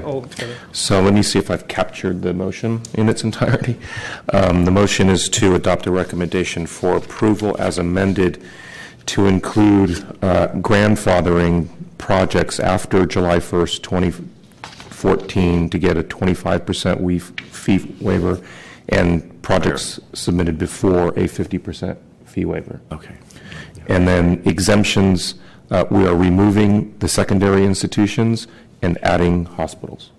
all together. So let me see if I've captured the motion in its entirety. The motion is to adopt a recommendation for approval as amended to include grandfathering projects after July 1st, 2014 to get a 25% fee waiver, and projects submitted before a 50% fee waiver. Okay. And then exemptions, we are removing the secondary institutions and adding hospitals.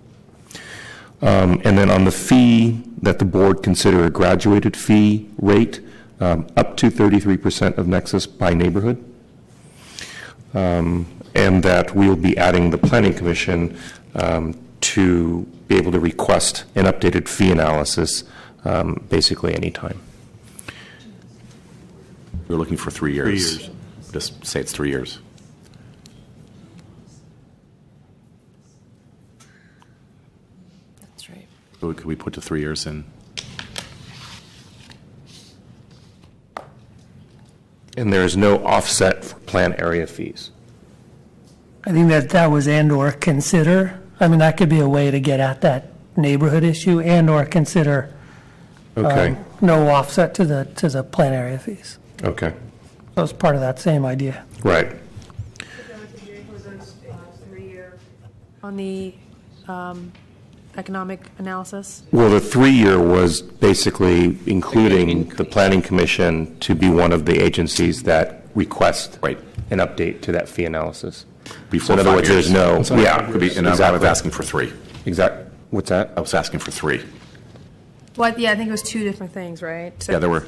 And then on the fee, that the board consider a graduated fee rate up to 33% of Nexus by neighborhood. And that we'll be adding the Planning Commission to be able to request an updated fee analysis basically anytime. We're looking for 3 years. 3 years. Just say it's 3 years. That's right. So could we put to 3 years in? And there is no offset for plan area fees. I think that was and/or consider. I mean, that could be a way to get at that neighborhood issue and/or consider Okay. no offset to the plan area fees. Okay. So it's part of that same idea. Right. On the economic analysis? Well, the 3-year was basically including the Planning Commission to be one of the agencies that request Right. an update to that fee analysis. Before So in other 5 words, years. there's no, yeah, Could be, and I was exactly. asking for 3. What's that? I was asking for 3. Well, yeah, I think it was 2 different things, right? So Yeah, there were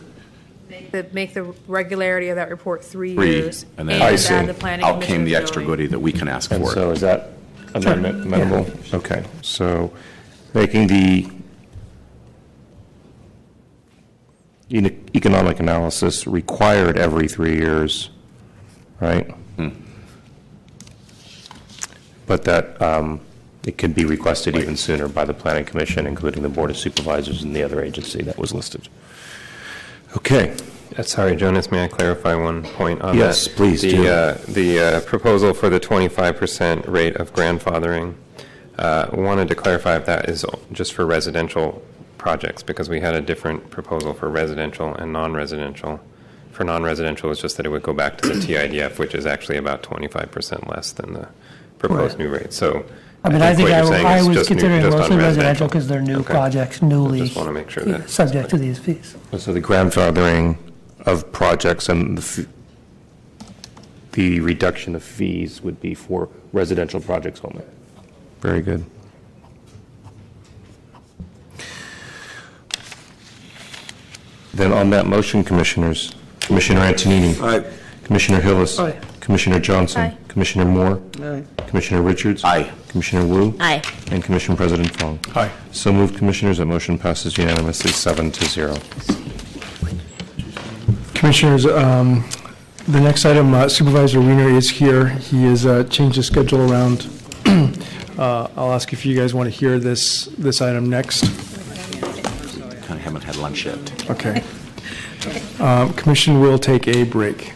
make the regularity of that report 3 3, years. and then I see. add the planning out came the commissioner's extra ability. goodie that we can ask And for. so is that amendment amenable? Okay, so making the economic analysis required every 3 years, right? But that it can be requested even sooner by the Planning Commission, including the Board of Supervisors and the other agency that was listed. Okay. Sorry, Jonas, may I clarify one point on that? Yes, please do. The proposal for the 25% rate of grandfathering, wanted to clarify if that is just for residential projects, because we had a different proposal for residential and non-residential. For non-residential, it's just that it would go back to the TIDF, which is actually about 25% less than the proposed new rate. So I mean, I think what you're saying I is was just new- considering just on mostly residential because they're new Okay. projects, newly I just want to make sure that subject to these fees. So the grandfathering of projects and the reduction of fees would be for residential projects only. Very good. Then on that motion, Commissioners, Commissioner Antonini. Aye. Commissioner Hillis. Aye. Commissioner Johnson. Aye. Commissioner Moore. Aye. Commissioner Richards. Aye. Commissioner Wu. Aye. And Commission President Fong. Aye. So moved, Commissioners. That motion passes unanimously, 7-0. Commissioners, the next item, Supervisor Wiener is here. He has changed his schedule around. I'll ask if you guys want to hear this item next. Kind of haven't had lunch yet. Okay. Commission will take a break.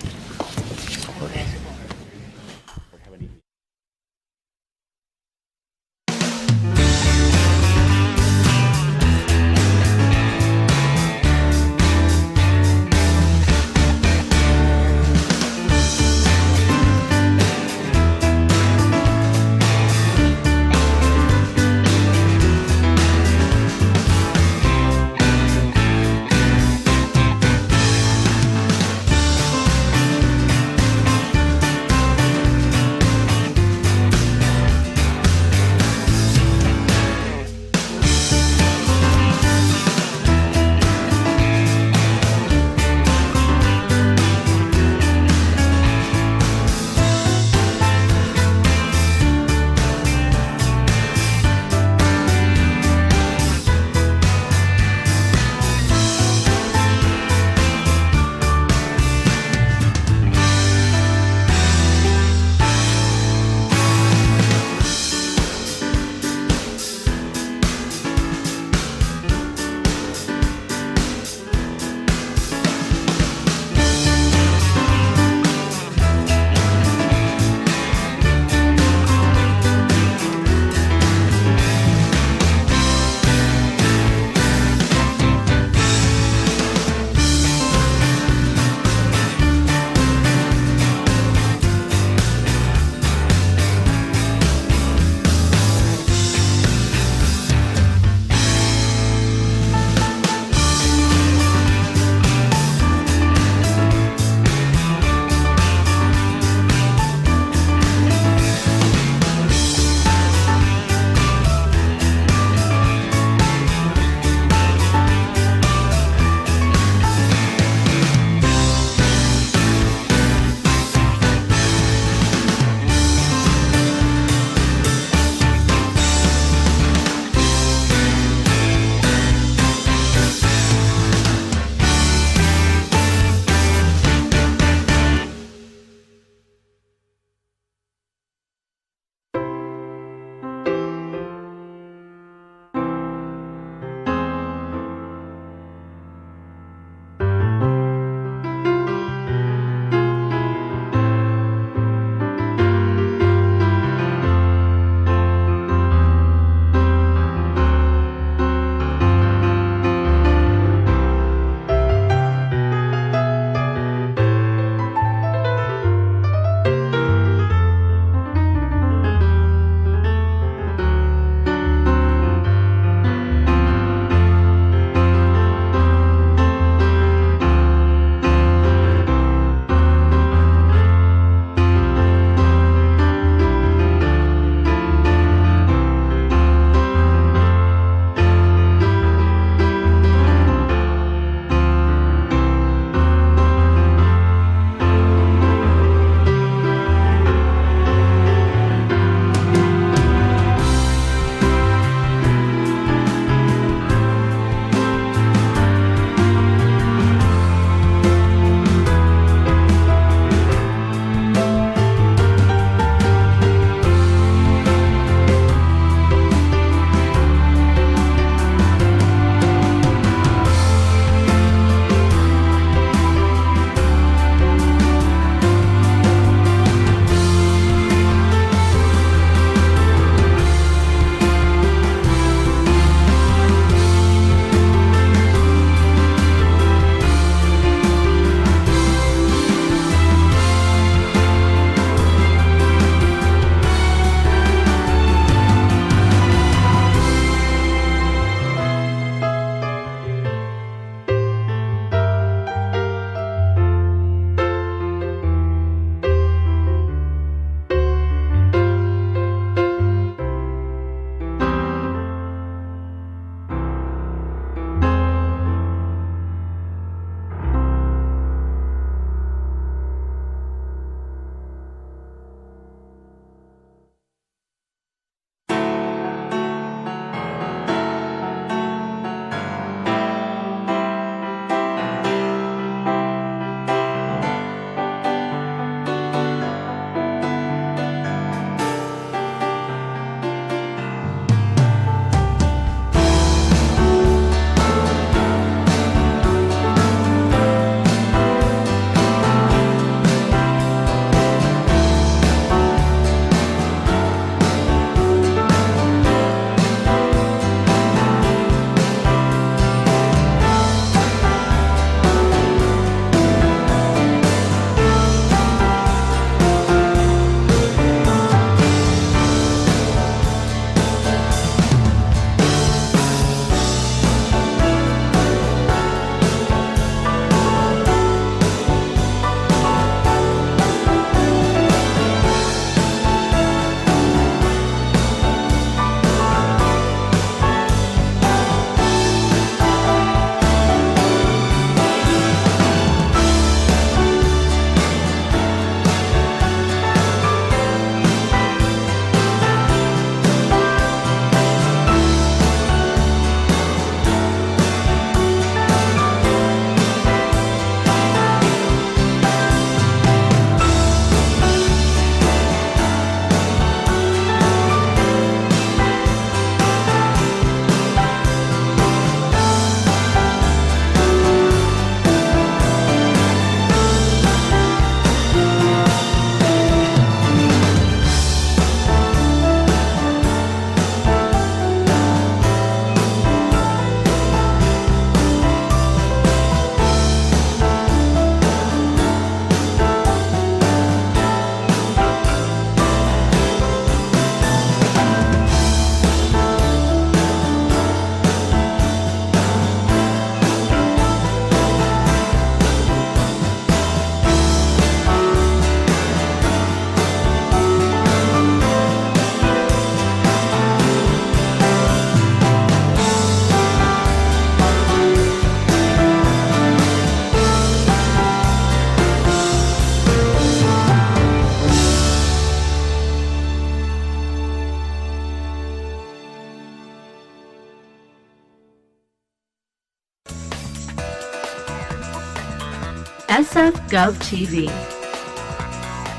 SF Gov TV,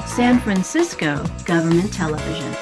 San Francisco Government Television.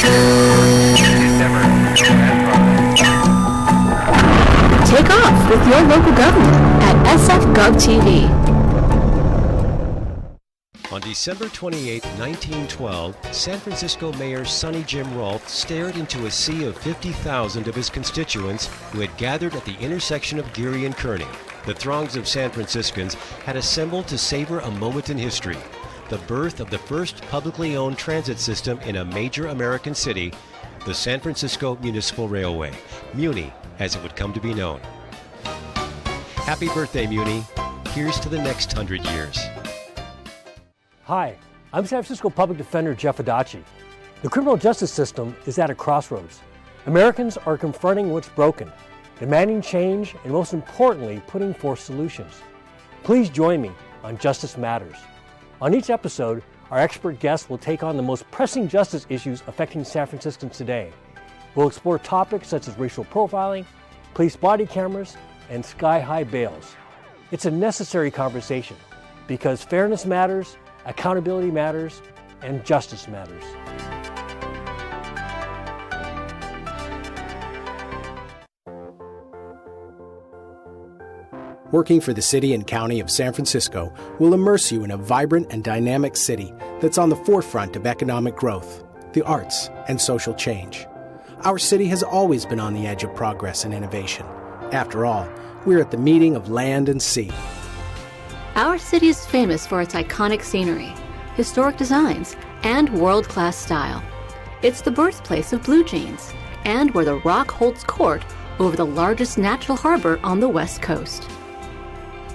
Take off with your local government at SF TV. On December 28, 1912, San Francisco Mayor Sonny Jim Rolfe stared into a sea of 50,000 of his constituents who had gathered at the intersection of Geary and Kearny. The throngs of San Franciscans had assembled to savor a moment in history, the birth of the first publicly owned transit system in a major American city, the San Francisco Municipal Railway, MUNI, as it would come to be known. Happy birthday, MUNI. Here's to the next 100 years. Hi, I'm San Francisco Public Defender Jeff Adachi. The criminal justice system is at a crossroads. Americans are confronting what's broken, demanding change, and most importantly, putting forth solutions. Please join me on Justice Matters. On each episode, our expert guests will take on the most pressing justice issues affecting San Franciscans today. We'll explore topics such as racial profiling, police body cameras, and sky-high bails. It's a necessary conversation because fairness matters, accountability matters, and justice matters. Working for the City and County of San Francisco will immerse you in a vibrant and dynamic city that's on the forefront of economic growth, the arts, and social change. Our city has always been on the edge of progress and innovation. After all, we're at the meeting of land and sea. Our city is famous for its iconic scenery, historic designs, and world-class style. It's the birthplace of blue jeans, and where the Rock holds court over the largest natural harbor on the West Coast.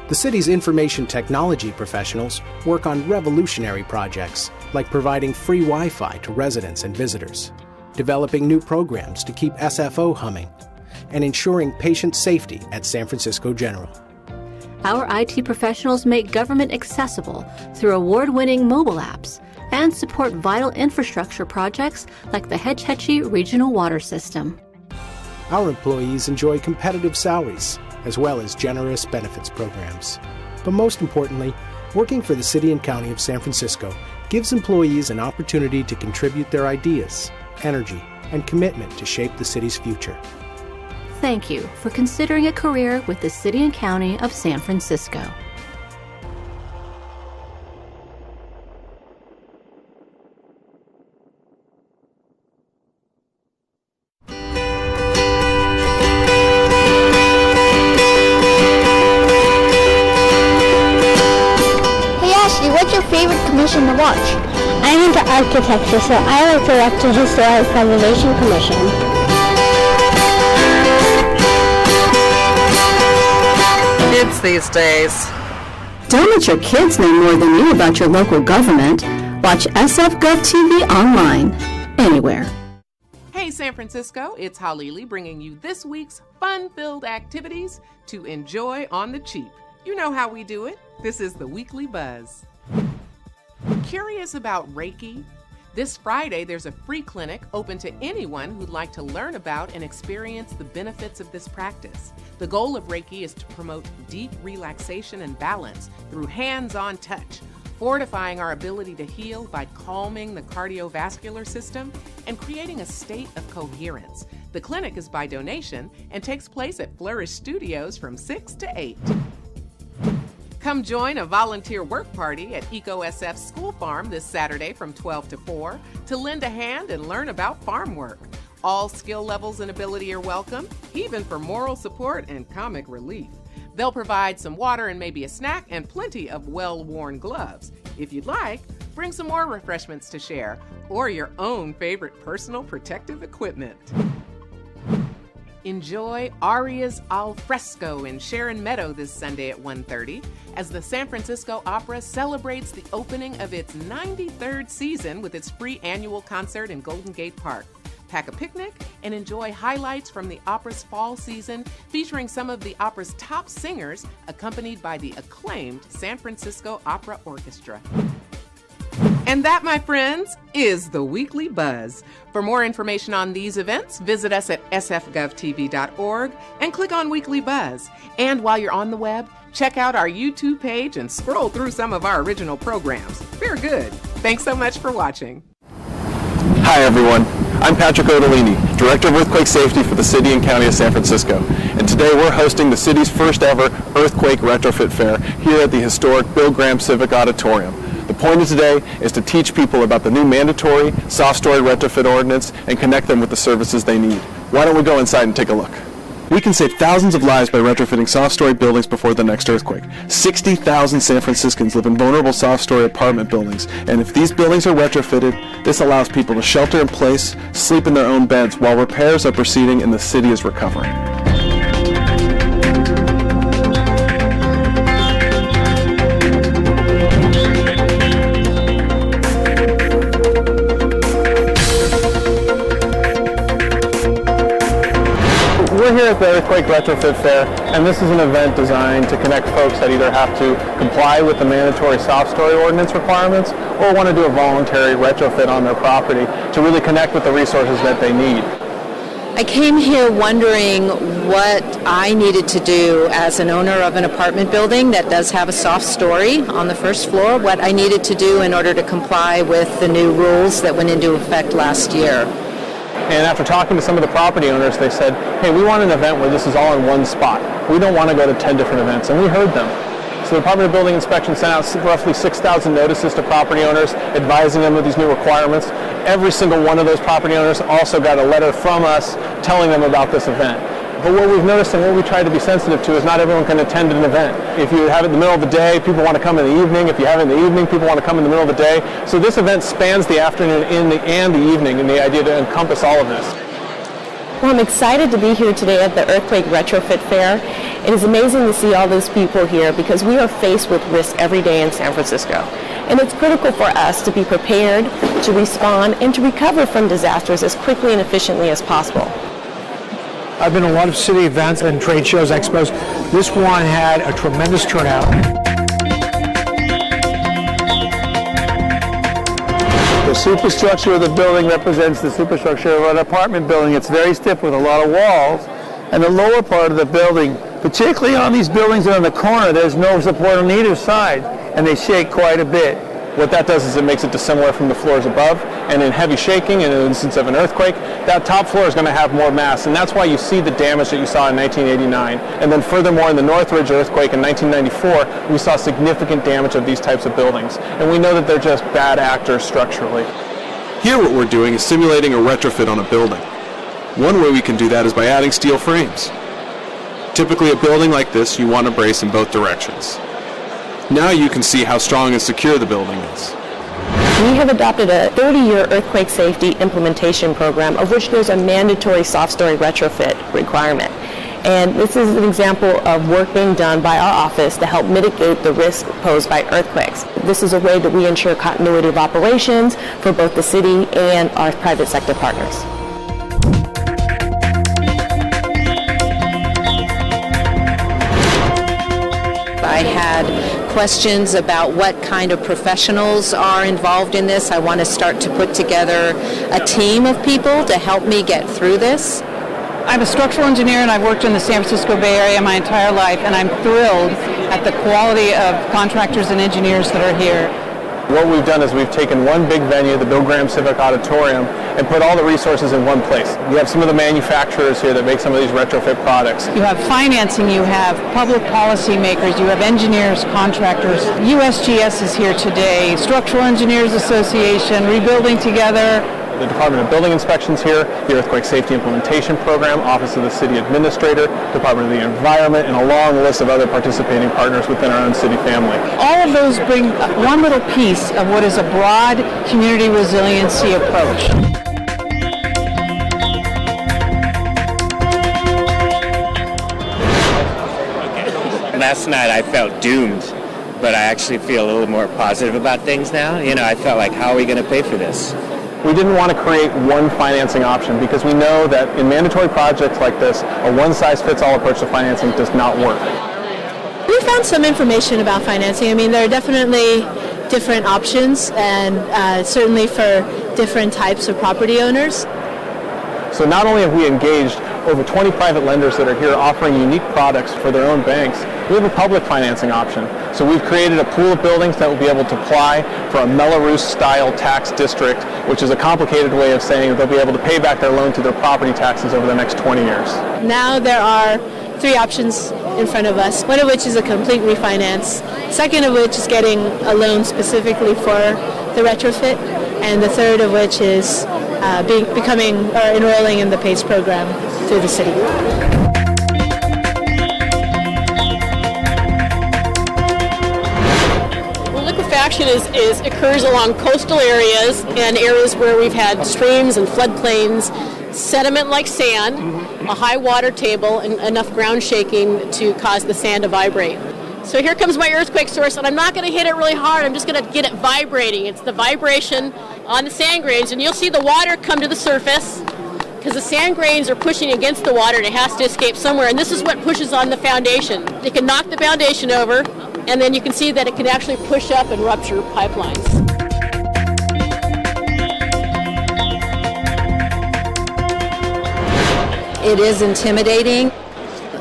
The city's information technology professionals work on revolutionary projects like providing free Wi-Fi to residents and visitors, developing new programs to keep SFO humming, and ensuring patient safety at San Francisco General. Our IT professionals make government accessible through award-winning mobile apps and support vital infrastructure projects like the Hetch Hetchy Regional Water System. Our employees enjoy competitive salaries as well as generous benefits programs. But most importantly, working for the City and County of San Francisco gives employees an opportunity to contribute their ideas, energy, and commitment to shape the city's future. Thank you for considering a career with the City and County of San Francisco. Hey Ashley, what's your favorite commission to watch? I'm into architecture, so I like to watch the Historic Preservation Commission. Kids these days. Don't let your kids know more than you about your local government. Watch SF Gov TV online, anywhere. Hey San Francisco, it's Halili bringing you this week's fun-filled activities to enjoy on the cheap. You know how we do it. This is the Weekly Buzz. Curious about Reiki? This Friday, there's a free clinic open to anyone who'd like to learn about and experience the benefits of this practice. The goal of Reiki is to promote deep relaxation and balance through hands-on touch, fortifying our ability to heal by calming the cardiovascular system and creating a state of coherence. The clinic is by donation and takes place at Flourish Studios from 6 to 8. Come join a volunteer work party at EcoSF School Farm this Saturday from 12 to 4 to lend a hand and learn about farm work. All skill levels and ability are welcome, even for moral support and comic relief. They'll provide some water and maybe a snack and plenty of well-worn gloves. If you'd like, bring some more refreshments to share or your own favorite personal protective equipment. Enjoy Arias al Fresco in Sharon Meadow this Sunday at 1:30 as the San Francisco Opera celebrates the opening of its 93rd season with its free annual concert in Golden Gate Park. Pack a picnic and enjoy highlights from the opera's fall season featuring some of the opera's top singers accompanied by the acclaimed San Francisco Opera Orchestra. And that, my friends, is the Weekly Buzz. For more information on these events, visit us at sfgovtv.org and click on Weekly Buzz. And while you're on the web, check out our YouTube page and scroll through some of our original programs. They're good. Thanks so much for watching. Hi, everyone. I'm Patrick Odolini, Director of Earthquake Safety for the City and County of San Francisco. And today we're hosting the city's first ever Earthquake Retrofit Fair here at the historic Bill Graham Civic Auditorium. The point of today is to teach people about the new mandatory soft story retrofit ordinance and connect them with the services they need. Why don't we go inside and take a look? We can save thousands of lives by retrofitting soft-story buildings before the next earthquake. 60,000 San Franciscans live in vulnerable soft-story apartment buildings, and if these buildings are retrofitted, this allows people to shelter in place, sleep in their own beds, while repairs are proceeding and the city is recovering. We're here at the Earthquake Retrofit Fair, and this is an event designed to connect folks that either have to comply with the mandatory soft story ordinance requirements or want to do a voluntary retrofit on their property to really connect with the resources that they need. I came here wondering what I needed to do as an owner of an apartment building that does have a soft story on the first floor, what I needed to do in order to comply with the new rules that went into effect last year. And after talking to some of the property owners, they said, hey, we want an event where this is all in one spot. We don't want to go to 10 different events, and we heard them. So the Department of Building Inspection sent out roughly 6,000 notices to property owners advising them of these new requirements. Every single one of those property owners also got a letter from us telling them about this event. But what we've noticed and what we try to be sensitive to is not everyone can attend an event. If you have it in the middle of the day, people want to come in the evening. If you have it in the evening, people want to come in the middle of the day. So this event spans the afternoon and the evening, and the idea to encompass all of this. Well, I'm excited to be here today at the Earthquake Retrofit Fair. It is amazing to see all those people here because we are faced with risk every day in San Francisco. And it's critical for us to be prepared, to respond, and to recover from disasters as quickly and efficiently as possible. I've been to a lot of city events and trade shows, expos. This one had a tremendous turnout. The superstructure of the building represents the superstructure of an apartment building. It's very stiff with a lot of walls. And the lower part of the building, particularly on these buildings that are on the corner, there's no support on either side, and they shake quite a bit. What that does is it makes it dissimilar from the floors above, and in heavy shaking, in an instance of an earthquake, that top floor is going to have more mass, and that's why you see the damage that you saw in 1989. And then furthermore, in the Northridge earthquake in 1994, we saw significant damage of these types of buildings, and we know that they're just bad actors structurally. Here what we're doing is simulating a retrofit on a building. One way we can do that is by adding steel frames. Typically a building like this, you want to brace in both directions. Now you can see how strong and secure the building is. We have adopted a 30-year earthquake safety implementation program, of which there's a mandatory soft story retrofit requirement. And this is an example of work being done by our office to help mitigate the risk posed by earthquakes. This is a way that we ensure continuity of operations for both the city and our private sector partners. I had questions about what kind of professionals are involved in this. I want to start to put together a team of people to help me get through this. I'm a structural engineer and I've worked in the San Francisco Bay Area my entire life, and I'm thrilled at the quality of contractors and engineers that are here. What we've done is we've taken one big venue, the Bill Graham Civic Auditorium, and put all the resources in one place. We have some of the manufacturers here that make some of these retrofit products. You have financing, you have public policy makers, you have engineers, contractors. USGS is here today, Structural Engineers Association, Rebuilding Together. The Department of Building Inspections here, the Earthquake Safety Implementation Program, Office of the City Administrator, Department of the Environment, and a long list of other participating partners within our own city family. All of those bring one little piece of what is a broad community resiliency approach. Last night I felt doomed, but I actually feel a little more positive about things now. You know, I felt like, how are we going to pay for this? We didn't want to create one financing option because we know that in mandatory projects like this, a one-size-fits-all approach to financing does not work. We found some information about financing. I mean, there are definitely different options, and certainly for different types of property owners. So not only have we engaged over 20 private lenders that are here offering unique products for their own banks, we have a public financing option. So we've created a pool of buildings that will be able to apply for a Melrose-style tax district, which is a complicated way of saying that they'll be able to pay back their loan through their property taxes over the next 20 years. Now there are 3 options in front of us, one of which is a complete refinance, second of which is getting a loan specifically for the retrofit, and the third of which is enrolling in the PACE program through the city. Liquefaction occurs along coastal areas and areas where we've had streams and floodplains, sediment like sand, a high water table, and enough ground shaking to cause the sand to vibrate. So here comes my earthquake source, and I'm not going to hit it really hard. I'm just going to get it vibrating. It's the vibration on the sand grains, and you'll see the water come to the surface because the sand grains are pushing against the water, and it has to escape somewhere. And this is what pushes on the foundation. It can knock the foundation over, and then you can see that it can actually push up and rupture pipelines. It is intimidating.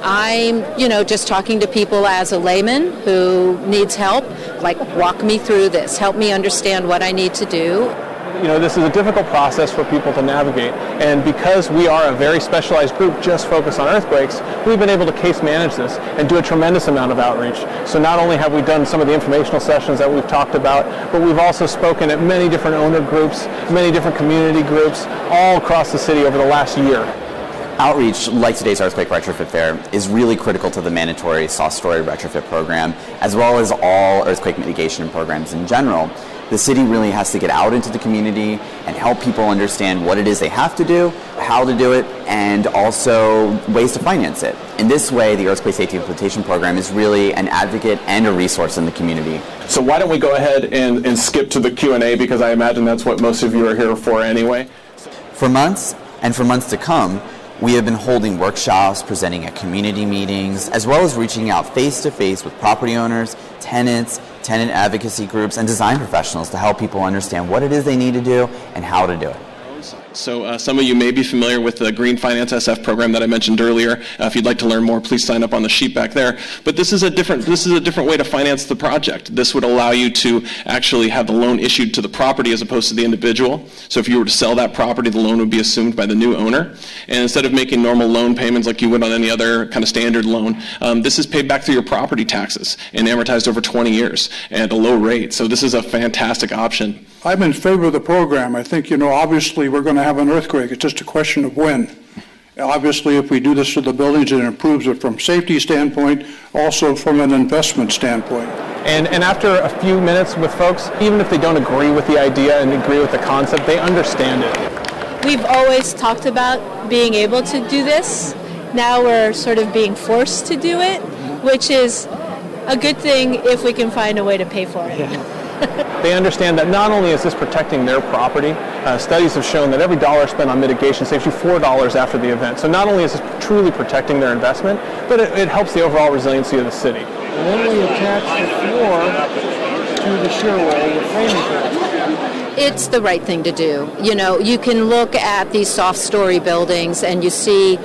I'm, just talking to people as a layman who needs help, like walk me through this, help me understand what I need to do. This is a difficult process for people to navigate, and because we are a very specialized group just focused on earthquakes, we've been able to case manage this and do a tremendous amount of outreach. So not only have we done some of the informational sessions that we've talked about, but we've also spoken at many different owner groups, many different community groups, all across the city over the last year. Outreach, like today's Earthquake Retrofit Fair, is really critical to the mandatory soft story retrofit program, as well as all earthquake mitigation programs in general. The city really has to get out into the community and help people understand what it is they have to do, how to do it, and also ways to finance it. In this way, the Earthquake Safety Implementation Program is really an advocate and a resource in the community. So why don't we go ahead and skip to the Q&A, because I imagine that's what most of you are here for anyway. For months, and for months to come, we have been holding workshops, presenting at community meetings, as well as reaching out face-to-face with property owners, tenants, tenant advocacy groups, and design professionals to help people understand what it is they need to do and how to do it. So some of you may be familiar with the Green Finance SF program that I mentioned earlier. If you'd like to learn more, please sign up on the sheet back there. But this is a different way to finance the project. This would allow you to actually have the loan issued to the property as opposed to the individual. So if you were to sell that property, the loan would be assumed by the new owner. And instead of making normal loan payments like you would on any other kind of standard loan, this is paid back through your property taxes and amortized over 20 years at a low rate. So this is a fantastic option. I'm in favor of the program. I think, obviously we're going to have an earthquake. It's just a question of when. Obviously, if we do this to the buildings, it improves it from a safety standpoint, also from an investment standpoint. And after a few minutes with folks, even if they don't agree with the idea and agree with the concept, they understand it. We've always talked about being able to do this. Now we're sort of being forced to do it, which is a good thing if we can find a way to pay for it. Yeah. They understand that not only is this protecting their property, studies have shown that every dollar spent on mitigation saves you $4 after the event. So not only is this truly protecting their investment, but it helps the overall resiliency of the city. And then we attach the floor to the shear wall with framing. It's the right thing to do. You can look at these soft story buildings and you see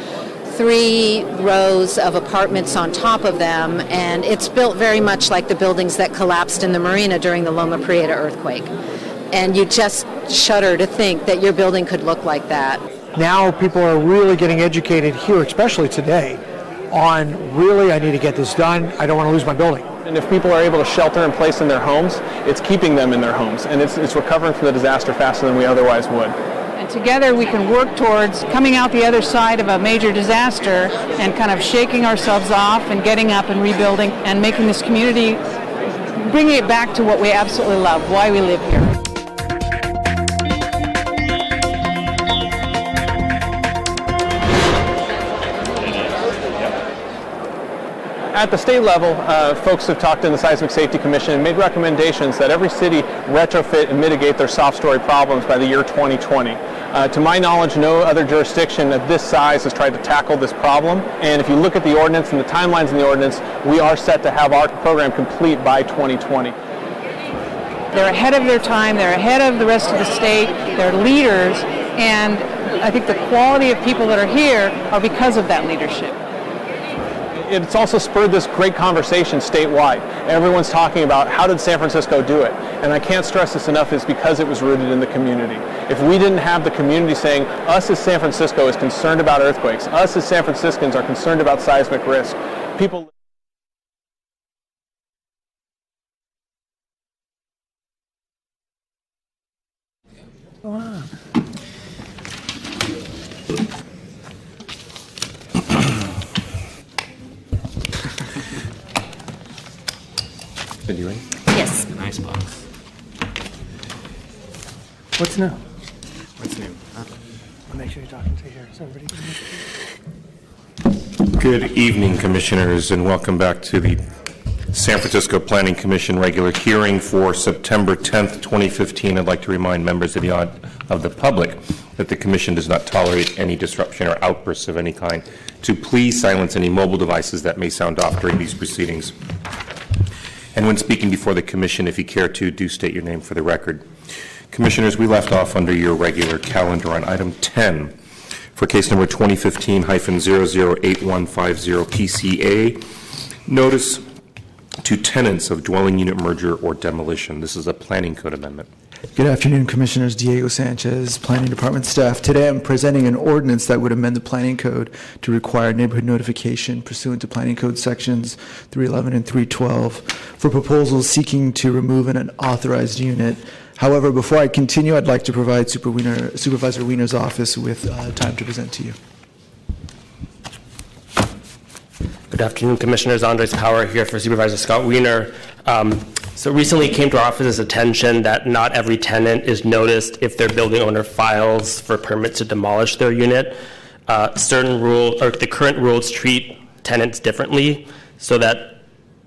3 rows of apartments on top of them, and it's built very much like the buildings that collapsed in the marina during the Loma Prieta earthquake. And you just shudder to think that your building could look like that. Now people are really getting educated here, especially today, on really, I need to get this done. I don't want to lose my building. And if people are able to shelter in place in their homes, it's keeping them in their homes, and it's recovering from the disaster faster than we otherwise would. And together we can work towards coming out the other side of a major disaster and kind of shaking ourselves off and getting up and rebuilding and making this community, bringing it back to what we absolutely love, why we live here. At the state level, folks have talked in the Seismic Safety Commission and made recommendations that every city retrofit and mitigate their soft story problems by the year 2020. To my knowledge, no other jurisdiction of this size has tried to tackle this problem. And if you look at the ordinance and the timelines in the ordinance, we are set to have our program complete by 2020. They're ahead of their time, they're ahead of the rest of the state, they're leaders, And I think the quality of people that are here are because of that leadership. It's also spurred this great conversation statewide. Everyone's talking about how did San Francisco do it? And I can't stress this enough, is because it was rooted in the community. If we didn't have the community saying, us as San Francisco is concerned about earthquakes, us as San Franciscans are concerned about seismic risk, people... Wow. Are you ready? Yes. Nice box. What's new? What's new? I'll make sure you're talking to here. So everybody can Good evening, Commissioners, and welcome back to the San Francisco Planning Commission regular hearing for September 10th, 2015. I'd like to remind members of the public that the Commission does not tolerate any disruption or outbursts of any kind. To please silence any mobile devices that may sound off during these proceedings. And when speaking before the Commission, if you care to, do state your name for the record. Commissioners, we left off under your regular calendar on item 10 for case number 2015-008150 PCA, notice to tenants of dwelling unit merger or demolition. This is a planning code amendment. Good afternoon, Commissioners. Diego Sanchez, Planning Department staff. Today I'm presenting an ordinance that would amend the Planning Code to require neighborhood notification pursuant to Planning Code sections 311 and 312 for proposals seeking to remove an unauthorized unit. However, before I continue, I'd like to provide Supervisor Wiener's office with time to present to you. Good afternoon, Commissioners. Andres Power here for Supervisor Scott Wiener. So recently it came to our office's attention that not every tenant is noticed if their building owner files for permits to demolish their unit. The current rules treat tenants differently so that,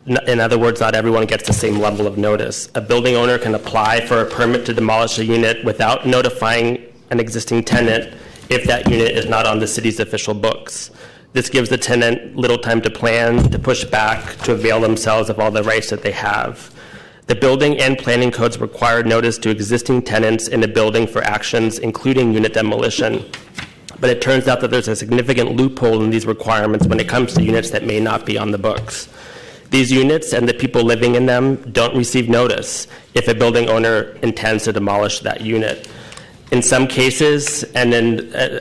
in other words, not everyone gets the same level of notice. A building owner can apply for a permit to demolish a unit without notifying an existing tenant if that unit is not on the city's official books. This gives the tenant little time to plan, to push back, to avail themselves of all the rights that they have. The building and planning codes require notice to existing tenants in a building for actions including unit demolition. But it turns out that there's a significant loophole in these requirements when it comes to units that may not be on the books. These units and the people living in them don't receive notice if a building owner intends to demolish that unit. In some cases, and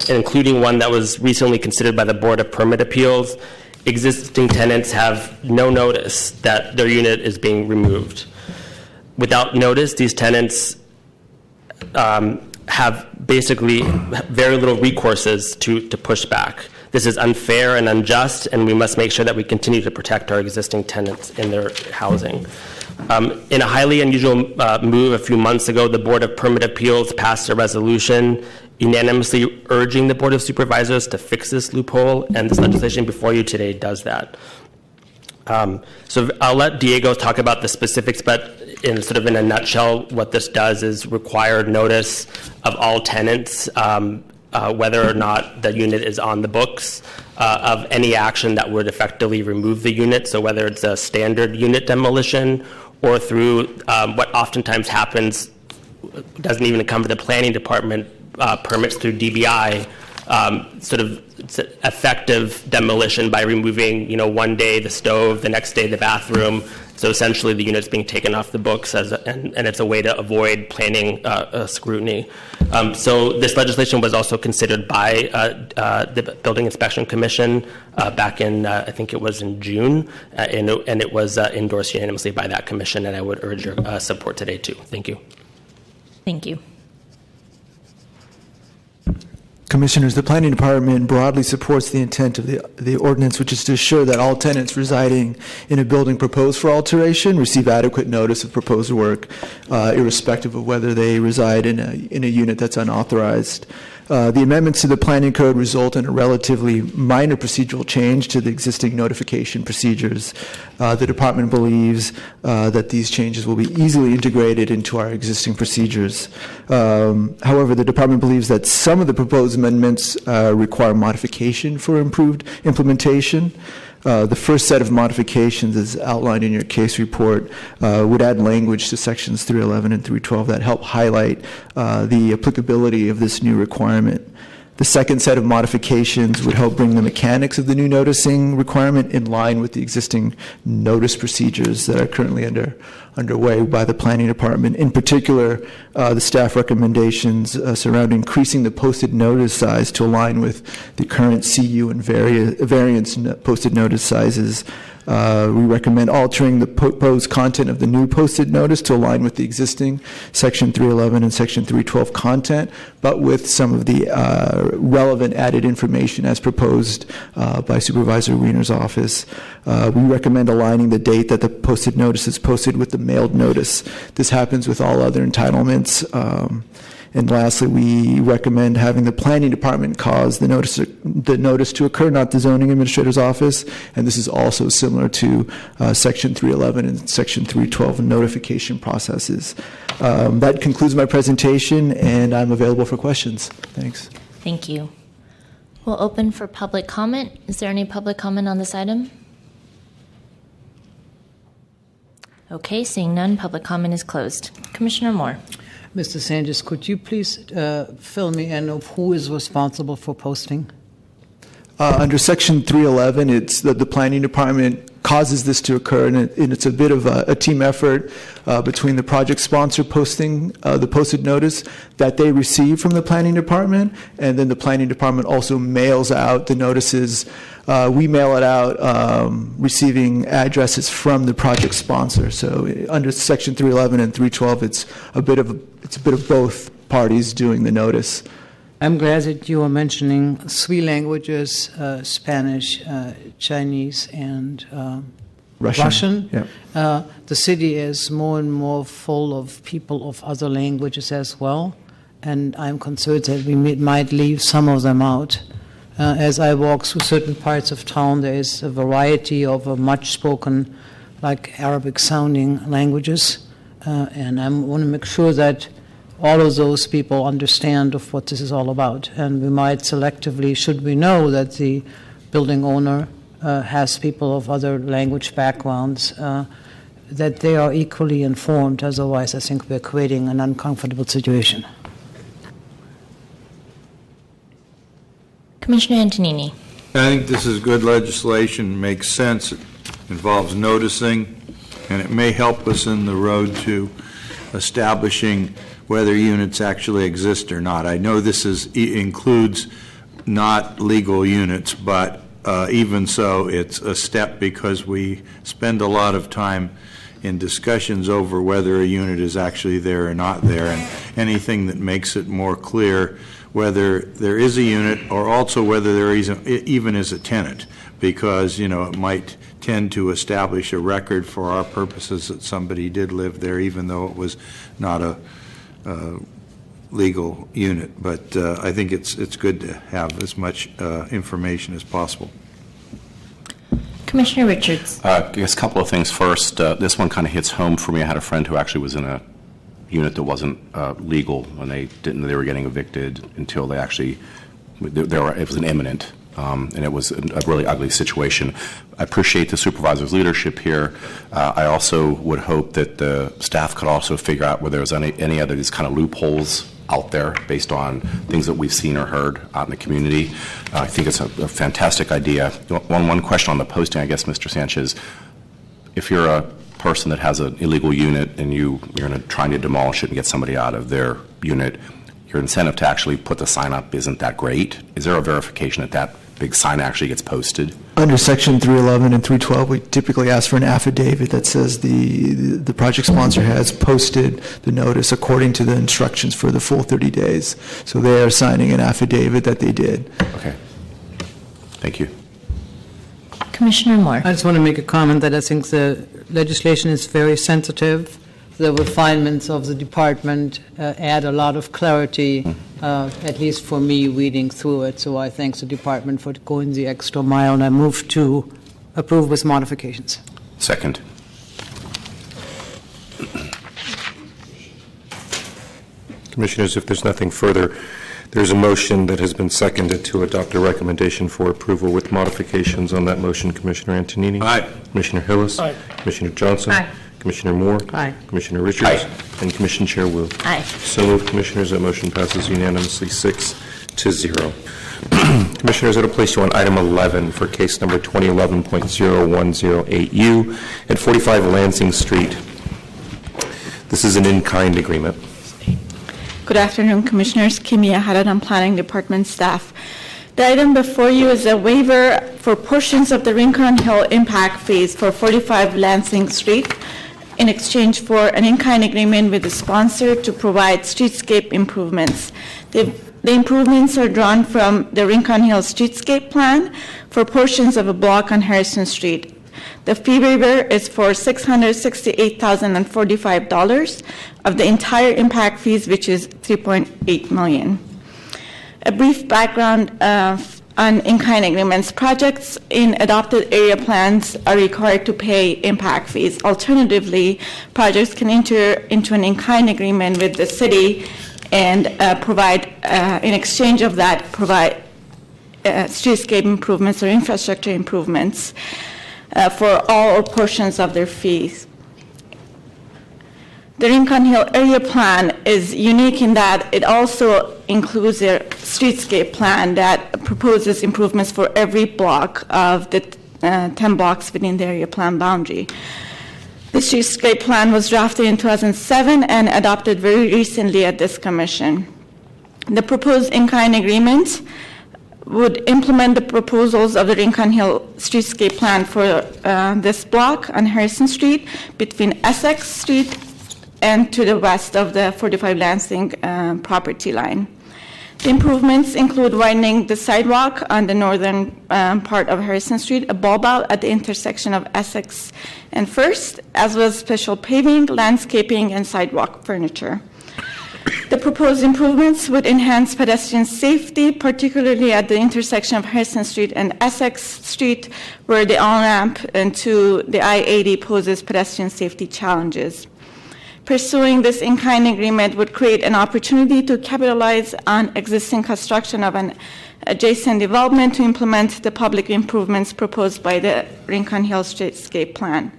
including one that was recently considered by the Board of Permit Appeals, existing tenants have no notice that their unit is being removed. Without notice, these tenants have basically very little recourses to push back. This is unfair and unjust, and we must make sure that we continue to protect our existing tenants in their housing. In a highly unusual move a few months ago, the Board of Permit Appeals passed a resolution unanimously urging the Board of Supervisors to fix this loophole, and this legislation before you today does that. So I'll let Diego talk about the specifics, but in a nutshell, what this does is require notice of all tenants, whether or not the unit is on the books, of any action that would effectively remove the unit. So whether it's a standard unit demolition or through what oftentimes happens, doesn't even come to the planning department, permits through DBI, effective demolition by removing, one day the stove, the next day the bathroom. So essentially the unit's being taken off the books and it's a way to avoid planning scrutiny. So this legislation was also considered by the Building Inspection Commission back in, I think it was in June, and it was endorsed unanimously by that commission, and I would urge your support today too. Thank you. Thank you. Commissioners, the Planning Department broadly supports the intent of the ordinance, which is to ensure that all tenants residing in a building proposed for alteration receive adequate notice of proposed work, irrespective of whether they reside in a unit that's unauthorized. The amendments to the Planning Code result in a relatively minor procedural change to the existing notification procedures. The Department believes that these changes will be easily integrated into our existing procedures. However, the Department believes that some of the proposed amendments require modification for improved implementation. The first set of modifications, as outlined in your case report, would add language to sections 311 and 312 that help highlight the applicability of this new requirement. The second set of modifications would help bring the mechanics of the new noticing requirement in line with the existing notice procedures that are currently underway by the Planning Department. In particular, the staff recommendations surrounding increasing the posted notice size to align with the current CU and variance posted notice sizes. We recommend altering the proposed content of the new posted notice to align with the existing Section 311 and Section 312 content, but with some of the relevant added information as proposed by Supervisor Wiener's office. We recommend aligning the date that the posted notice is posted with the mailed notice. This happens with all other entitlements. And lastly, we recommend having the Planning Department cause the notice to occur, not the Zoning Administrator's office. And this is also similar to Section 311 and Section 312 notification processes. That concludes my presentation, and I'm available for questions. Thanks. Thank you. We'll open for public comment. Is there any public comment on this item? Okay, seeing none, public comment is closed. Commissioner Moore. Mr. Sanchez, could you please fill me in of who is responsible for posting? Under Section 311, it's the Planning Department causes this to occur, and it's a bit of a team effort between the project sponsor posting the posted notice that they receive from the Planning Department, and then the Planning Department also mails out the notices. We mail it out receiving addresses from the project sponsor. So under Section 311 and 312, it's a bit of both parties doing the notice. I'm glad that you are mentioning 3 languages, Spanish, Chinese, and Russian. Yeah. The city is more and more full of people of other languages as well, and I'm concerned that we might leave some of them out. As I walk through certain parts of town, there is a variety of much spoken, like Arabic-sounding languages, and I want to make sure that all of those people understand of what this is all about. And we might selectively, should we know that the building owner has people of other language backgrounds, that they are equally informed. Otherwise, I think we're creating an uncomfortable situation. Commissioner Antonini. I think this is good legislation, makes sense. It involves noticing, and it may help us in the road to establishing whether units actually exist or not. I know this includes not legal units, but even so, it's a step because we spend a lot of time in discussions over whether a unit is actually there or not there, and anything that makes it more clear whether there is a unit or also whether there even is a tenant, because, you know, it might tend to establish a record for our purposes that somebody did live there even though it was not a legal unit. But I think it's good to have as much information as possible. Commissioner Richards. I guess a couple of things. First, this one kind of hits home for me. I had a friend who actually was in a unit that wasn't legal when they were getting evicted until they actually, it was an imminent, and it was a really ugly situation. I appreciate the supervisor's leadership here. I also would hope that the staff could also figure out whether there's any other these kind of loopholes out there based on things that we've seen or heard out in the community. I think it's a fantastic idea. One question on the posting, I guess, Mr. Sanchez. If you're a person that has an illegal unit and you're trying to demolish it and get somebody out of their unit, your incentive to actually put the sign up isn't that great. Is there a verification that that big sign actually gets posted? Under Section 311 and 312, we typically ask for an affidavit that says the project sponsor has posted the notice according to the instructions for the full 30 days. So they are signing an affidavit that they did. Okay. Thank you. Commissioner Moore. I just want to make a comment that I think the legislation is very sensitive. The refinements of the department add a lot of clarity, at least for me reading through it. So I thank the department for going the extra mile, and I move to approve with modifications. Second. Commissioners, if there's nothing further, There's a motion that has been seconded to adopt a recommendation for approval with modifications on that motion. Commissioner Antonini? Aye. Commissioner Hillis? Aye. Commissioner Johnson? Aye. Commissioner Moore? Aye. Commissioner Richards? Aye. And Commission Chair Wu. Aye. So moved, Commissioners. That motion passes unanimously 6-0. Commissioners, it'll place you on item 11 for case number 2011.0108U at 45 Lansing Street. This is an in-kind agreement. Good afternoon, Commissioners. Kimia Haradan, Planning Department staff. The item before you is a waiver for portions of the Rincon Hill impact fees for 45 Lansing Street in exchange for an in-kind agreement with the sponsor to provide streetscape improvements. The improvements are drawn from the Rincon Hill Streetscape Plan for portions of a block on Harrison Street. The fee waiver is for $668,045 of the entire impact fees, which is $3.8 million. A brief background on in-kind agreements. Projects in adopted area plans are required to pay impact fees. Alternatively, projects can enter into an in-kind agreement with the city and provide, in exchange of that, provide streetscape improvements or infrastructure improvements for all or portions of their fees. The Rincon Hill Area Plan is unique in that it also includes a streetscape plan that proposes improvements for every block of the 10 blocks within the area plan boundary. The streetscape plan was drafted in 2007 and adopted very recently at this commission. The proposed in-kind agreement would implement the proposals of the Rincon Hill Streetscape Plan for this block on Harrison Street between Essex Street and to the west of the 45 Lansing property line. The improvements include widening the sidewalk on the northern part of Harrison Street, a bulb out at the intersection of Essex and First, as well as special paving, landscaping, and sidewalk furniture. The proposed improvements would enhance pedestrian safety, particularly at the intersection of Harrison Street and Essex Street, where the on-ramp into the I-80 poses pedestrian safety challenges. Pursuing this in-kind agreement would create an opportunity to capitalize on existing construction of an adjacent development to implement the public improvements proposed by the Rincon Hill Streetscape Plan.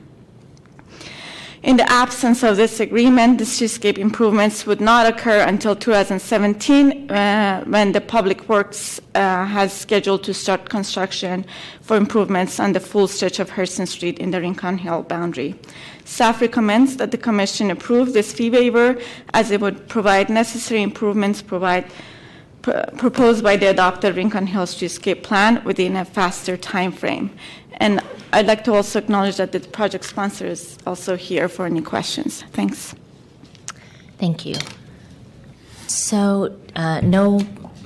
In the absence of this agreement, the streetscape improvements would not occur until 2017, when the Public Works has scheduled to start construction for improvements on the full stretch of Harrison Street in the Rincon Hill boundary. Staff recommends that the Commission approve this fee waiver, as it would provide necessary improvements proposed by the adopted Rincon Hill Streetscape Plan within a faster time frame. And I'd like to also acknowledge that the project sponsor is also here for any questions. Thanks. Thank you. So no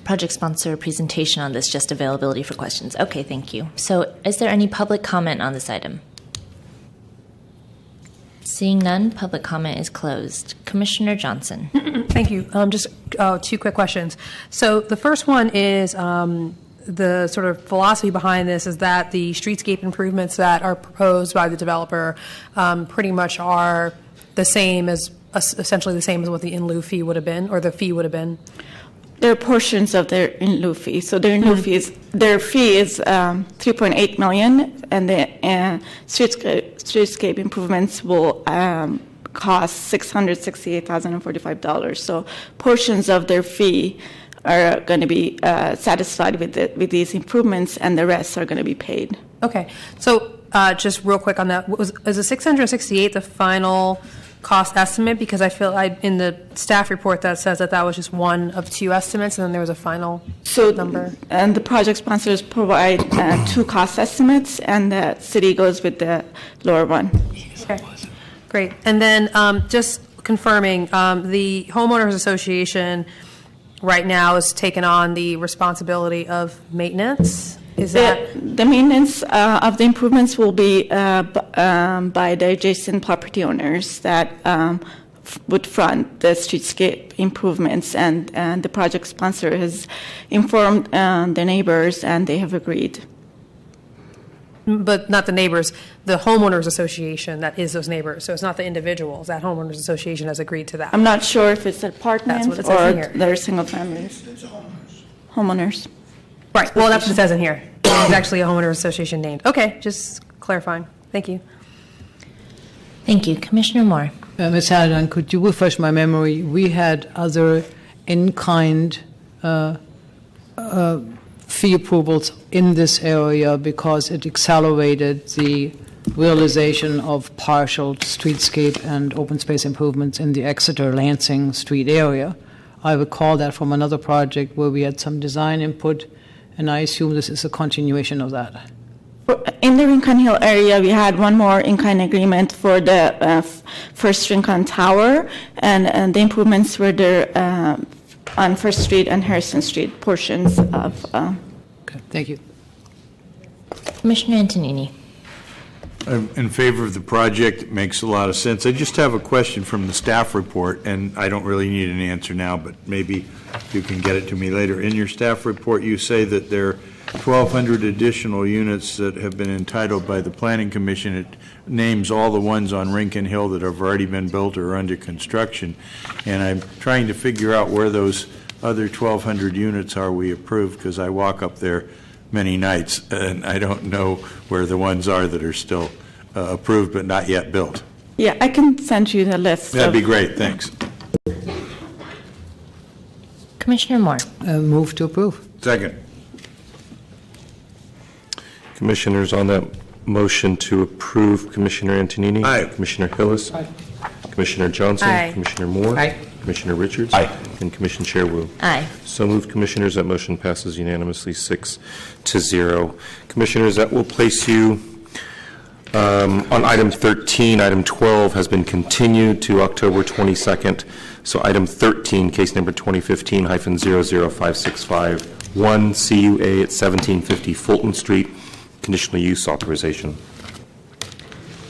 project sponsor presentation on this, just availability for questions. Okay, thank you. So is there any public comment on this item? Seeing none, public comment is closed. Commissioner Johnson. Thank you. Just two quick questions. So the first one is the sort of philosophy behind this is that the streetscape improvements that are proposed by the developer pretty much are the same as, essentially the same as what the in-lieu fee would have been, or the fee would have been. There are portions of their in-lieu fee. So their in-lieu fee is $3.8 million, and the streetscape improvements will cost $668,045. So portions of their fee are going to be satisfied with these improvements, and the rest are going to be paid. Okay. So just real quick on that, is the $668 the final cost estimate? Because I feel in the staff report that says that was just one of two estimates, and then there was a final number. And the project sponsors provide two cost estimates, and the city goes with the lower one. Okay, great. And then just confirming, the homeowners association right now is taking on the responsibility of maintenance. Is that the maintenance of the improvements will be by the adjacent property owners that would front the streetscape improvements, and the project sponsor has informed the neighbors, and they have agreed. But not the neighbors, the homeowners association that is those neighbors. So it's not the individuals. That homeowners association has agreed to that. I'm not sure if it's apartments That's what it or says here. they're single families. homeowners. Right, well, that's what it says in here. There's actually a homeowner association named. Okay, just clarifying. Thank you. Thank you. Commissioner Moore. Ms. Hallinan, could you refresh my memory? We had other in-kind fee approvals in this area because it accelerated the realization of partial streetscape and open space improvements in the Exeter-Lansing Street area. I recall that from another project where we had some design input, and I assume this is a continuation of that. In the Rincon Hill area, we had one more in-kind agreement for the First Rincon Tower, and the improvements were there on First Street and Harrison Street portions of. Okay, thank you. Commissioner Antonini. I'm in favor of the project. It makes a lot of sense. I just have a question from the staff report, and I don't really need an answer now, but maybe you can get it to me later. In your staff report, you say that there are 1,200 additional units that have been entitled by the Planning Commission. It names all the ones on Rincon Hill that have already been built or are under construction, and I'm trying to figure out where those other 1,200 units are we approved, because I walk up there many nights, and I don't know where the ones are that are still approved but not yet built. Yeah, I can send you the list. That'd be great. Thanks. Commissioner Moore. Move to approve. Second. Commissioners, on that motion to approve, Commissioner Antonini? Aye. Commissioner Hillis? Aye. Commissioner Johnson? Aye. Commissioner Moore? Aye. Commissioner Richards? Aye. And Commissioner Chair Wu? Aye. So moved, Commissioners. That motion passes unanimously 6-0. Commissioners, that will place you on item 13. Item 12 has been continued to October 22nd. So item 13, case number 2015-00565, 1 CUA at 1750 Fulton Street, conditional use authorization.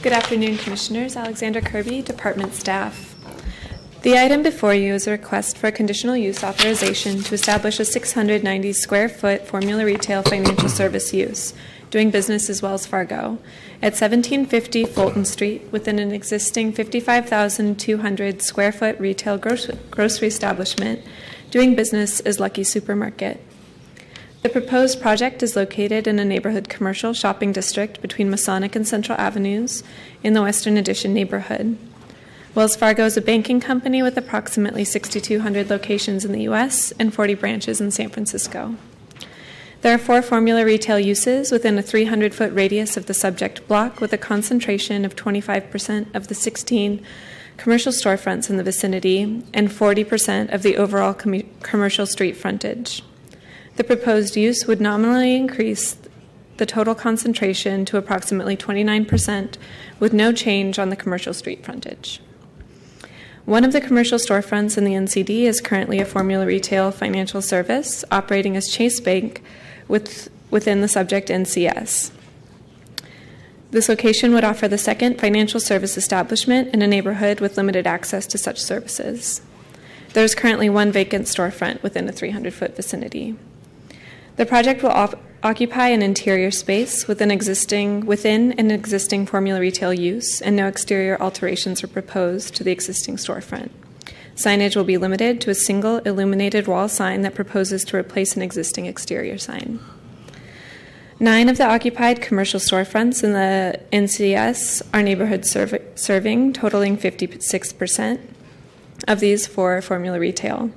Good afternoon, Commissioners. Alexandra Kirby, Department Staff. The item before you is a request for a conditional use authorization to establish a 690 square foot formula retail financial service use, doing business as Wells Fargo, at 1750 Fulton Street within an existing 55,200 square foot retail grocery establishment, doing business as Lucky Supermarket. The proposed project is located in a neighborhood commercial shopping district between Masonic and Central Avenues in the Western Addition neighborhood. Wells Fargo is a banking company with approximately 6,200 locations in the U.S. and 40 branches in San Francisco. There are 4 formula retail uses within a 300-foot radius of the subject block, with a concentration of 25% of the 16 commercial storefronts in the vicinity and 40% of the overall commercial street frontage. The proposed use would nominally increase the total concentration to approximately 29%, with no change on the commercial street frontage. One of the commercial storefronts in the NCD is currently a formula retail financial service operating as Chase Bank within the subject NCS. This location would offer the second financial service establishment in a neighborhood with limited access to such services. There is currently 1 vacant storefront within a 300-foot vicinity. The project will occupy an interior space within an existing formula retail use, and no exterior alterations are proposed to the existing storefront. Signage will be limited to a single illuminated wall sign that proposes to replace an existing exterior sign. 9 of the occupied commercial storefronts in the NCS are neighborhood serving, totaling 56% of these for formula retail.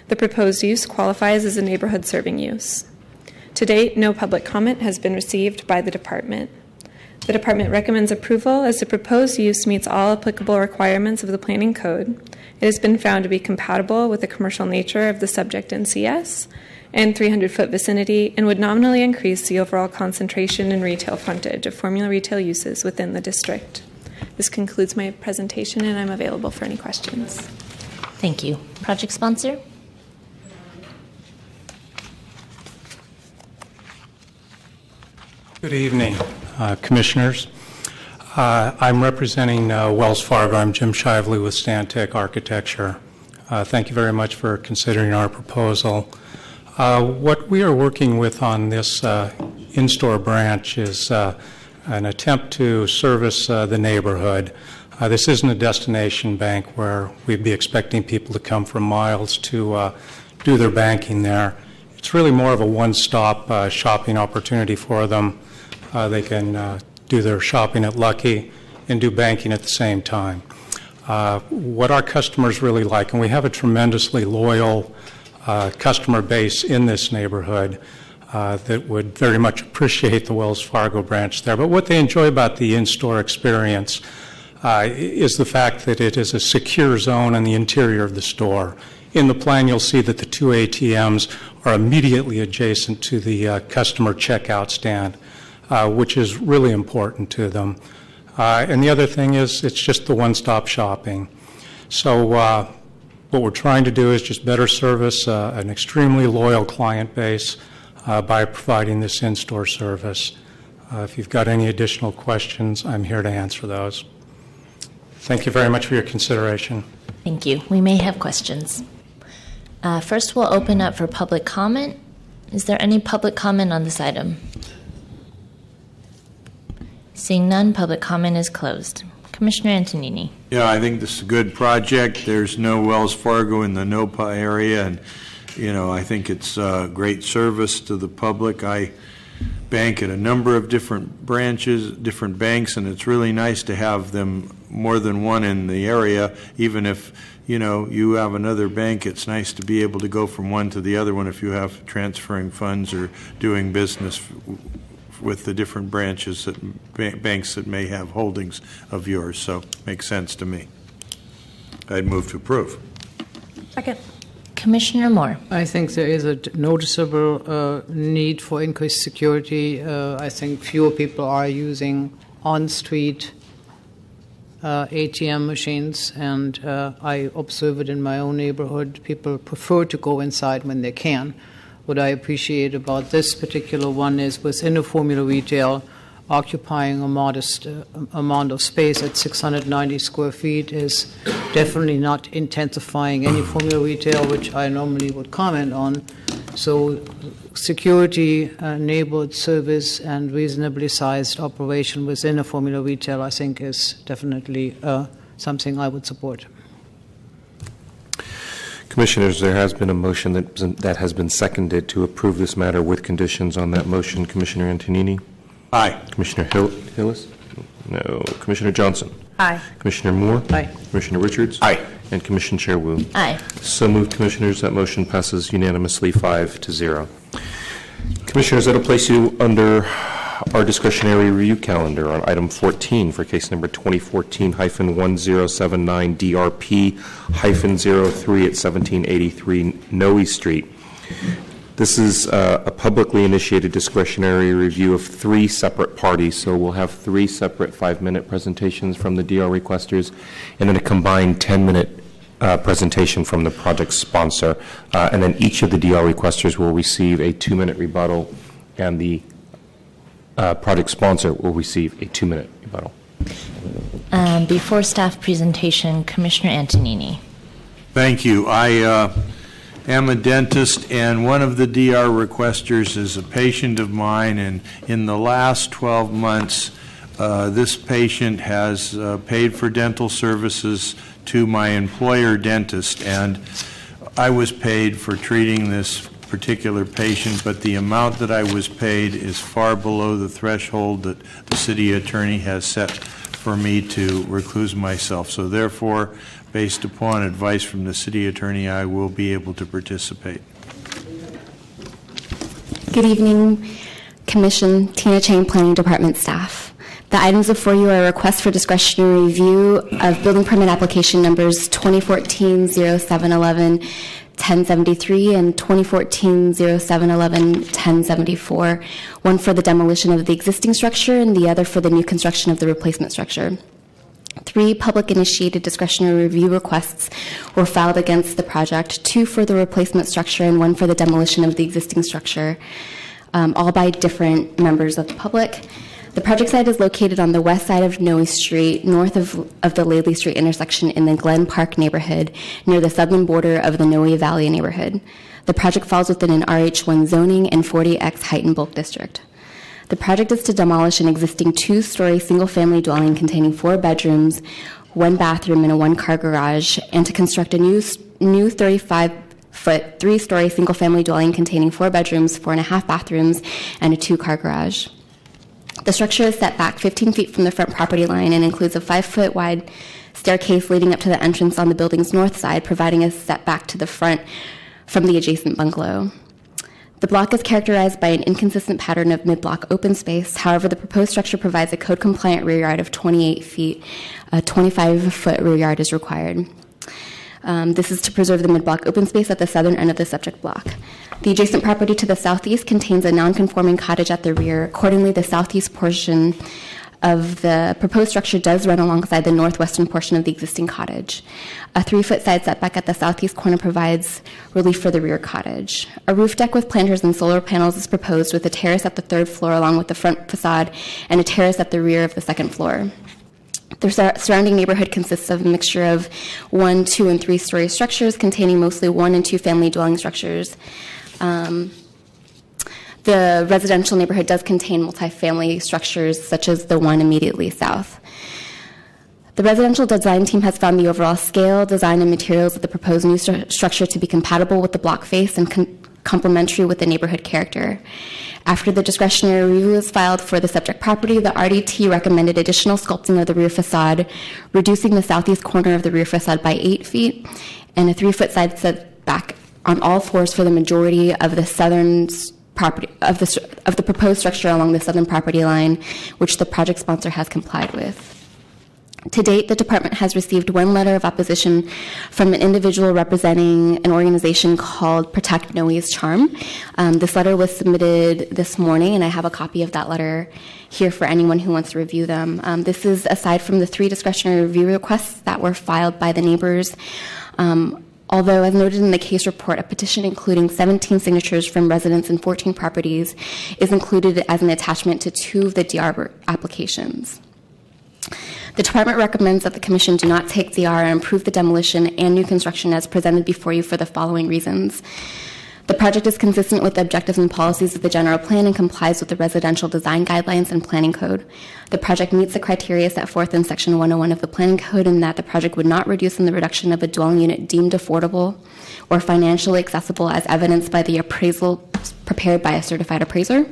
The proposed use qualifies as a neighborhood serving use. To date, no public comment has been received by the Department. The Department recommends approval as the proposed use meets all applicable requirements of the Planning Code. It has been found to be compatible with the commercial nature of the subject NCS and 300-foot vicinity, and would nominally increase the overall concentration in retail frontage of formula retail uses within the district. This concludes my presentation, and I'm available for any questions. Thank you. Project sponsor? Good evening, Commissioners. I'm representing Wells Fargo. I'm Jim Shively with Stantec Architecture. Thank you very much for considering our proposal. What we are working with on this in-store branch is an attempt to service the neighborhood. This isn't a destination bank where we'd be expecting people to come from miles to do their banking there. it's really more of a one-stop shopping opportunity for them. They can do their shopping at Lucky and do banking at the same time. What our customers really like, and we have a tremendously loyal customer base in this neighborhood that would very much appreciate the Wells Fargo branch there. But what they enjoy about the in-store experience is the fact that it is a secure zone in the interior of the store. In the plan, you'll see that the two ATMs are immediately adjacent to the customer checkout stand, which is really important to them. And the other thing is it's just the one-stop shopping. So what we're trying to do is just better service an extremely loyal client base by providing this in-store service. If you've got any additional questions, I'm here to answer those. Thank you very much for your consideration. Thank you. We may have questions. First, we'll open up for public comment. Is there any public comment on this item? Seeing none, public comment is closed. Commissioner Antonini. Yeah, I think this is a good project. There's no Wells Fargo in the NOPA area, and, you know, I think it's a great service to the public. I bank at a number of different branches, different banks, and it's really nice to have them, more than one in the area. Even if, you know, you have another bank, it's nice to be able to go from one to the other one if you have transferring funds or doing business with the different branches, that banks that may have holdings of yours. So makes sense to me. I'd move to approve. Second. Commissioner Moore. I think there is a noticeable need for increased security. I think fewer people are using on-street ATM machines, and I observe it in my own neighborhood. People prefer to go inside when they can. What I appreciate about this particular one is within a formula retail, occupying a modest amount of space at 690 square feet is definitely not intensifying any formula retail, which I normally would comment on. So security, neighborhood service, and reasonably sized operation within a formula retail, I think, is definitely something I would support. Commissioners, there has been a motion that has been seconded to approve this matter with conditions on that motion. Commissioner Antonini? Aye. Commissioner Hillis? No. Commissioner Johnson? Aye. Commissioner Moore? Aye. Commissioner Richards? Aye. And Commissioner Chair Wu? Aye. So moved, Commissioners. That motion passes unanimously 5-0. Commissioners, that'll place you under our discretionary review calendar on item 14 for case number 2014-1079 DRP-03 at 1783 Noe Street. This is a publicly initiated discretionary review of 3 separate parties, so we'll have 3 separate 5-minute presentations from the DR requesters and then a combined 10-minute presentation from the project sponsor. And then each of the DR requesters will receive a 2-minute rebuttal, and the project sponsor will receive a 2-minute rebuttal. Before staff presentation, Commissioner Antonini. Thank you. I am a dentist, and one of the DR requesters is a patient of mine, and in the last 12 months, this patient has paid for dental services to my employer dentist, and I was paid for treating this particular patient, but the amount that I was paid is far below the threshold that the city attorney has set for me to recluse myself. So therefore, based upon advice from the city attorney, I will be able to participate. Good evening, Commission. Tina Chang, Planning Department staff. The items before you are a request for discretionary review of building permit application numbers 2014-0711, 1073 and 2014-0711, 1074, one for the demolition of the existing structure and the other for the new construction of the replacement structure. 3 public-initiated discretionary review requests were filed against the project, 2 for the replacement structure and 1 for the demolition of the existing structure, all by different members of the public. The project site is located on the west side of Noe Street, north of the Lately Street intersection in the Glen Park neighborhood, near the southern border of the Noe Valley neighborhood. The project falls within an RH1 zoning and 40X height and bulk district. The project is to demolish an existing 2-story single-family dwelling containing 4 bedrooms, 1 bathroom, and a 1-car garage, and to construct a new 35 foot, 3-story single-family dwelling containing 4 bedrooms, 4.5 bathrooms, and a 2-car garage. The structure is set back 15 feet from the front property line and includes a 5-foot wide staircase leading up to the entrance on the building's north side, providing a setback to the front from the adjacent bungalow. The block is characterized by an inconsistent pattern of mid-block open space. However, the proposed structure provides a code-compliant rear yard of 28 feet. A 25-foot rear yard is required. This is to preserve the mid-block open space at the southern end of the subject block. The adjacent property to the southeast contains a non-conforming cottage at the rear. Accordingly, the southeast portion of the proposed structure does run alongside the northwestern portion of the existing cottage. A 3-foot side setback at the southeast corner provides relief for the rear cottage. A roof deck with planters and solar panels is proposed with a terrace at the 3rd floor along with the front facade and a terrace at the rear of the 2nd floor. The surrounding neighborhood consists of a mixture of 1, 2, and 3-story structures containing mostly 1- and 2-family dwelling structures. The residential neighborhood does contain multifamily structures, such as the one immediately south. The residential design team has found the overall scale, design, and materials of the proposed new structure to be compatible with the block face and complementary with the neighborhood character. After the discretionary review was filed for the subject property, the RDT recommended additional sculpting of the rear facade, reducing the southeast corner of the rear facade by 8 feet, and a 3-foot side setback on all floors for the majority of the southern property of the proposed structure along the southern property line, which the project sponsor has complied with. To date, the department has received 1 letter of opposition from an individual representing an organization called Protect Noe's Charm. This letter was submitted this morning, and I have a copy of that letter here for anyone who wants to review them. This is aside from the 3 discretionary review requests that were filed by the neighbors. Although, as noted in the case report, a petition including 17 signatures from residents in 14 properties is included as an attachment to 2 of the DR applications. The department recommends that the commission do not take DR and approve the demolition and new construction as presented before you for the following reasons. The project is consistent with the objectives and policies of the general plan and complies with the residential design guidelines and planning code. The project meets the criteria set forth in section 101 of the planning code, in that the project would not reduce in the reduction of a dwelling unit deemed affordable or financially accessible as evidenced by the appraisal prepared by a certified appraiser.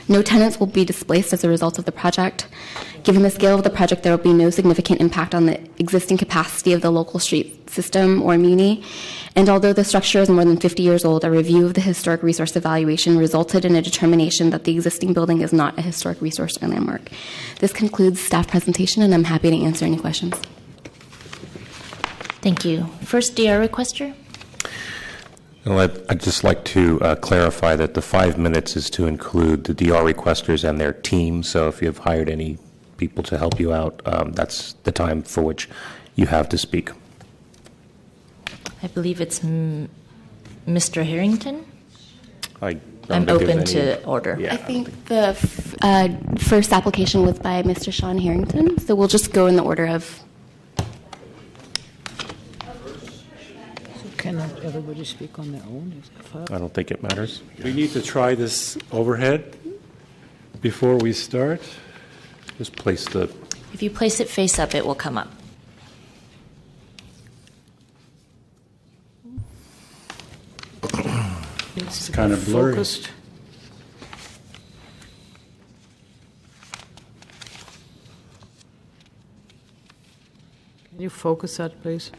No tenants will be displaced as a result of the project. Given the scale of the project, there will be no significant impact on the existing capacity of the local street system or MUNI. And although the structure is more than 50 years old, a review of the historic resource evaluation resulted in a determination that the existing building is not a historic resource or landmark. This concludes staff presentation, and I'm happy to answer any questions. Thank you. First DR requester. Well, I'd just like to clarify that the 5 minutes is to include the DR requesters and their team. So if you've hired any people to help you out, that's the time for which you have to speak. I believe it's Mr. Harrington. I'm open to order. I think the first application was by Mr. Sean Harrington, so we'll just go in the order of. Cannot everybody speak on their own? I don't think it matters. We need to try this overhead before we start. Just place the... If you place it face up, it will come up. It's kind of blurry. Focused. Can you focus that, please?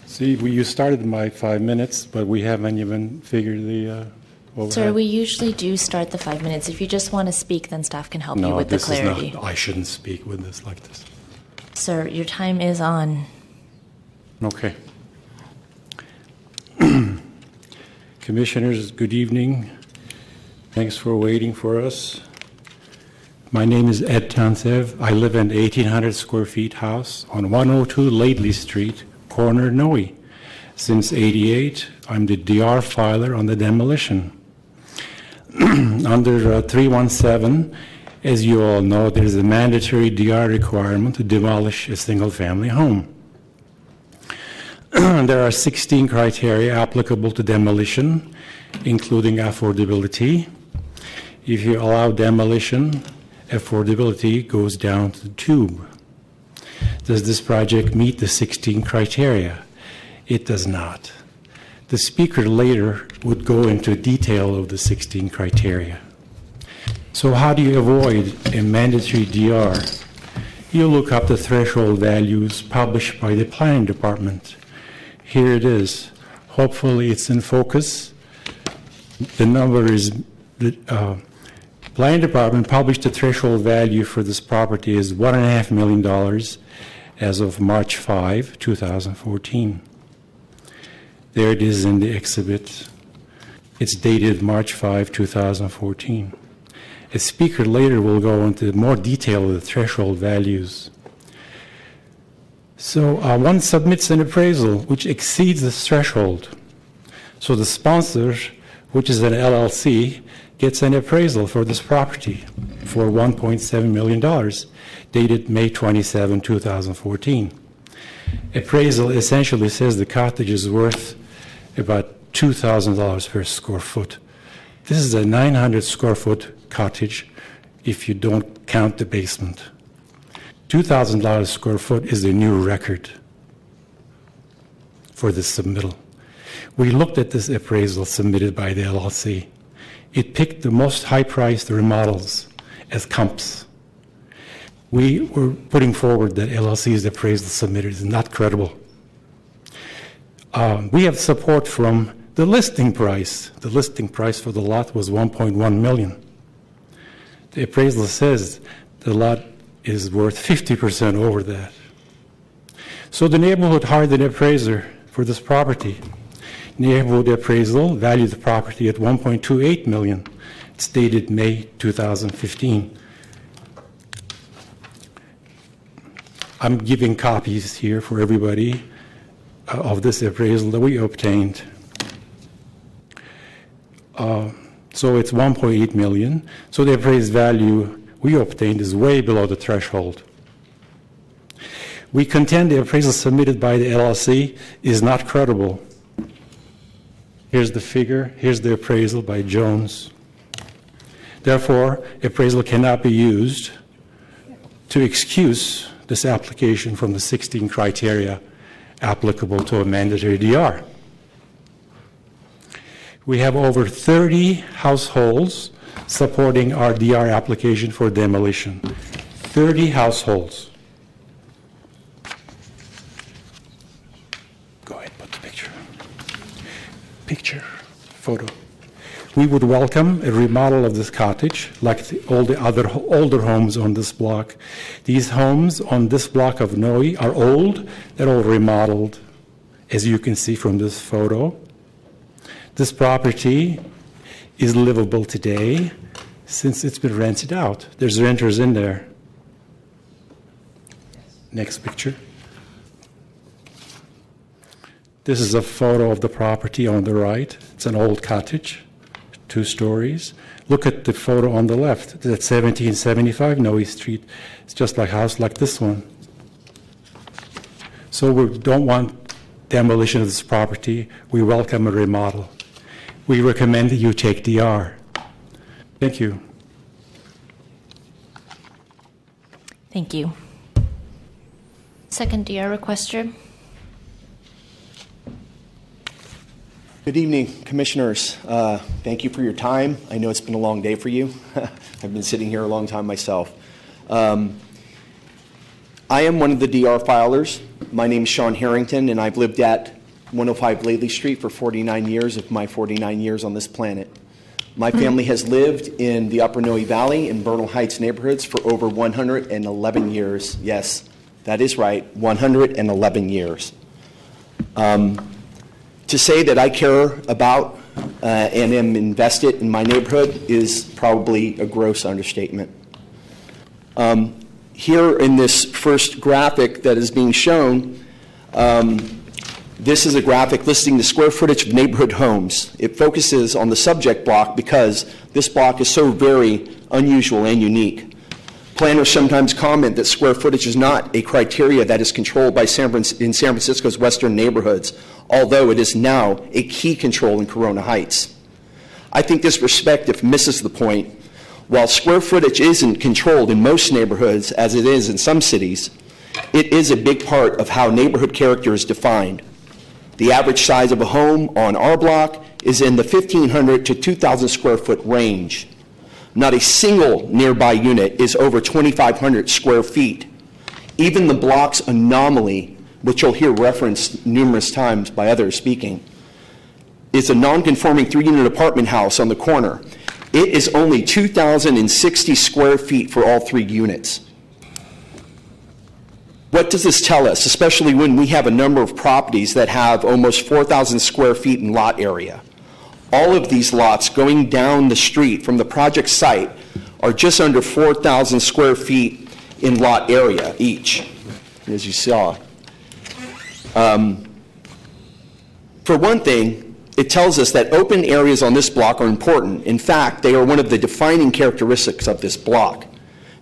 See, you started my 5 minutes, but we haven't even figured the overhead. Sir, we usually do start the 5 minutes. If you just want to speak, then staff can help you with the clarity. I shouldn't speak with this like this. Sir, your time is on. Okay. Commissioners, good evening. Thanks for waiting for us. My name is Ed Tantsev. I live in an 1,800 square feet house on 102 Laidley Street, corner Noe. Since '88, I'm the DR filer on the demolition. Under 317, as you all know, there's a mandatory DR requirement to demolish a single-family home. There are 16 criteria applicable to demolition, including affordability. If you allow demolition, affordability goes down to the tube. Does this project meet the 16 criteria? It does not. The speaker later would go into detail of the 16 criteria. So how do you avoid a mandatory DR? You look up the threshold values published by the planning department. Here it is. Hopefully it's in focus. The number is, the planning department published the threshold value for this property is $1.5 million as of March 5, 2014. There it is in the exhibit. It's dated March 5, 2014. A speaker later will go into more detail of the threshold values. So one submits an appraisal which exceeds this threshold. So the sponsor, which is an LLC, gets an appraisal for this property for $1.7 million, dated May 27, 2014. Appraisal essentially says the cottage is worth about $2,000 per square foot. This is a 900 square foot cottage if you don't count the basement. $2,000 square foot is the new record for this submittal. We looked at this appraisal submitted by the LLC. It picked the most high-priced remodels as comps. We were putting forward that LLC's appraisal submitted is not credible. We have support from the listing price. The listing price for the lot was $1.1 million. The appraisal says the lot is worth 50% over that. So the neighborhood hired an appraiser for this property. Neighborhood appraisal valued the property at $1.28 million. It's dated May 2015. I'm giving copies here for everybody of this appraisal that we obtained. So it's $1.8 million. So the appraised value we obtained is way below the threshold. We contend the appraisal submitted by the LLC is not credible. Here's the figure. Here's the appraisal by Jones. Therefore, appraisal cannot be used to excuse this application from the 16 criteria applicable to a mandatory DR. We have over 30 households supporting our DR application for demolition. 30 households. Go ahead, put the picture. Picture, photo. We would welcome a remodel of this cottage, like all the other older homes on this block. These homes on this block of Noe are old. They're all remodeled, as you can see from this photo. This property is livable today since it's been rented out. There's renters in there. Next picture. This is a photo of the property on the right. It's an old cottage, 2 stories. Look at the photo on the left. It's at 1775 Noe Street. It's just like a house like this one. So we don't want demolition of this property. We welcome a remodel. We recommend that you take DR. Thank you. Thank you. Second DR requester. Good evening, Commissioners. Thank you for your time. I know it's been a long day for you. I've been sitting here a long time myself. I am one of the DR filers. My name is Sean Harrington, and I've lived at 105 Lately Street for 49 years of my 49 years on this planet. My family has lived in the Upper Noe Valley and Bernal Heights neighborhoods for over 111 years. Yes, that is right, 111 years. To say that I care about and am invested in my neighborhood is probably a gross understatement. Here in this first graphic that is being shown, this is a graphic listing the square footage of neighborhood homes. It focuses on the subject block because this block is so very unusual and unique. Planners sometimes comment that square footage is not a criteria that is controlled by in San Francisco's western neighborhoods, although it is now a key control in Corona Heights. I think this perspective misses the point. While square footage isn't controlled in most neighborhoods, as it is in some cities, it is a big part of how neighborhood character is defined. The average size of a home on our block is in the 1,500 to 2,000 square foot range. Not a single nearby unit is over 2,500 square feet. Even the block's anomaly, which you'll hear referenced numerous times by others speaking, is a non-conforming 3-unit apartment house on the corner. It is only 2,060 square feet for all 3 units. What does this tell us, especially when we have a number of properties that have almost 4,000 square feet in lot area? All of these lots going down the street from the project site are just under 4,000 square feet in lot area each, as you saw. For one thing, it tells us that open areas on this block are important. In fact, they are one of the defining characteristics of this block.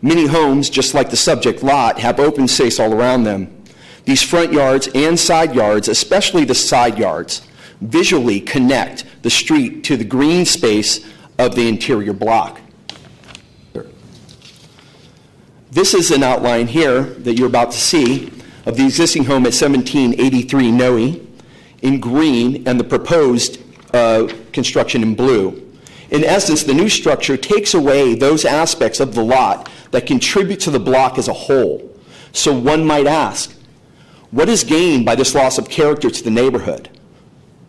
Many homes, just like the subject lot, have open space all around them. These front yards and side yards, especially the side yards, visually connect the street to the green space of the interior block. This is an outline here that you're about to see of the existing home at 1783 Noe in green and the proposed construction in blue. In essence, the new structure takes away those aspects of the lot that contribute to the block as a whole. So one might ask, what is gained by this loss of character to the neighborhood?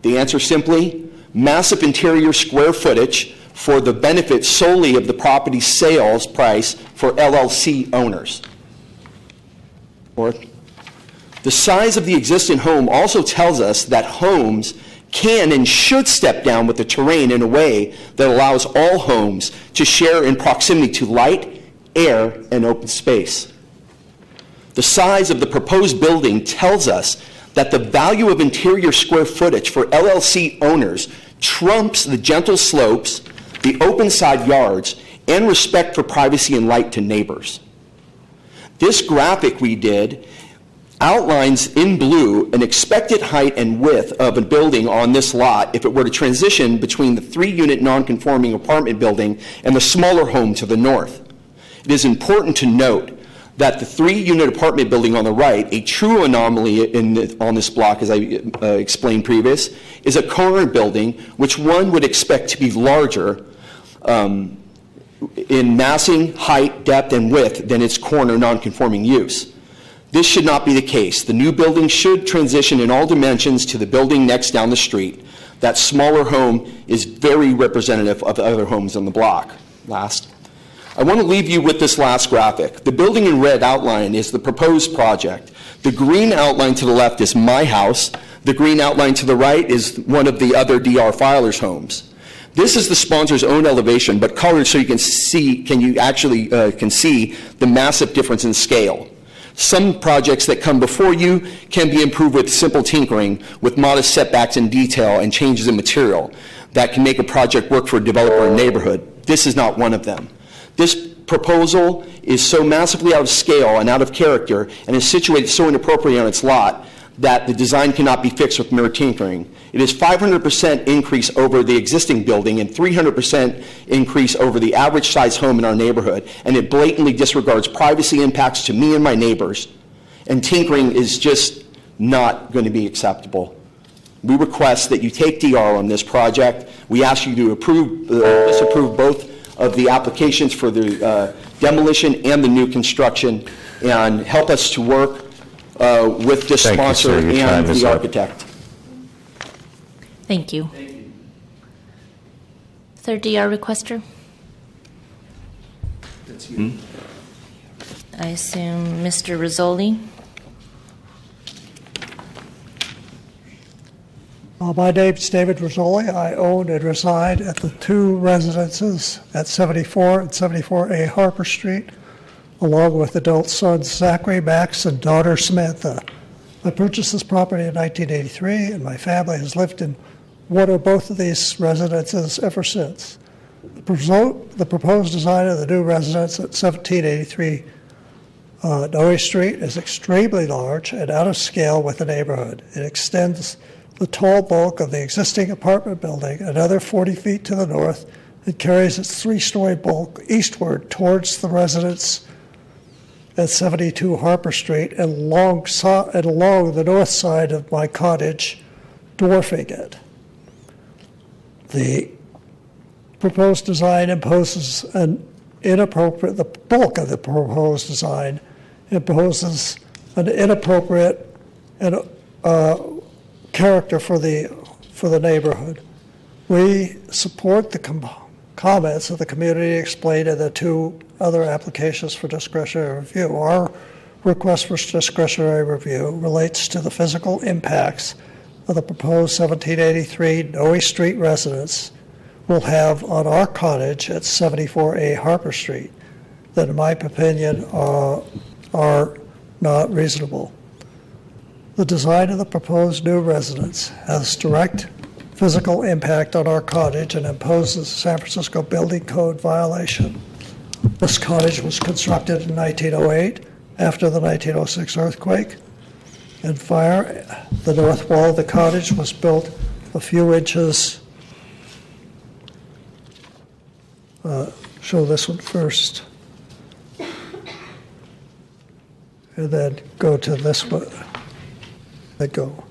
The answer simply, massive interior square footage for the benefit solely of the property sales price for LLC owners. Or, the size of the existing home also tells us that homes can and should step down with the terrain in a way that allows all homes to share in proximity to light, air, and open space. The size of the proposed building tells us that the value of interior square footage for LLC owners trumps the gentle slopes, the open side yards, and respect for privacy and light to neighbors. This graphic we did outlines in blue an expected height and width of a building on this lot if it were to transition between the 3-unit non-conforming apartment building and the smaller home to the north. It is important to note that the 3-unit apartment building on the right, a true anomaly on this block, as I explained previous, is a corner building which one would expect to be larger in massing, height, depth, and width than its corner non-conforming use. This should not be the case. The new building should transition in all dimensions to the building next down the street. That smaller home is very representative of the other homes on the block. Last. I want to leave you with this last graphic. The building in red outline is the proposed project. The green outline to the left is my house. The green outline to the right is one of the other DR filers' homes. This is the sponsor's own elevation, but colored so you can see, can see the massive difference in scale. Some projects that come before you can be improved with simple tinkering, with modest setbacks in detail and changes in material that can make a project work for a developer and neighborhood. This is not one of them. This proposal is so massively out of scale and out of character and is situated so inappropriately on its lot that the design cannot be fixed with mere tinkering. It is 500% increase over the existing building and 300% increase over the average size home in our neighborhood, and it blatantly disregards privacy impacts to me and my neighbors, and tinkering is just not going to be acceptable. We request that you take DR on this project. We ask you to disapprove both of the applications for the demolition and the new construction, and help us to work with this sponsor and the architect. Thank you. Third DR requester? That's me. I assume Mr. Rizzoli. My name is David Rizzoli. I own and reside at the 2 residences at 74 and 74A Harper Street, along with adult sons Zachary, Max, and daughter Samantha. I purchased this property in 1983, and my family has lived in one or both of these residences ever since. The proposed design of the new residence at 1783 Noe Street is extremely large and out of scale with the neighborhood. It extends the tall bulk of the existing apartment building another 40 feet to the north It carries its three-story bulk eastward towards the residence at 72 Harper Street and along the north side of my cottage, dwarfing it. The proposed design imposes the bulk of the proposed design imposes an inappropriate character for the neighborhood. We support the comments of the community explained in the two other applications for discretionary review. Our request for discretionary review relates to the physical impacts of the proposed 1783 Noe Street residence will have on our cottage at 74A Harper Street that, in my opinion, are not reasonable. The design of the proposed new residence has direct physical impact on our cottage and imposes a San Francisco Building Code violation. This cottage was constructed in 1908 after the 1906 earthquake and fire. The north wall of the cottage was built a few inches. Show this one first. And then go to this one. Let go.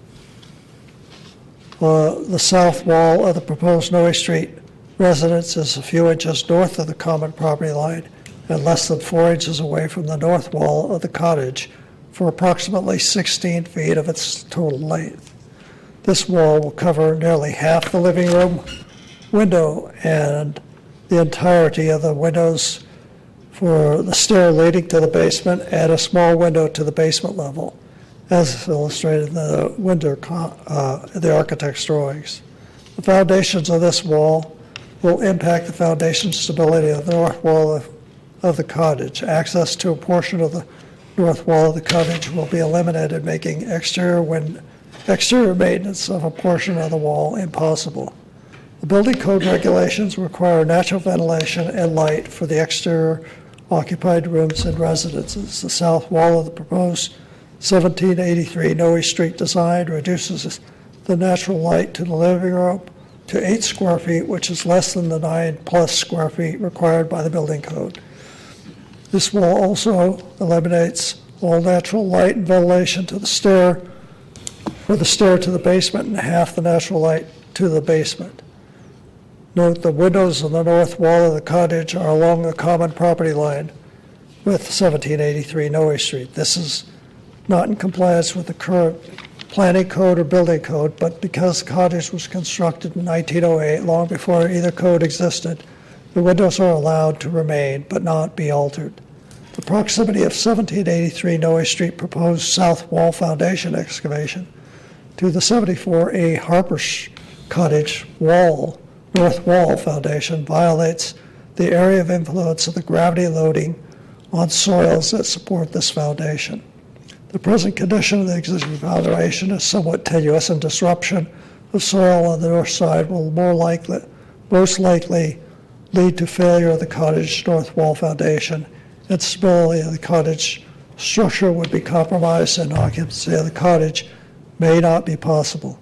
The south wall of the proposed Noe Street residence is a few inches north of the common property line and less than 4 inches away from the north wall of the cottage for approximately 16 feet of its total length. This wall will cover nearly half the living room window and the entirety of the windows for the stair leading to the basement and a small window to the basement level, as illustrated in the architect's drawings. The foundations of this wall will impact the foundation stability of the north wall of the cottage. Access to a portion of the north wall of the cottage will be eliminated, making exterior maintenance of a portion of the wall impossible. The building code regulations require natural ventilation and light for the exterior occupied rooms and residences. The south wall of the proposed 1783 Noe Street design reduces the natural light to the living room to 8 square feet, which is less than the 9+ square feet required by the building code. This wall also eliminates all natural light and ventilation to the stair, or the stair to the basement, and half the natural light to the basement. Note the windows on the north wall of the cottage are along the common property line with 1783 Noe Street. This is not in compliance with the current planning code or building code, but because the cottage was constructed in 1908, long before either code existed, the windows are allowed to remain but not be altered. The proximity of 1783 Noe Street proposed south wall foundation excavation to the 74A Harper Cottage wall, north wall foundation violates the area of influence of the gravity loading on soils that support this foundation. The present condition of the existing foundation is somewhat tenuous, and disruption of soil on the north side will most likely lead to failure of the cottage north wall foundation, and stability of the cottage structure would be compromised, and occupancy of the cottage may not be possible.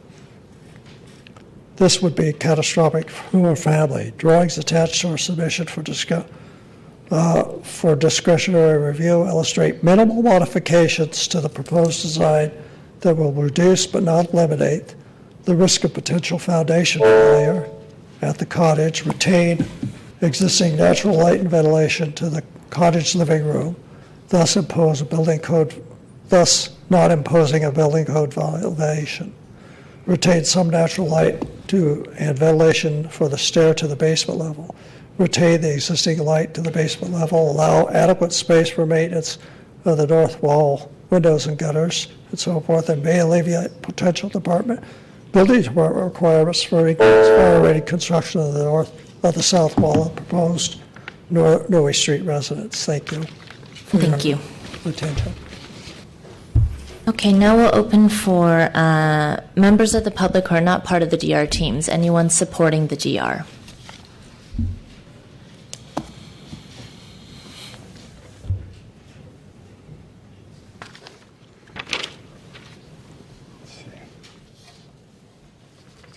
This would be catastrophic for our family. Drawings attached to our submission for discretionary review illustrate minimal modifications to the proposed design that will reduce but not eliminate the risk of potential foundation failure at the cottage, retain existing natural light and ventilation to the cottage living room, thus not imposing a building code violation. Retain some natural light and ventilation for the stair to the basement level. Retain the existing light to the basement level. Allow adequate space for maintenance of the north wall, windows and gutters, and so forth, and may alleviate potential building department requirements for fire-rated construction of the south wall of proposed Noe Street residence. Thank you. Thank you. Attention. Okay, now we'll open for members of the public who are not part of the DR teams. Anyone supporting the GR?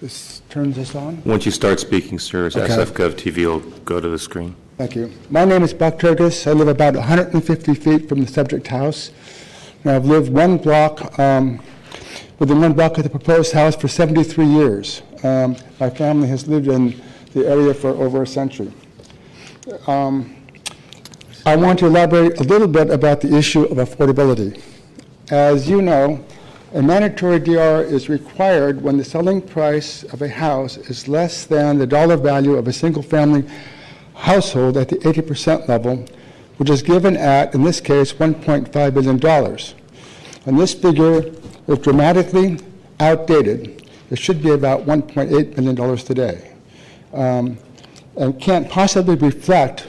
This turns this on? Once you start speaking, sir, Okay. SFGov TV will go to the screen. Thank you. My name is Buck Turgis. I live about 150 feet from the subject house. And I've lived within one block of the proposed house for 73 years. My family has lived in the area for over a century. I want to elaborate a little bit about the issue of affordability. As you know, a mandatory DR is required when the selling price of a house is less than the dollar value of a single-family household at the 80% level, which is given at, in this case, $1.5 billion. And this figure is dramatically outdated. It should be about $1.8 billion today, and can't possibly reflect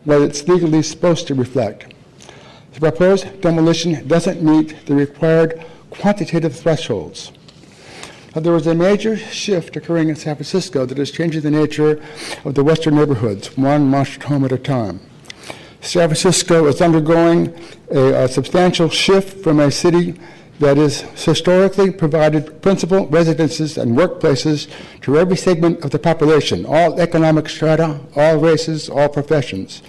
what it's legally supposed to reflect. The proposed demolition doesn't meet the required quantitative thresholds. There was a major shift occurring in San Francisco that is changing the nature of the western neighborhoods, one monster home at a time. San Francisco is undergoing a substantial shift from a city that has historically provided principal residences and workplaces to every segment of the population, all economic strata, all races, all professions,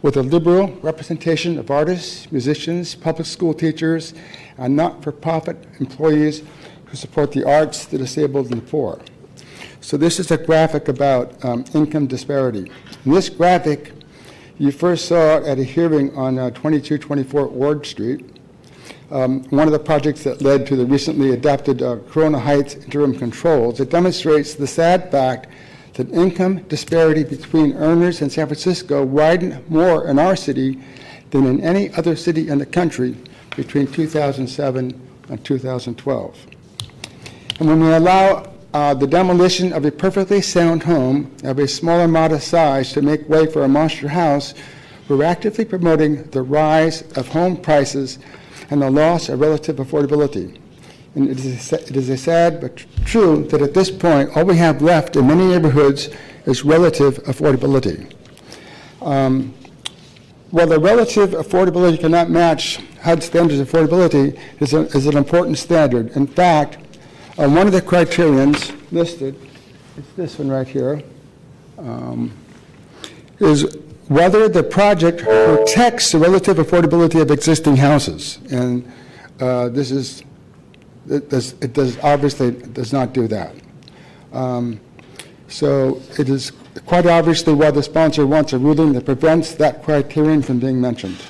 with a liberal representation of artists, musicians, public school teachers, and not-for-profit employees who support the arts, the disabled, and the poor. So this is a graphic about income disparity. In this graphic, you first saw it at a hearing on 2224 Ward Street, one of the projects that led to the recently adopted Corona Heights interim controls. It demonstrates the sad fact that income disparity between earners in San Francisco widened more in our city than in any other city in the country between 2007 and 2012. And when we allow the demolition of a perfectly sound home of a smaller modest size to make way for a monster house, we're actively promoting the rise of home prices and the loss of relative affordability. And it is a sad but true that at this point, all we have left in many neighborhoods is relative affordability. While the relative affordability cannot match HUD standards of affordability, is an important standard. In fact, one of the criterions listed, it's this one right here, is whether the project protects the relative affordability of existing houses. And this is, it does obviously does not do that. So it is quite obviously why the sponsor wants a ruling that prevents that criterion from being mentioned.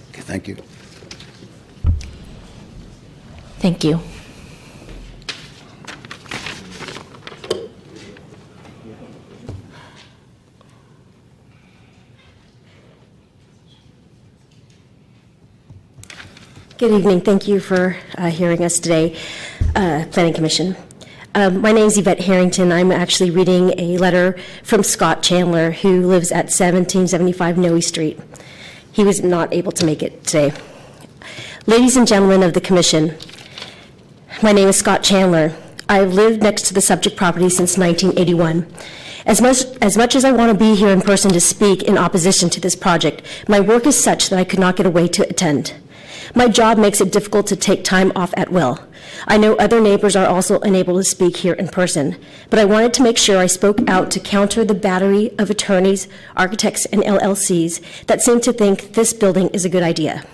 Okay, thank you. Thank you. Good evening. Thank you for hearing us today, Planning Commission. My name is Yvette Harrington. I'm actually reading a letter from Scott Chandler, who lives at 1775 Noe Street. He was not able to make it today. Ladies and gentlemen of the Commission, my name is Scott Chandler. I've lived next to the subject property since 1981. As much as I want to be here in person to speak in opposition to this project, my work is such that I could not get away to attend. My job makes it difficult to take time off at will. I know other neighbors are also unable to speak here in person, but I wanted to make sure I spoke out to counter the battery of attorneys, architects, and LLCs that seem to think this building is a good idea.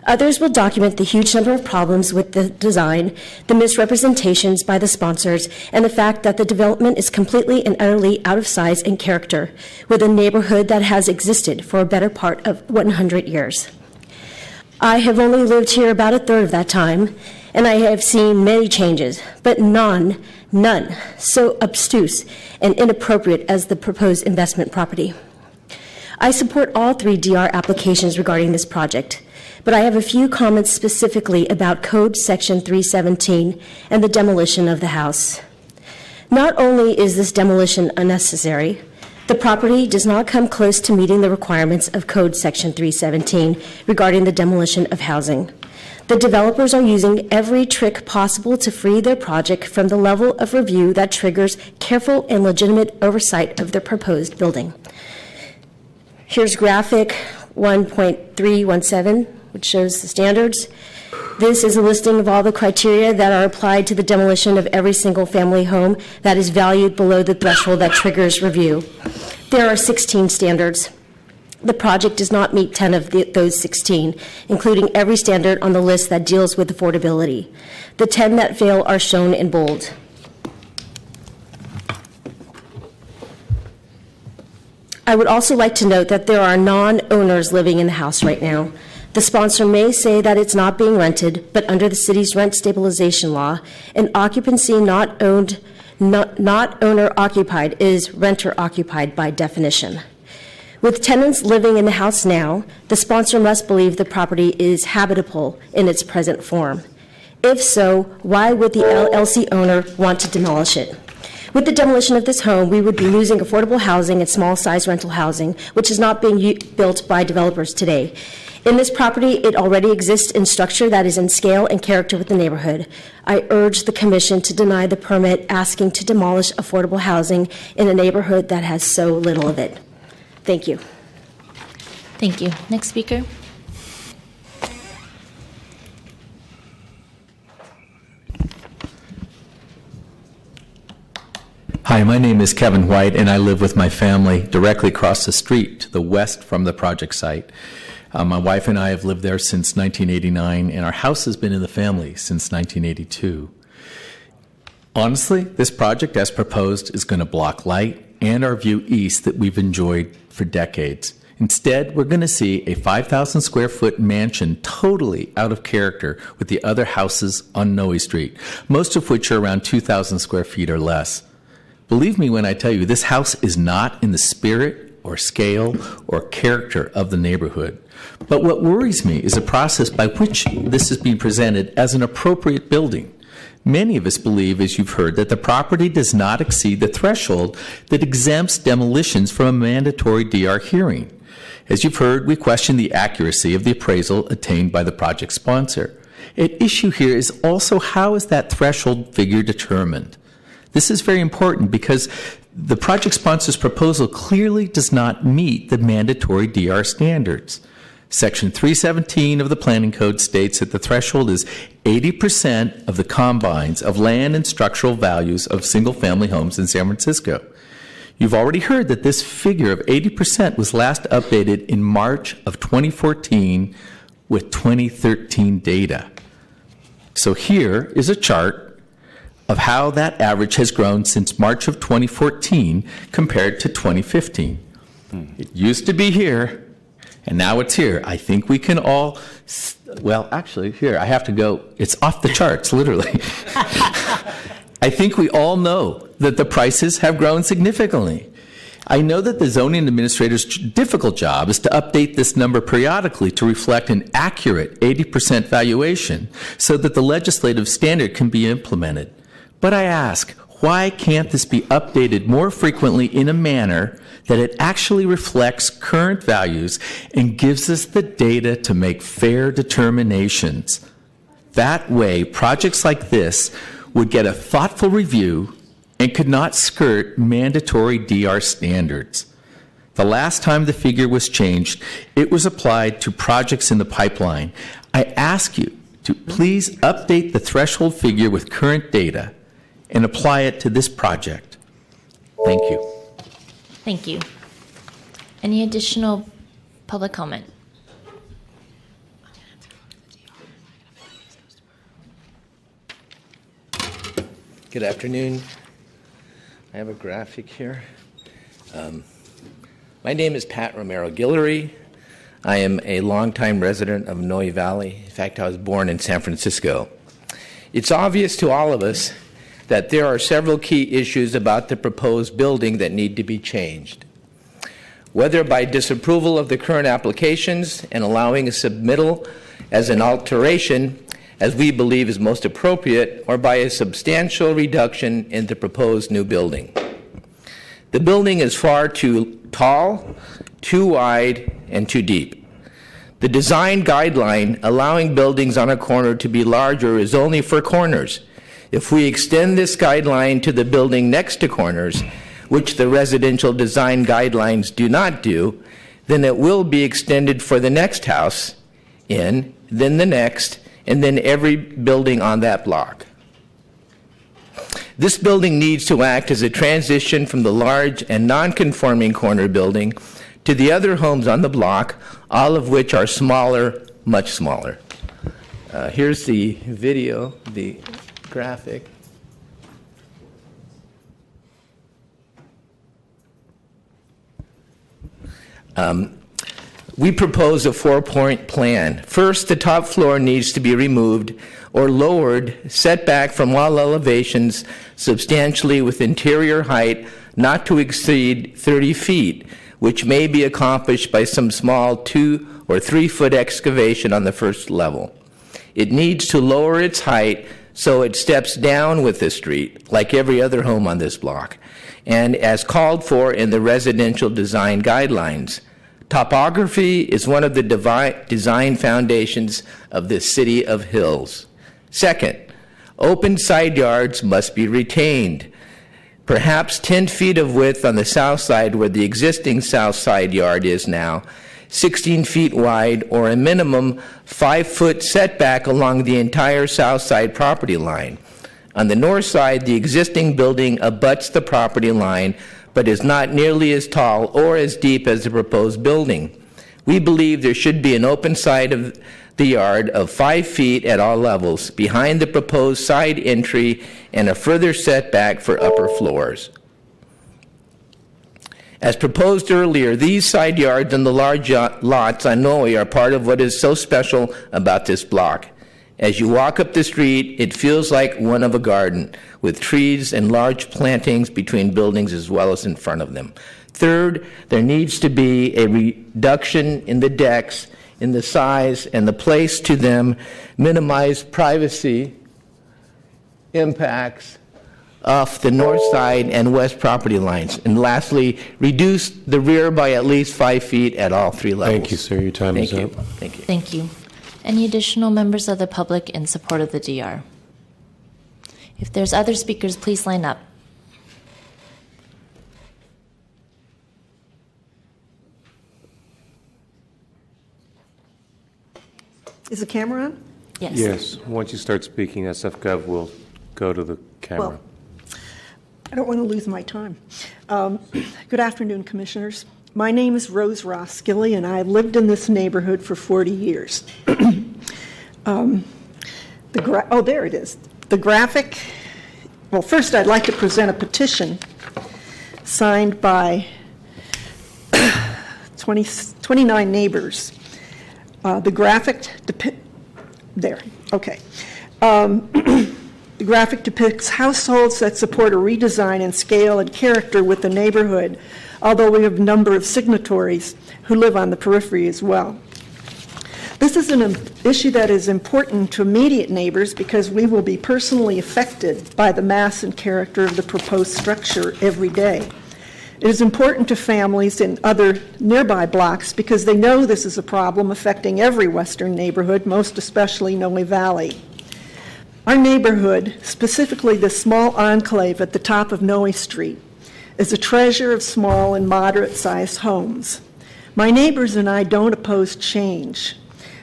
Others will document the huge number of problems with the design, the misrepresentations by the sponsors, and the fact that the development is completely and utterly out of size and character with a neighborhood that has existed for a better part of 100 years. I have only lived here about a third of that time, and I have seen many changes, but none so obtuse and inappropriate as the proposed investment property. I support all 3 DR applications regarding this project, but I have a few comments specifically about Code Section 317 and the demolition of the house. Not only is this demolition unnecessary, the property does not come close to meeting the requirements of Code Section 317 regarding the demolition of housing. The developers are using every trick possible to free their project from the level of review that triggers careful and legitimate oversight of their proposed building. Here's graphic 1.317, which shows the standards. This is a listing of all the criteria that are applied to the demolition of every single-family home that is valued below the threshold that triggers review. There are 16 standards. The project does not meet 10 of those 16, including every standard on the list that deals with affordability. The 10 that fail are shown in bold. I would also like to note that there are non-owners living in the house right now. The sponsor may say that it's not being rented, but under the city's rent stabilization law, an occupancy not owner occupied is renter occupied by definition. With tenants living in the house now, the sponsor must believe the property is habitable in its present form. If so, why would the LLC owner want to demolish it? With the demolition of this home, we would be losing affordable housing and small-size rental housing, which is not being built by developers today. In this property, it already exists in structure that is in scale and character with the neighborhood. I urge the Commission to deny the permit asking to demolish affordable housing in a neighborhood that has so little of it. Thank you. Thank you. Next speaker. Hi, my name is Kevin White, and I live with my family directly across the street to the west from the project site. My wife and I have lived there since 1989, and our house has been in the family since 1982. Honestly, this project, as proposed, is going to block light and our view east that we've enjoyed for decades. Instead, we're going to see a 5,000 square foot mansion totally out of character with the other houses on Noe Street, most of which are around 2,000 square feet or less. Believe me when I tell you, this house is not in the spirit or scale or character of the neighborhood. But what worries me is the process by which this is being presented as an appropriate building. Many of us believe, as you've heard, that the property does not exceed the threshold that exempts demolitions from a mandatory DR hearing. As you've heard, we question the accuracy of the appraisal attained by the project sponsor. At issue here is also how is that threshold figure determined? This is very important because the project sponsor's proposal clearly does not meet the mandatory DR standards. Section 317 of the Planning Code states that the threshold is 80% of the combines of land and structural values of single-family homes in San Francisco. You've already heard that this figure of 80% was last updated in March of 2014 with 2013 data. So here is a chart of how that average has grown since March of 2014 compared to 2015. It used to be here, and now it's here. I think we can all, well, actually, here, I have to go, it's off the charts, literally. I think we all know that the prices have grown significantly. I know that the zoning administrator's difficult job is to update this number periodically to reflect an accurate 80% valuation so that the legislative standard can be implemented. But I ask, why can't this be updated more frequently in a manner that it actually reflects current values and gives us the data to make fair determinations? That way, projects like this would get a thoughtful review and could not skirt mandatory DR standards. The last time the figure was changed, it was applied to projects in the pipeline. I ask you to please update the threshold figure with current data and apply it to this project. Thank you. Thank you. Any additional public comment? Good afternoon. I have a graphic here. My name is Pat Romero-Guillory. I am a longtime resident of Noe Valley. In fact, I was born in San Francisco. It's obvious to all of us that there are several key issues about the proposed building that need to be changed. Whether by disapproval of the current applications and allowing a submittal as an alteration, as we believe is most appropriate, or by a substantial reduction in the proposed new building. The building is far too tall, too wide, and too deep. The design guideline allowing buildings on a corner to be larger is only for corners. If we extend this guideline to the building next to corners, which the residential design guidelines do not do, then it will be extended for the next house in, then the next, and then every building on that block. This building needs to act as a transition from the large and non-conforming corner building to the other homes on the block, all of which are smaller, much smaller. Here's the video, the graphic. We propose a 4-point plan. First, the top floor needs to be removed or lowered, set back from all elevations substantially with interior height not to exceed 30 feet, which may be accomplished by some small 2 or 3 foot excavation on the first level. It needs to lower its height so it steps down with the street, like every other home on this block, and as called for in the residential design guidelines. Topography is one of the design foundations of the city of Hills. Second, open side yards must be retained, perhaps 10 feet of width on the south side where the existing south side yard is now, 16 feet wide, or a minimum 5-foot setback along the entire south side property line. On the north side, the existing building abuts the property line, but is not nearly as tall or as deep as the proposed building. We believe there should be an open side of the yard of 5 feet at all levels, behind the proposed side entry, and a further setback for upper floors. As proposed earlier, these side yards and the large lots on Noe are part of what is so special about this block. As you walk up the street, it feels like one of a garden, with trees and large plantings between buildings as well as in front of them. Third, there needs to be a reduction in the decks, in the size and the place to them, minimize privacy impacts off the north side and west property lines. And lastly, reduce the rear by at least 5 feet at all 3 levels. Thank you, sir. Your time is up. Thank you. Thank you. Any additional members of the public in support of the DR? If there's other speakers, please line up. Is the camera on? Yes. Yes. Once you start speaking, SFGov will go to the camera. Well, I don't want to lose my time. Good afternoon, Commissioners. My name is Rose Roskilly, and I've lived in this neighborhood for 40 years. There it is. The graphic, well, first I'd like to present a petition signed by 29 neighbors. The graphic The graphic depicts households that support a redesign in scale and character with the neighborhood, although we have a number of signatories who live on the periphery as well. This is an issue that is important to immediate neighbors because we will be personally affected by the mass and character of the proposed structure every day. It is important to families in other nearby blocks because they know this is a problem affecting every western neighborhood, most especially Noe Valley. Our neighborhood, specifically the small enclave at the top of Noe Street, is a treasure of small and moderate-sized homes. My neighbors and I don't oppose change,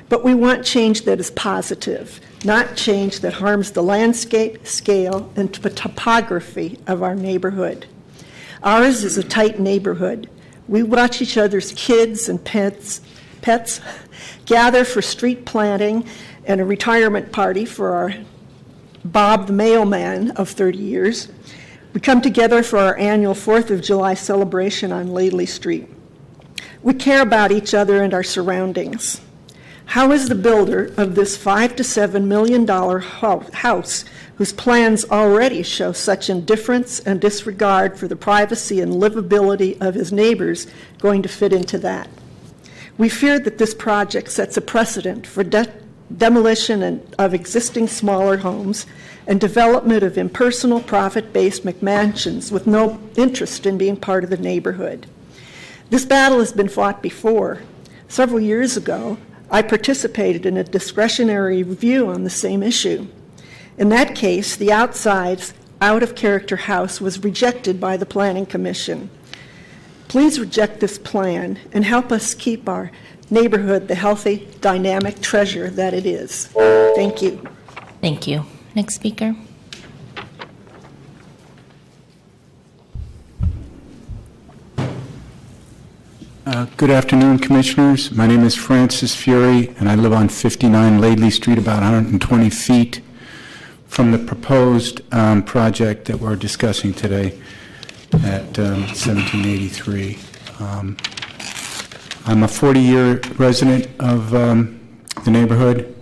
but we want change that is positive, not change that harms the landscape, scale, and topography of our neighborhood. Ours is a tight neighborhood. We watch each other's kids and pets gather for street planting and a retirement party for our Bob the mailman of 30 years. We come together for our annual 4th of July celebration on Laidley Street. We care about each other and our surroundings. How is the builder of this $5 to $7 million house, whose plans already show such indifference and disregard for the privacy and livability of his neighbors, going to fit into that? We fear that this project sets a precedent for demolition of existing smaller homes and development of impersonal, profit-based McMansions with no interest in being part of the neighborhood. This battle has been fought before. Several years ago, I participated in a discretionary review on the same issue. In that case, the outside's out-of-character house was rejected by the Planning Commission. Please reject this plan and help us keep our neighborhood the healthy, dynamic treasure that it is. Thank you. Thank you. Next speaker. Good afternoon, Commissioners. My name is Francis Fury, and I live on 59 Laidley Street, about 120 feet from the proposed project that we're discussing today at 1783. I'm a 40-year resident of the neighborhood.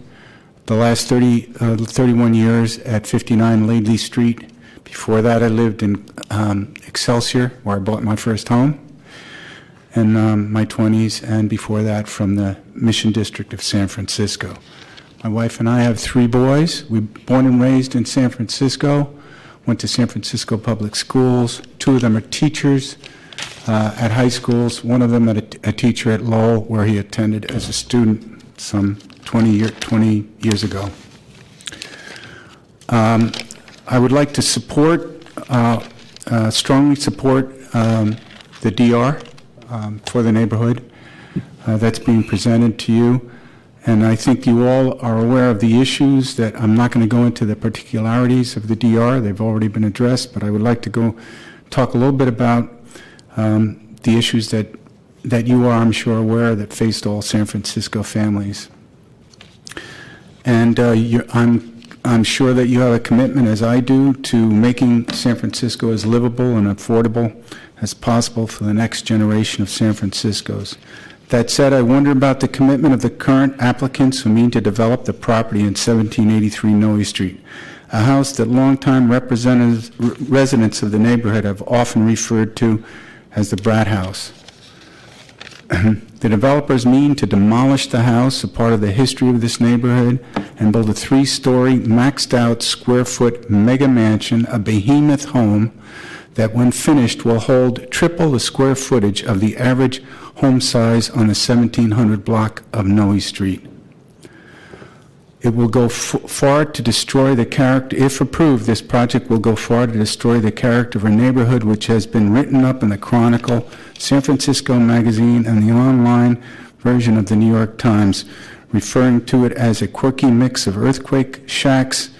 The last 31 years at 59 Laidley Street. Before that, I lived in Excelsior, where I bought my first home in my 20s, and before that from the Mission District of San Francisco. My wife and I have 3 boys. We were born and raised in San Francisco, went to San Francisco public schools. 2 of them are teachers at high schools, one of them a teacher at Lowell, where he attended as a student some 20 years ago. I would like to strongly support the DR for the neighborhood that's being presented to you. And I think you all are aware of the issues that I'm not going to go into the particularities of the DR. They've already been addressed, but I would like to go talk a little bit about the issues that you are, I'm sure, aware that faced all San Francisco families. And I'm sure that you have a commitment, as I do, to making San Francisco as livable and affordable as possible for the next generation of San Franciscos. That said, I wonder about the commitment of the current applicants who mean to develop the property in 1783 Noe Street, a house that longtime residents of the neighborhood have often referred to as the Brat House. The developers mean to demolish the house, a part of the history of this neighborhood, and build a 3-story, maxed-out, square-foot mega mansion, a behemoth home that, when finished, will hold triple the square footage of the average home size on the 1700 block of Noe Street. It will go far to destroy the character. If approved, this project will go far to destroy the character of a neighborhood which has been written up in the Chronicle, San Francisco Magazine, and the online version of the New York Times, referring to it as a quirky mix of earthquake shacks,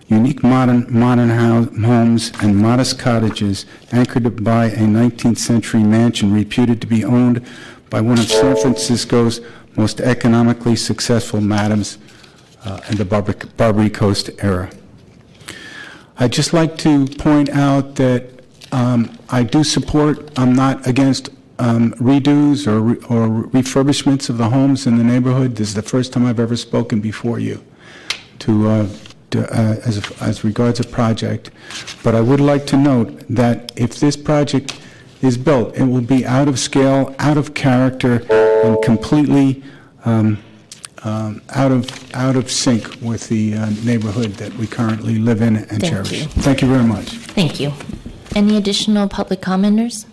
unique modern homes, and modest cottages anchored by a 19th century mansion reputed to be owned by one of San Francisco's most economically successful madams in the Barbary Coast era. I'd just like to point out that I do support, I'm not against redos or refurbishments of the homes in the neighborhood. This is the first time I've ever spoken before you as regards a project. But I would like to note that if this project is built, it will be out of scale, out of character, and completely out of sync with the neighborhood that we currently live in and cherish. Thank you very much. Thank you. Any additional public commenters?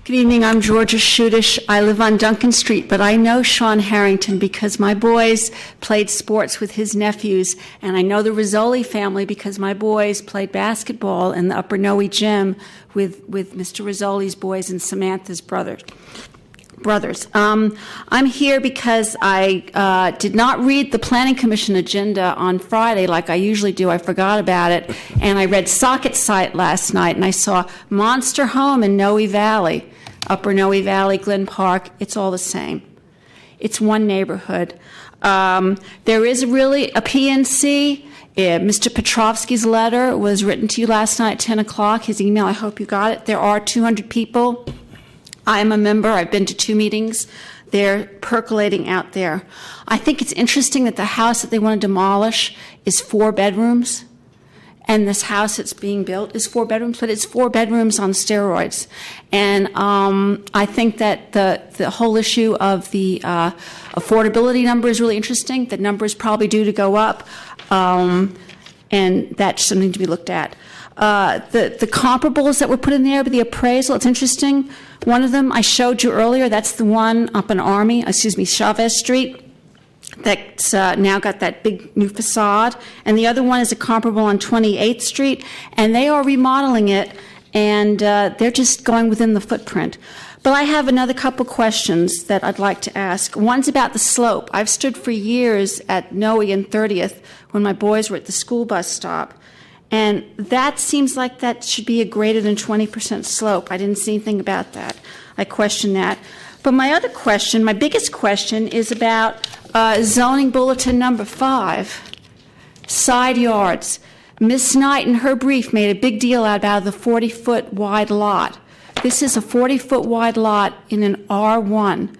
Good evening, I'm Georgia Shudish. I live on Duncan Street, but I know Sean Harrington because my boys played sports with his nephews, and I know the Rizzoli family because my boys played basketball in the Upper Noe gym with Mr. Rizzoli's boys and Samantha's brothers. I'm here because I did not read the Planning Commission agenda on Friday like I usually do. I forgot about it. And I read Socket Site last night, and I saw Monster Home in Noe Valley, Upper Noe Valley, Glen Park. It's all the same. It's one neighborhood. There is really a PNC. Mr. Petrovsky's letter was written to you last night at 10 o'clock. His email, I hope you got it. There are 200 people. I am a member. I've been to 2 meetings. They're percolating out there. I think it's interesting that the house that they want to demolish is 4 bedrooms. And this house that's being built is 4 bedrooms, but it's 4 bedrooms on steroids. And I think that the whole issue of the affordability number is really interesting. The number is probably due to go up, and that's something to be looked at. The comparables that were put in there, the appraisal, it's interesting. One of them I showed you earlier, that's the one up on Chavez Street. That's now got that big new facade. And the other one is a comparable on 28th Street. And they are remodeling it and they're just going within the footprint. But I have another couple questions that I'd like to ask. One's about the slope. I've stood for years at Noe and 30th when my boys were at the school bus stop, and that seems like that should be a greater than 20% slope. I didn't see anything about that. I question that. But my other question, my biggest question, is about zoning bulletin number 5, side yards. Ms. Knight, in her brief, made a big deal out about the 40-foot wide lot. This is a 40-foot wide lot in an R1.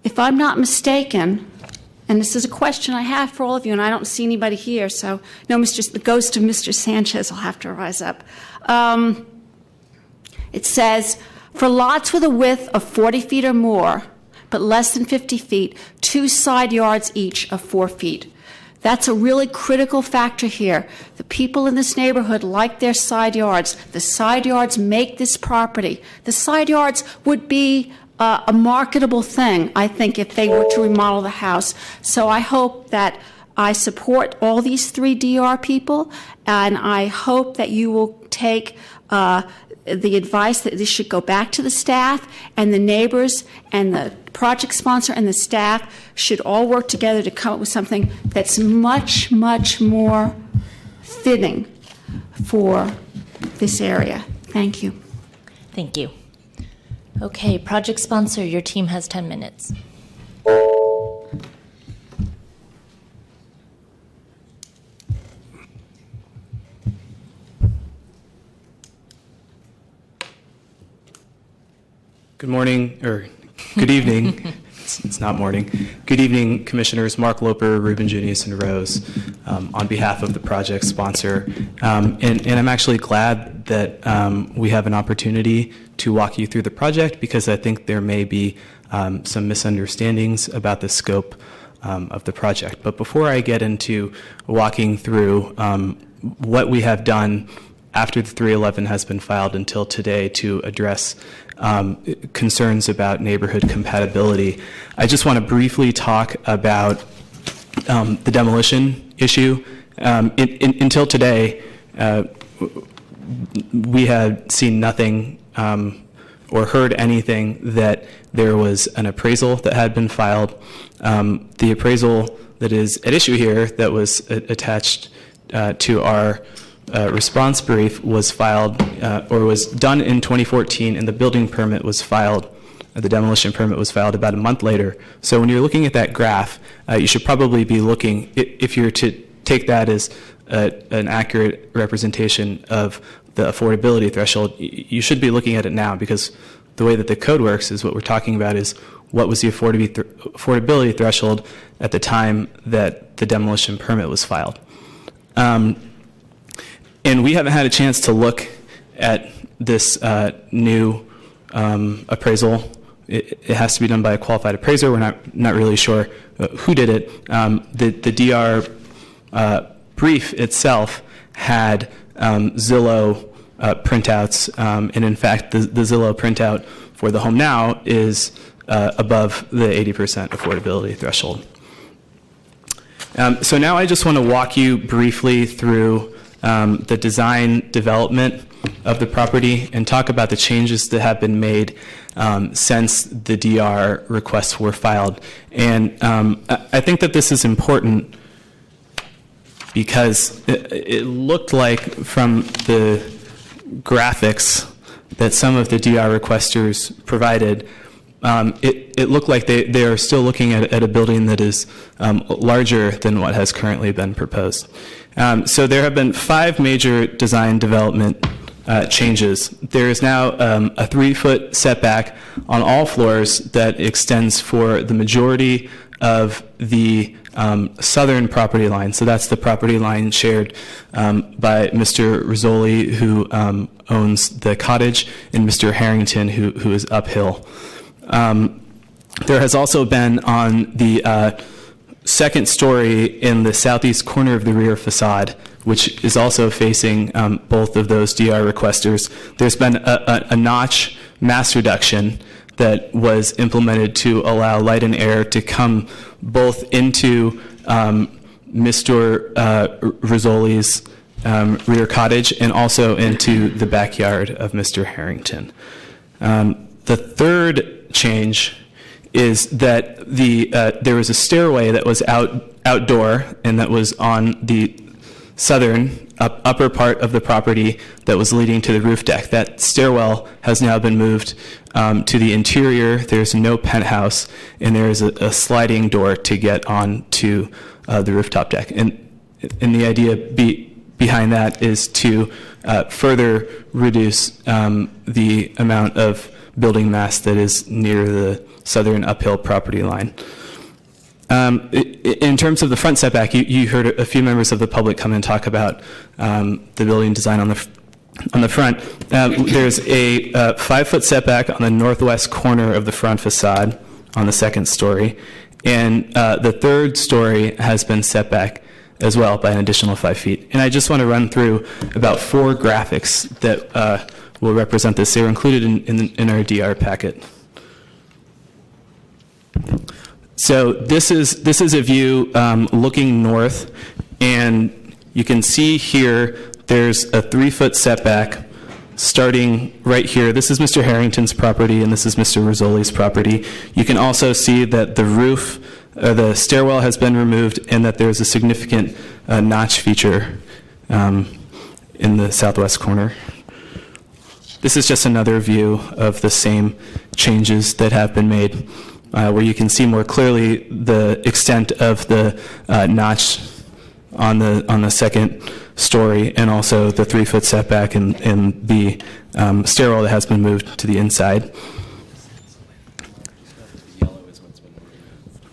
If I'm not mistaken, and this is a question I have for all of you, and I don't see anybody here, so no, the ghost of Mr. Sanchez will have to rise up. It says, for lots with a width of 40 feet or more, but less than 50 feet, 2 side yards each of 4 feet. That's a really critical factor here. The people in this neighborhood like their side yards. The side yards make this property. The side yards would be a marketable thing, I think, if they were to remodel the house. So I hope that I support all these 3 DR people, and I hope that you will take the advice that this should go back to the staff, and the neighbors and the project sponsor and the staff should all work together to come up with something that's much, much more fitting for this area. Thank you. Thank you. Okay, project sponsor, your team has 10 minutes. Good morning, or good evening. It's not morning. Good evening, Commissioners Mark Loper, Ruben Junius, and Rose, on behalf of the project sponsor. And I'm actually glad that we have an opportunity to walk you through the project, because I think there may be some misunderstandings about the scope of the project. But before I get into walking through what we have done after the 311 has been filed until today to address concerns about neighborhood compatibility, I just want to briefly talk about the demolition issue. Until today, we had seen nothing or heard anything that there was an appraisal that had been filed. The appraisal that is at issue here that was attached to our response brief was filed or was done in 2014, and the building permit was filed, the demolition permit was filed about a month later. So when you're looking at that graph, you should probably be looking, if you're to take that as an accurate representation of the affordability threshold, you should be looking at it now, because the way that the code works is what we're talking about is what was the affordability threshold at the time that the demolition permit was filed. And we haven't had a chance to look at this new appraisal. It has to be done by a qualified appraiser. We're not really sure who did it. The DR brief itself had Zillow printouts, and in fact, the Zillow printout for the Home Now is above the 80% affordability threshold. So now I just want to walk you briefly through the design development of the property and talk about the changes that have been made since the DR requests were filed. And I think that this is important because it looked like from the graphics that some of the DR requesters provided, it looked like they are still looking at a building that is larger than what has currently been proposed. So there have been 5 major design development changes. There is now a 3-foot setback on all floors that extends for the majority of the southern property line. So that's the property line shared by Mr. Rizzoli, who owns the cottage, and Mr. Harrington, who is uphill. There has also been on the second story in the southeast corner of the rear facade, which is also facing both of those DR requesters, there's been a notch mass reduction that was implemented to allow light and air to come both into Mr. Rizzoli's rear cottage and also into the backyard of Mr. Harrington. The third change is that there was a stairway that was outdoor and that was on the southern upper part of the property that was leading to the roof deck. That stairwell has now been moved to the interior. There's no penthouse, and there is a sliding door to get on to the rooftop deck. And the idea behind that is to further reduce the amount of building mass that is near the southern uphill property line. In terms of the front setback, you heard a few members of the public come and talk about the building design on the front. There's a 5-foot setback on the northwest corner of the front facade on the second story, and the third story has been set back as well by an additional 5 feet. And I just want to run through about 4 graphics that will represent this. They were included in our DR packet. So this is a view looking north, and you can see here there's a 3-foot setback starting right here. This is Mr. Harrington's property, and this is Mr. Rizzoli's property. You can also see that the roof, the stairwell has been removed, and that there's a significant notch feature in the southwest corner. This is just another view of the same changes that have been made, where you can see more clearly the extent of the notch on the second story, and also the 3-foot setback and the stairwell that has been moved to the inside.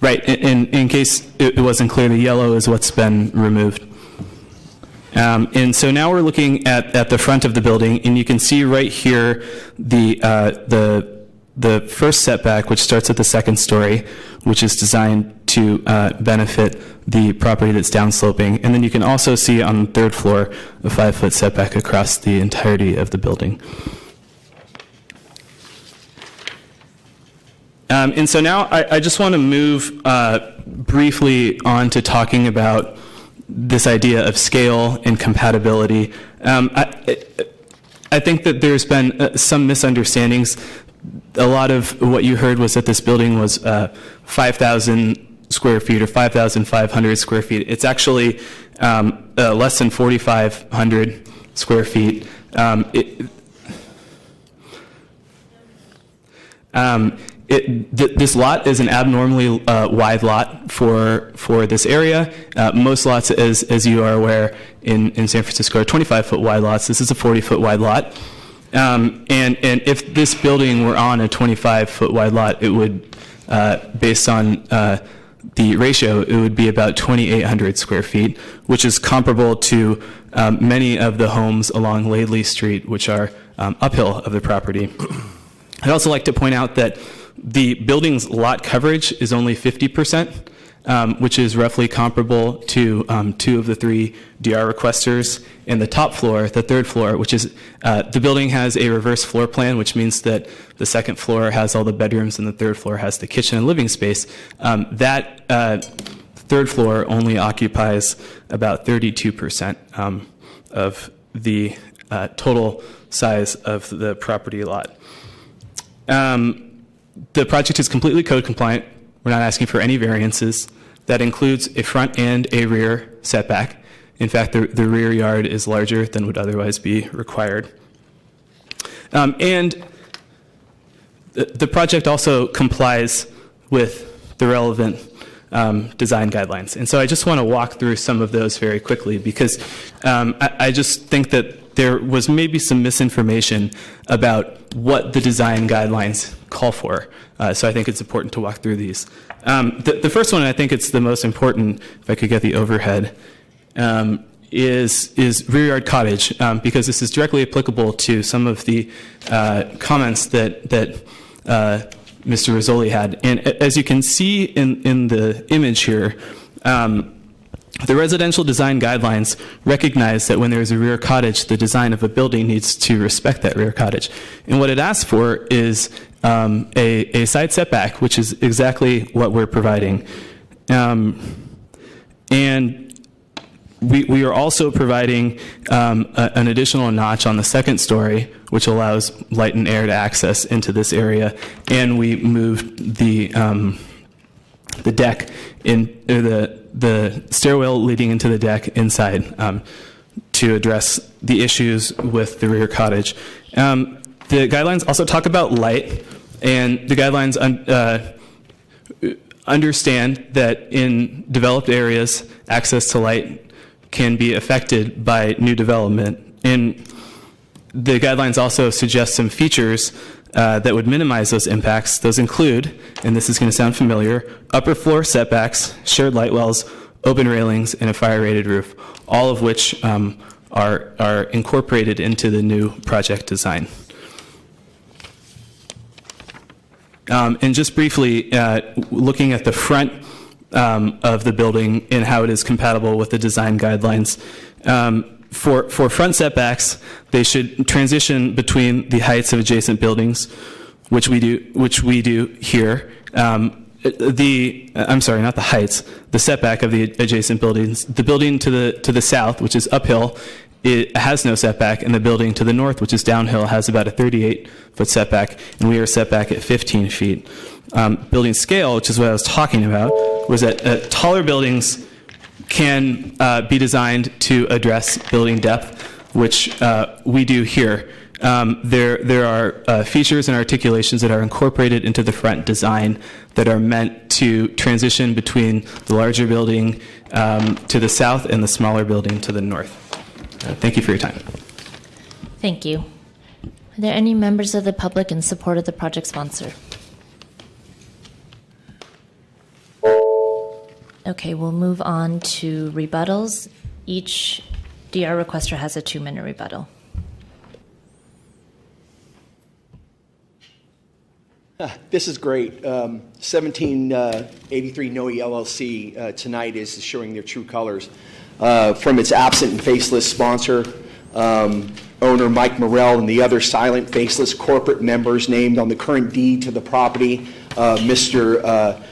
Right, in case it wasn't clear, the yellow is what's been removed. And so now we're looking at the front of the building, and you can see right here the first setback, which starts at the second story, which is designed to benefit the property that's downsloping. And then you can also see on the third floor a 5-foot setback across the entirety of the building. And so now I just want to move briefly on to talking about this idea of scale and compatibility. I think that there's been some misunderstandings. A lot of what you heard was that this building was 5,000 square feet or 5,500 square feet. It's actually less than 4,500 square feet. This lot is an abnormally wide lot for this area. Most lots, as you are aware, in San Francisco are 25-foot wide lots. This is a 40-foot wide lot. And if this building were on a 25-foot wide lot, it would, based on the ratio, it would be about 2,800 square feet, which is comparable to many of the homes along Laidley Street, which are uphill of the property. I'd also like to point out that the building's lot coverage is only 50%, which is roughly comparable to 2 of the 3 DR requesters. And the top floor, the third floor, which is, the building has a reverse floor plan, which means that the second floor has all the bedrooms and the third floor has the kitchen and living space. That third floor only occupies about 32% of the total size of the property lot. The project is completely code compliant. We're not asking for any variances. That includes a front and a rear setback. In fact, the rear yard is larger than would otherwise be required. And the project also complies with the relevant design guidelines. And so I just want to walk through some of those very quickly, because I just think that there was maybe some misinformation about what the design guidelines call for. So I think it's important to walk through these. The first one, and I think it's the most important, if I could get the overhead, is rear yard cottage, because this is directly applicable to some of the comments that Mr. Rizzoli had. And as you can see in the image here, the residential design guidelines recognize that when there's a rear cottage, the design of a building needs to respect that rear cottage. And what it asks for is a side setback, which is exactly what we're providing. And We are also providing an additional notch on the second story, which allows light and air to access into this area, and we moved the deck the stairwell leading into the deck inside to address the issues with the rear cottage. The guidelines also talk about light, and the guidelines understand that in developed areas, access to light can be affected by new development. And the guidelines also suggest some features that would minimize those impacts. Those include, and this is going to sound familiar, upper floor setbacks, shared light wells, open railings, and a fire-rated roof, all of which are incorporated into the new project design. And just briefly, looking at the front of the building and how it is compatible with the design guidelines. For front setbacks, they should transition between the heights of adjacent buildings, which we do here. I'm sorry, not the heights, the setback of the adjacent buildings. The building to the south, which is uphill, it has no setback, and the building to the north, which is downhill, has about a 38-foot setback, and we are set back at 15 feet. Building scale, which is what I was talking about, was that taller buildings can be designed to address building depth, which we do here. There are features and articulations that are incorporated into the front design that are meant to transition between the larger building to the south and the smaller building to the north. Thank you for your time. Thank you. Are there any members of the public in support of the project sponsor? Okay, we'll move on to rebuttals. Each DR requester has a 2-minute rebuttal. This is great. 1783 Noe LLC tonight is showing their true colors. From its absent and faceless sponsor, owner Mike Morrell, and the other silent, faceless corporate members named on the current deed to the property, Mr.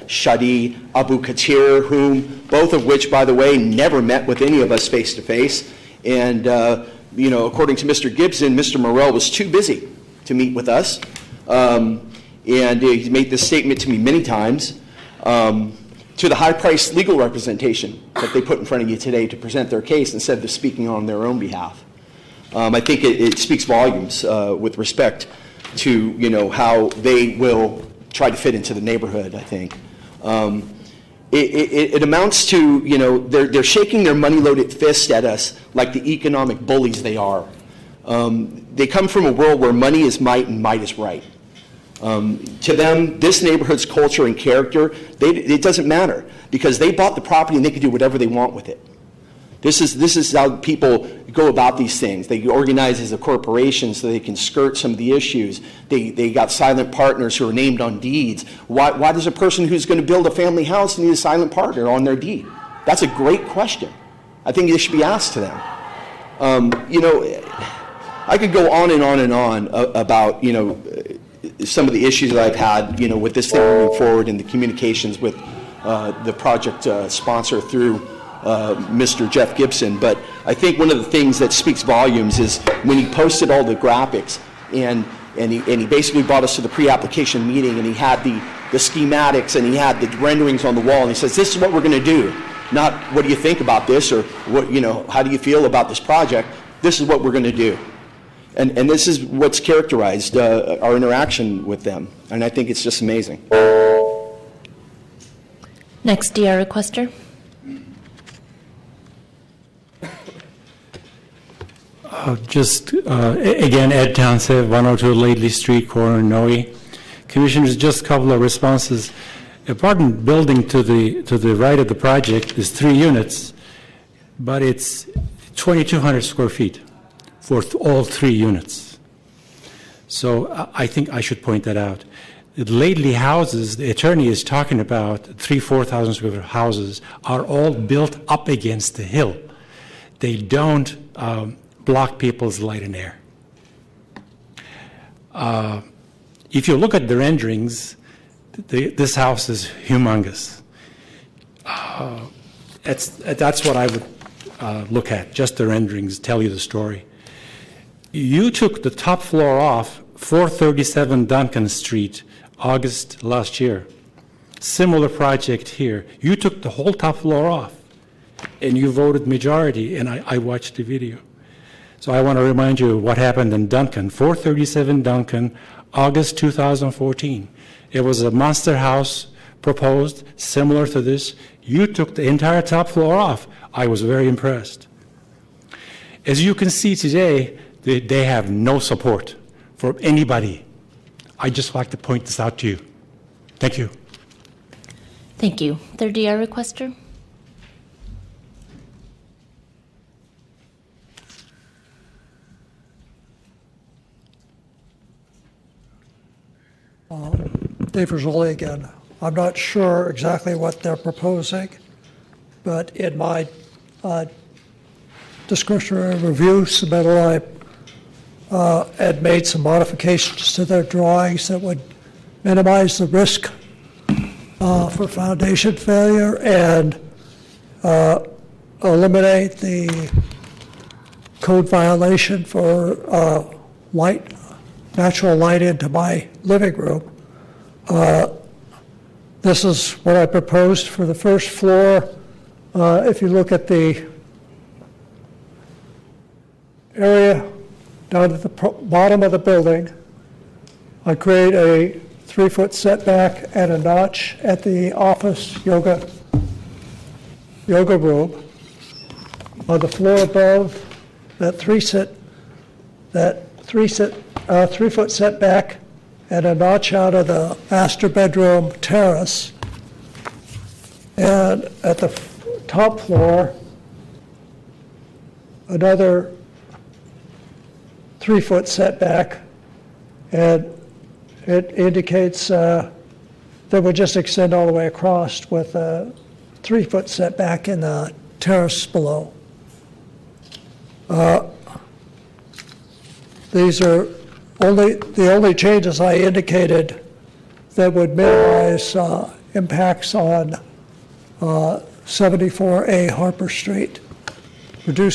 Shadi Abu Katir, whom both of which, by the way, never met with any of us face to face. And according to Mr. Gibson, Mr. Morrell was too busy to meet with us. And he's made this statement to me many times. To the high-priced legal representation that they put in front of you today to present their case instead of speaking on their own behalf. I think it speaks volumes with respect to how they will try to fit into the neighborhood, I think. It amounts to, they're shaking their money-loaded fist at us like the economic bullies they are. They come from a world where money is might and might is right. To them, this neighborhood's culture and character, it doesn't matter because they bought the property and they can do whatever they want with it. This is how people go about these things. They organize as a corporation so they can skirt some of the issues. They got silent partners who are named on deeds. Why does a person who's going to build a family house need a silent partner on their deed? That's a great question. I think it should be asked to them. I could go on and on and on about, some of the issues that I've had, with this thing moving forward and the communications with the project sponsor through Mr. Jeff Gibson. But I think one of the things that speaks volumes is when he posted all the graphics and he basically brought us to the pre-application meeting and he had the schematics and he had the renderings on the wall and he says, this is what we're going to do. Not what do you think about this or what, how do you feel about this project? This is what we're going to do. And this is what's characterized our interaction with them. And I think it's just amazing. Next DR requester. Again, Ed Townsend, 102 Lately Street, corner Noe. Commissioners, just a couple of responses. Apartment building to the right of the project is 3 units, but it's 2,200 square feet for all 3 units. So I think I should point that out. The Lately houses, the attorney is talking about 4,000 square foot houses, are all built up against the hill. They don't block people's light and air. If you look at the renderings, this house is humongous. That's what I would look at, just the renderings tell you the story. You took the top floor off 437 Duncan Street, August last year. Similar project here. You took the whole top floor off, and you voted majority, and I watched the video. So I want to remind you of what happened in Duncan, 437 Duncan, August 2014. It was a monster house proposed, similar to this. You took the entire top floor off. I was very impressed. As you can see today, they have no support from anybody. I just like to point this out to you. Thank you. Thank you. Third DR requester. Dave Rizzoli again. I'm not sure exactly what they're proposing, but in my discretionary review submittal, I had made some modifications to their drawings that would minimize the risk for foundation failure and eliminate the code violation for natural light into my living room. This is what I proposed for the first floor. If you look at the area down at the bottom of the building, I create a 3-foot setback and a notch at the office yoga room. On the floor above, that 3-foot setback and a notch out of the master bedroom terrace. And at the top floor, another 3-foot setback, and it indicates that would just extend all the way across with a 3-foot setback in the terrace below. These are the only changes I indicated that would minimize impacts on 74A Harper Street. Eliminate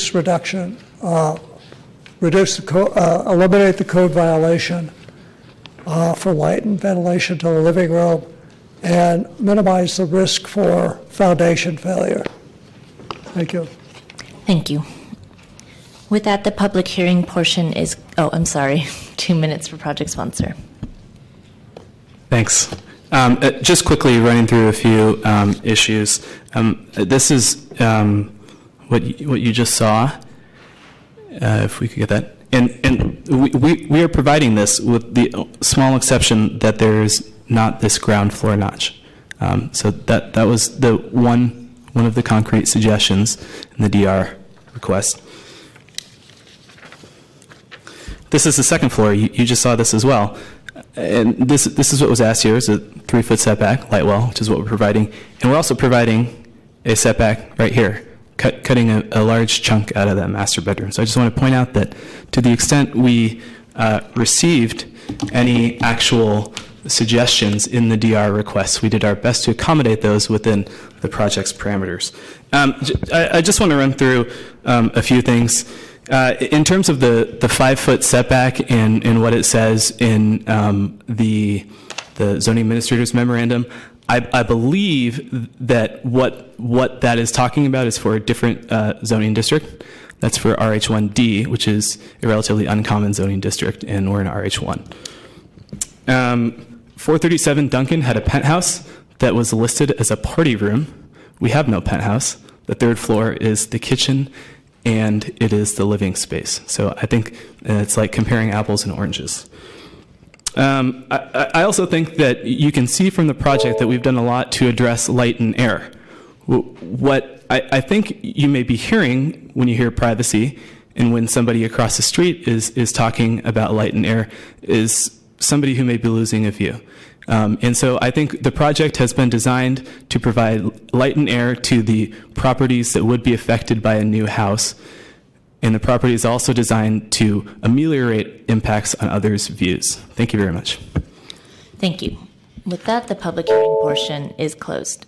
the code violation for light and ventilation to the living room, and minimize the risk for foundation failure. Thank you. Thank you. With that, the public hearing portion is, I'm sorry, 2 minutes for project sponsor. Thanks. Just quickly running through a few issues. This is what you just saw, if we could get that. And we are providing this with the small exception that there is not this ground floor notch. So that was the one of the concrete suggestions in the DR request. This is the second floor. You just saw this as well. And this is what was asked here, is a 3-foot setback, light well, which is what we're providing. And we're also providing a setback right here, cutting a large chunk out of that master bedroom. So I just want to point out that to the extent we received any actual suggestions in the DR requests, we did our best to accommodate those within the project's parameters. I just want to run through a few things. In terms of the 5-foot setback and what it says in the zoning administrator's memorandum, I believe that what that is talking about is for a different zoning district. That's for RH1D, which is a relatively uncommon zoning district, and we're in RH1. 437 Duncan had a penthouse that was listed as a party room. We have no penthouse. The third floor is the kitchen, and it is the living space. So I think it's like comparing apples and oranges. I also think that you can see from the project that we've done a lot to address light and air. What I think you may be hearing when you hear privacy and when somebody across the street is talking about light and air is somebody who may be losing a view. And so I think the project has been designed to provide light and air to the properties that would be affected by a new house. And the property is also designed to ameliorate impacts on others' views. Thank you very much. Thank you. With that, the public hearing portion is closed.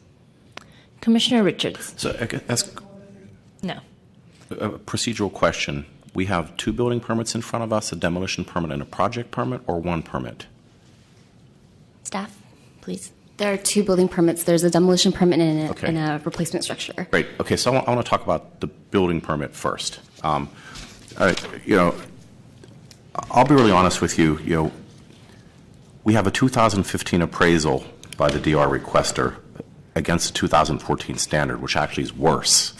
Commissioner Richards. So I could ask. No. A procedural question. We have 2 building permits in front of us, a demolition permit and a project permit, or 1 permit? Staff, please. There are 2 building permits. There's a demolition permit and Okay. and a replacement structure. Great. Okay, so I want to talk about the building permit first. I'll be really honest with you. We have a 2015 appraisal by the DR requester against the 2014 standard, which actually is worse.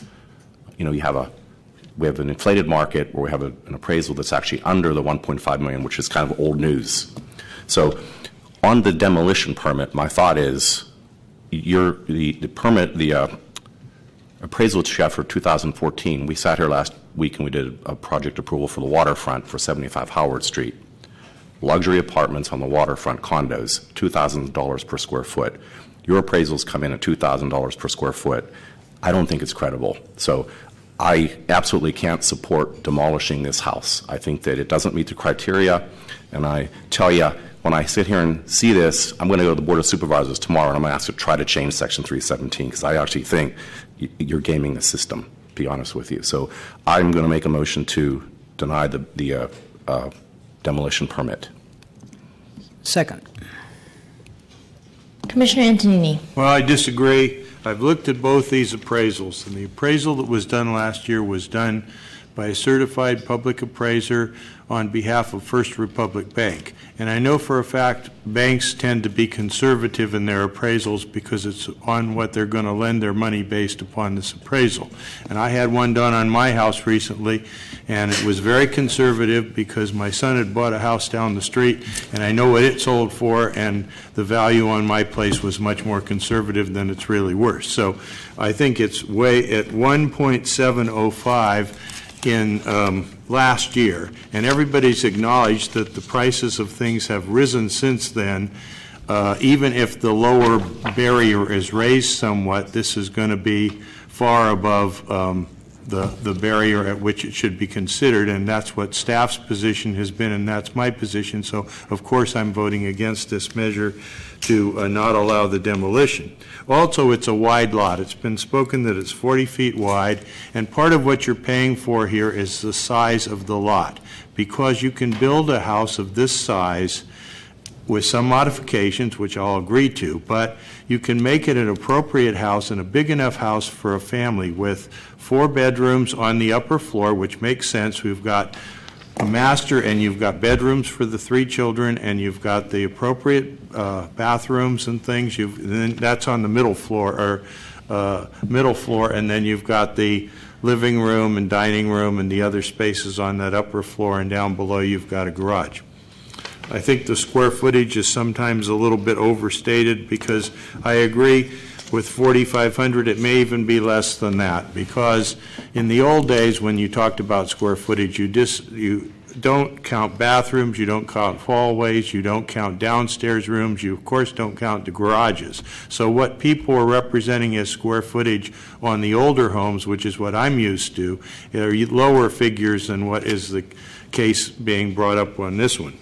We have an inflated market where we have an appraisal that's actually under the 1.5 million, which is kind of old news. So on the demolition permit, my thought is the appraisal that you have for 2014, we sat here last week and we did a project approval for the waterfront for 75 Howard Street. Luxury apartments on the waterfront, condos, $2,000 per square foot. Your appraisals come in at $2,000 per square foot. I don't think it's credible. So I absolutely can't support demolishing this house. I think that it doesn't meet the criteria, and I tell you, when I sit here and see this, I'm going to go to the Board of Supervisors tomorrow, and I'm going to ask to try to change Section 317, because I actually think you're gaming the system, to be honest with you. So I'm going to make a motion to deny the demolition permit. Second. Commissioner Antonini. Well, I disagree. I've looked at both these appraisals, and the appraisal that was done last year was done by a certified public appraiser on behalf of First Republic Bank. And I know for a fact banks tend to be conservative in their appraisals because it's on what they're going to lend their money based upon this appraisal. And I had one done on my house recently, and it was very conservative because my son had bought a house down the street, and I know what it sold for, and the value on my place was much more conservative than it's really worth. So I think it's way at 1.705 in last year, and everybody's acknowledged that the prices of things have risen since then. Even if the lower barrier is raised somewhat, this is going to be far above the barrier at which it should be considered, and that's what staff's position has been, and that's my position. So, of course, I'm voting against this measure to not allow the demolition. Also, it's a wide lot. It's been spoken that it's 40 feet wide, and part of what you're paying for here is the size of the lot, because you can build a house of this size with some modifications, which I'll agree to, but you can make it an appropriate house and a big enough house for a family with 4 bedrooms on the upper floor, which makes sense. We've got a master, and you've got bedrooms for the 3 children, and you've got the appropriate bathrooms and things. Then that's on the middle floor, and then you've got the living room and dining room and the other spaces on that upper floor, and down below you've got a garage. I think the square footage is sometimes a little bit overstated, because I agree with 4,500, it may even be less than that, because in the old days when you talked about square footage, you don't count bathrooms, you don't count hallways, you don't count downstairs rooms, you of course don't count the garages. So what people are representing as square footage on the older homes, which is what I'm used to, are lower figures than what is the case being brought up on this one.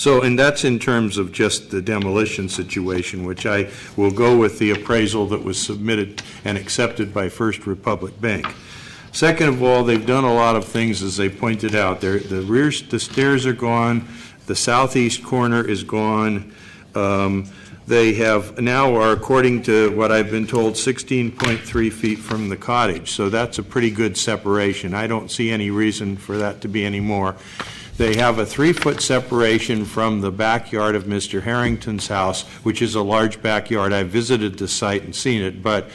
And that's in terms of just the demolition situation, which I will go with the appraisal that was submitted and accepted by First Republic Bank. Second of all, they've done a lot of things, as they pointed out. The stairs are gone. The southeast corner is gone. They have now are, according to what I've been told, 16.3 feet from the cottage. So that's a pretty good separation. I don't see any reason for that to be any more. They have a 3-foot separation from the backyard of Mr. Harrington's house, which is a large backyard. I visited the site and seen it, but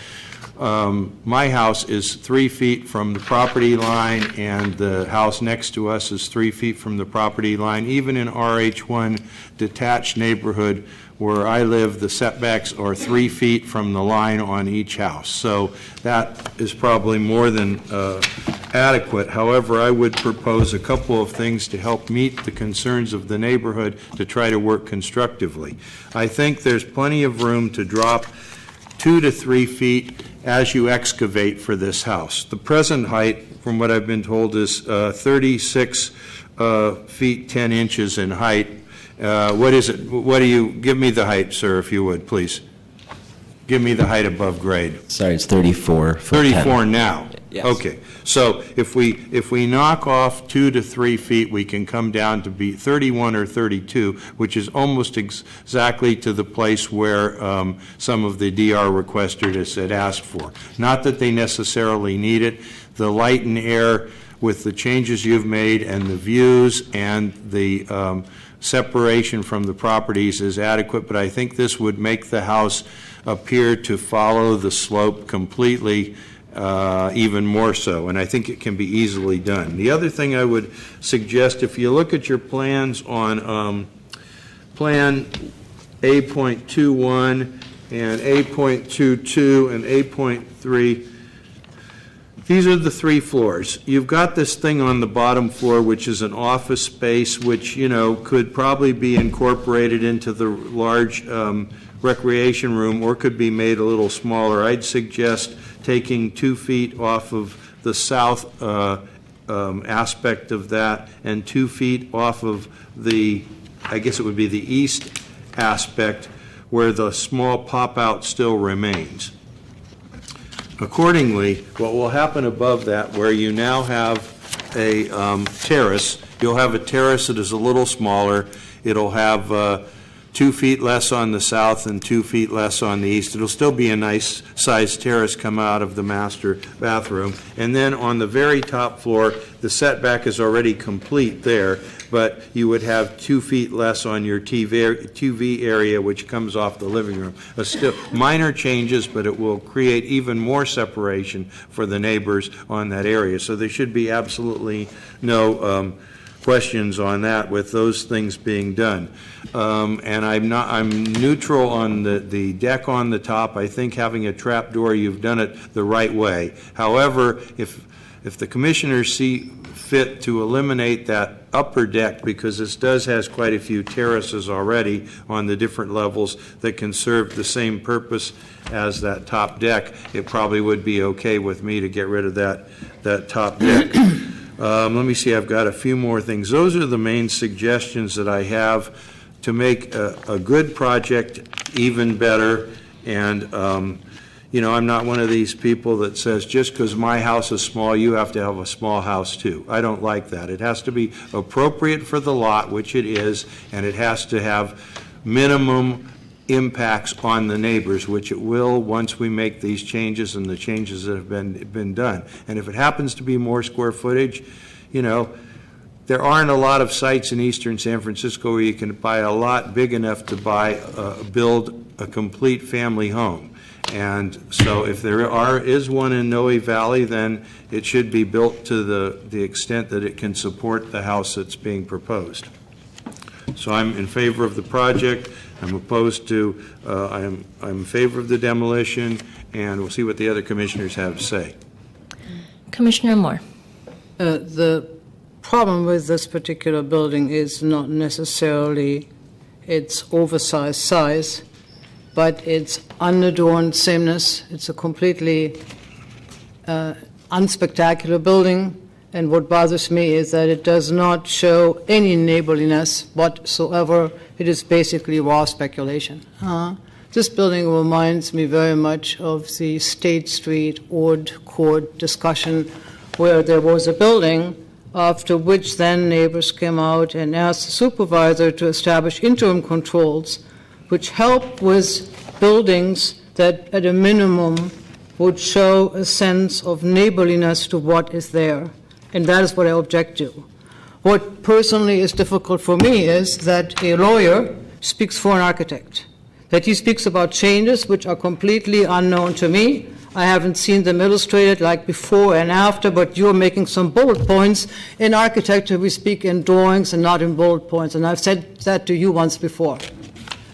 my house is 3 feet from the property line, and the house next to us is 3 feet from the property line. Even in RH1 detached neighborhood where I live, the setbacks are 3 feet from the line on each house. So that is probably more than adequate. However, I would propose a couple of things to help meet the concerns of the neighborhood to try to work constructively. I think there's plenty of room to drop 2 to 3 feet as you excavate for this house. The present height, from what I've been told, is 36 feet 10 inches in height. What is it? What do you give me the height, sir, if you would, please? Give me the height above grade. Sorry, it's 34. 34 now. Yes. Okay, so if we knock off 2 to 3 feet, we can come down to be 31 or 32, which is almost exactly to the place where some of the DR requesters had asked for. Not that they necessarily need it. The light and air with the changes you've made and the views and the separation from the properties is adequate, but I think this would make the house appear to follow the slope completely, even more so, and I think it can be easily done. The other thing I would suggest, if you look at your plans on Plan A.21 and A.22 and A.3, these are the 3 floors. You've got this thing on the bottom floor, which is an office space, which, you know, could probably be incorporated into the large recreation room or could be made a little smaller. I'd suggest taking 2 feet off of the south aspect of that and 2 feet off of the, I guess it would be the east aspect where the small pop-out still remains. Accordingly, what will happen above that, where you now have a terrace, you'll have a terrace that is a little smaller. It'll have 2 feet less on the south and 2 feet less on the east. It'll still be a nice sized terrace come out of the master bathroom. And then on the very top floor, the setback is already complete there, but you would have 2 feet less on your TV area, which comes off the living room. Still minor changes, but it will create even more separation for the neighbors on that area. So there should be absolutely no questions on that with those things being done. And I'm neutral on the deck on the top. I think having a trap door, you've done it the right way. However, if the commissioners see fit to eliminate that upper deck, because this has quite a few terraces already on the different levels that can serve the same purpose as that top deck, it probably would be okay with me to get rid of that top deck. Let me see, I've got a few more things. Those are the main suggestions that I have to make a good project even better. And, you know, I'm not one of these people that says just because my house is small, you have to have a small house too. I don't like that. It has to be appropriate for the lot, which it is, and it has to have minimum impacts on the neighbors, which it will once we make these changes and the changes that have been done. And if it happens to be more square footage, you know, there aren't a lot of sites in eastern San Francisco where you can buy a lot big enough to build a complete family home. And so if there is one in Noe Valley, then it should be built to the extent that it can support the house that's being proposed. So I'm in favor of the project. I'm opposed to, I'm in favor of the demolition, and we'll see what the other commissioners have to say. Commissioner Moore. The problem with this particular building is not necessarily its oversized size, but its unadorned sameness. It's a completely unspectacular building, and what bothers me is that it does not show any neighborliness whatsoever. It is basically raw speculation. This building reminds me very much of the State Street Ord Court discussion, where there was a building after which then neighbors came out and asked the supervisor to establish interim controls which help with buildings that at a minimum would show a sense of neighborliness to what is there. And that is what I object to. What personally is difficult for me is that a lawyer speaks for an architect, that he speaks about changes which are completely unknown to me. I haven't seen them illustrated like before and after, but you're making some bullet points. In architecture, we speak in drawings and not in bullet points, and I've said that to you once before.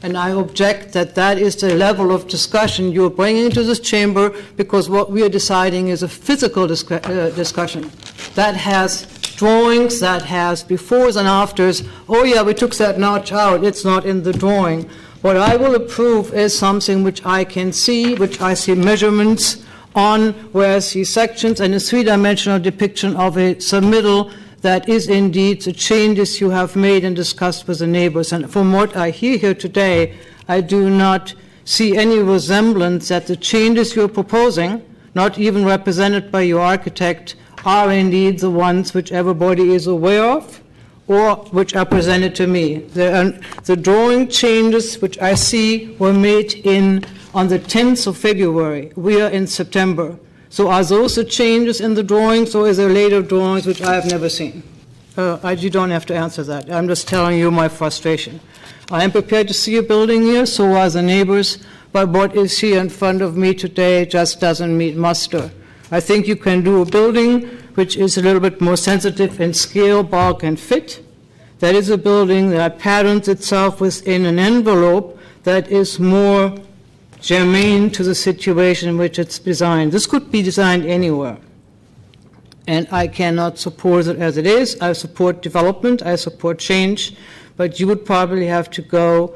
And I object that that is the level of discussion you're bringing into this chamber, because what we are deciding is a physical discussion. That has drawings, that has befores and afters. Oh yeah, we took that notch out, it's not in the drawing. What I will approve is something which I can see, which I see measurements on, where I see sections and a three-dimensional depiction of a submittal that is indeed the changes you have made and discussed with the neighbors. And from what I hear here today, I do not see any resemblance that the changes you're proposing, not even represented by your architect, are indeed the ones which everybody is aware of, or which are presented to me. The drawing changes which I see were made on the 10th of February. We are in September. So are those the changes in the drawings, or is there later drawings which I have never seen? You don't have to answer that. I'm just telling you my frustration. I am prepared to see a building here, so are the neighbors, but what is here in front of me today just doesn't meet muster. I think you can do a building which is a little bit more sensitive in scale, bulk, and fit. That is a building that patterns itself within an envelope that is more germane to the situation in which it's designed. This could be designed anywhere. And I cannot support it as it is. I support development, I support change, but you would probably have to go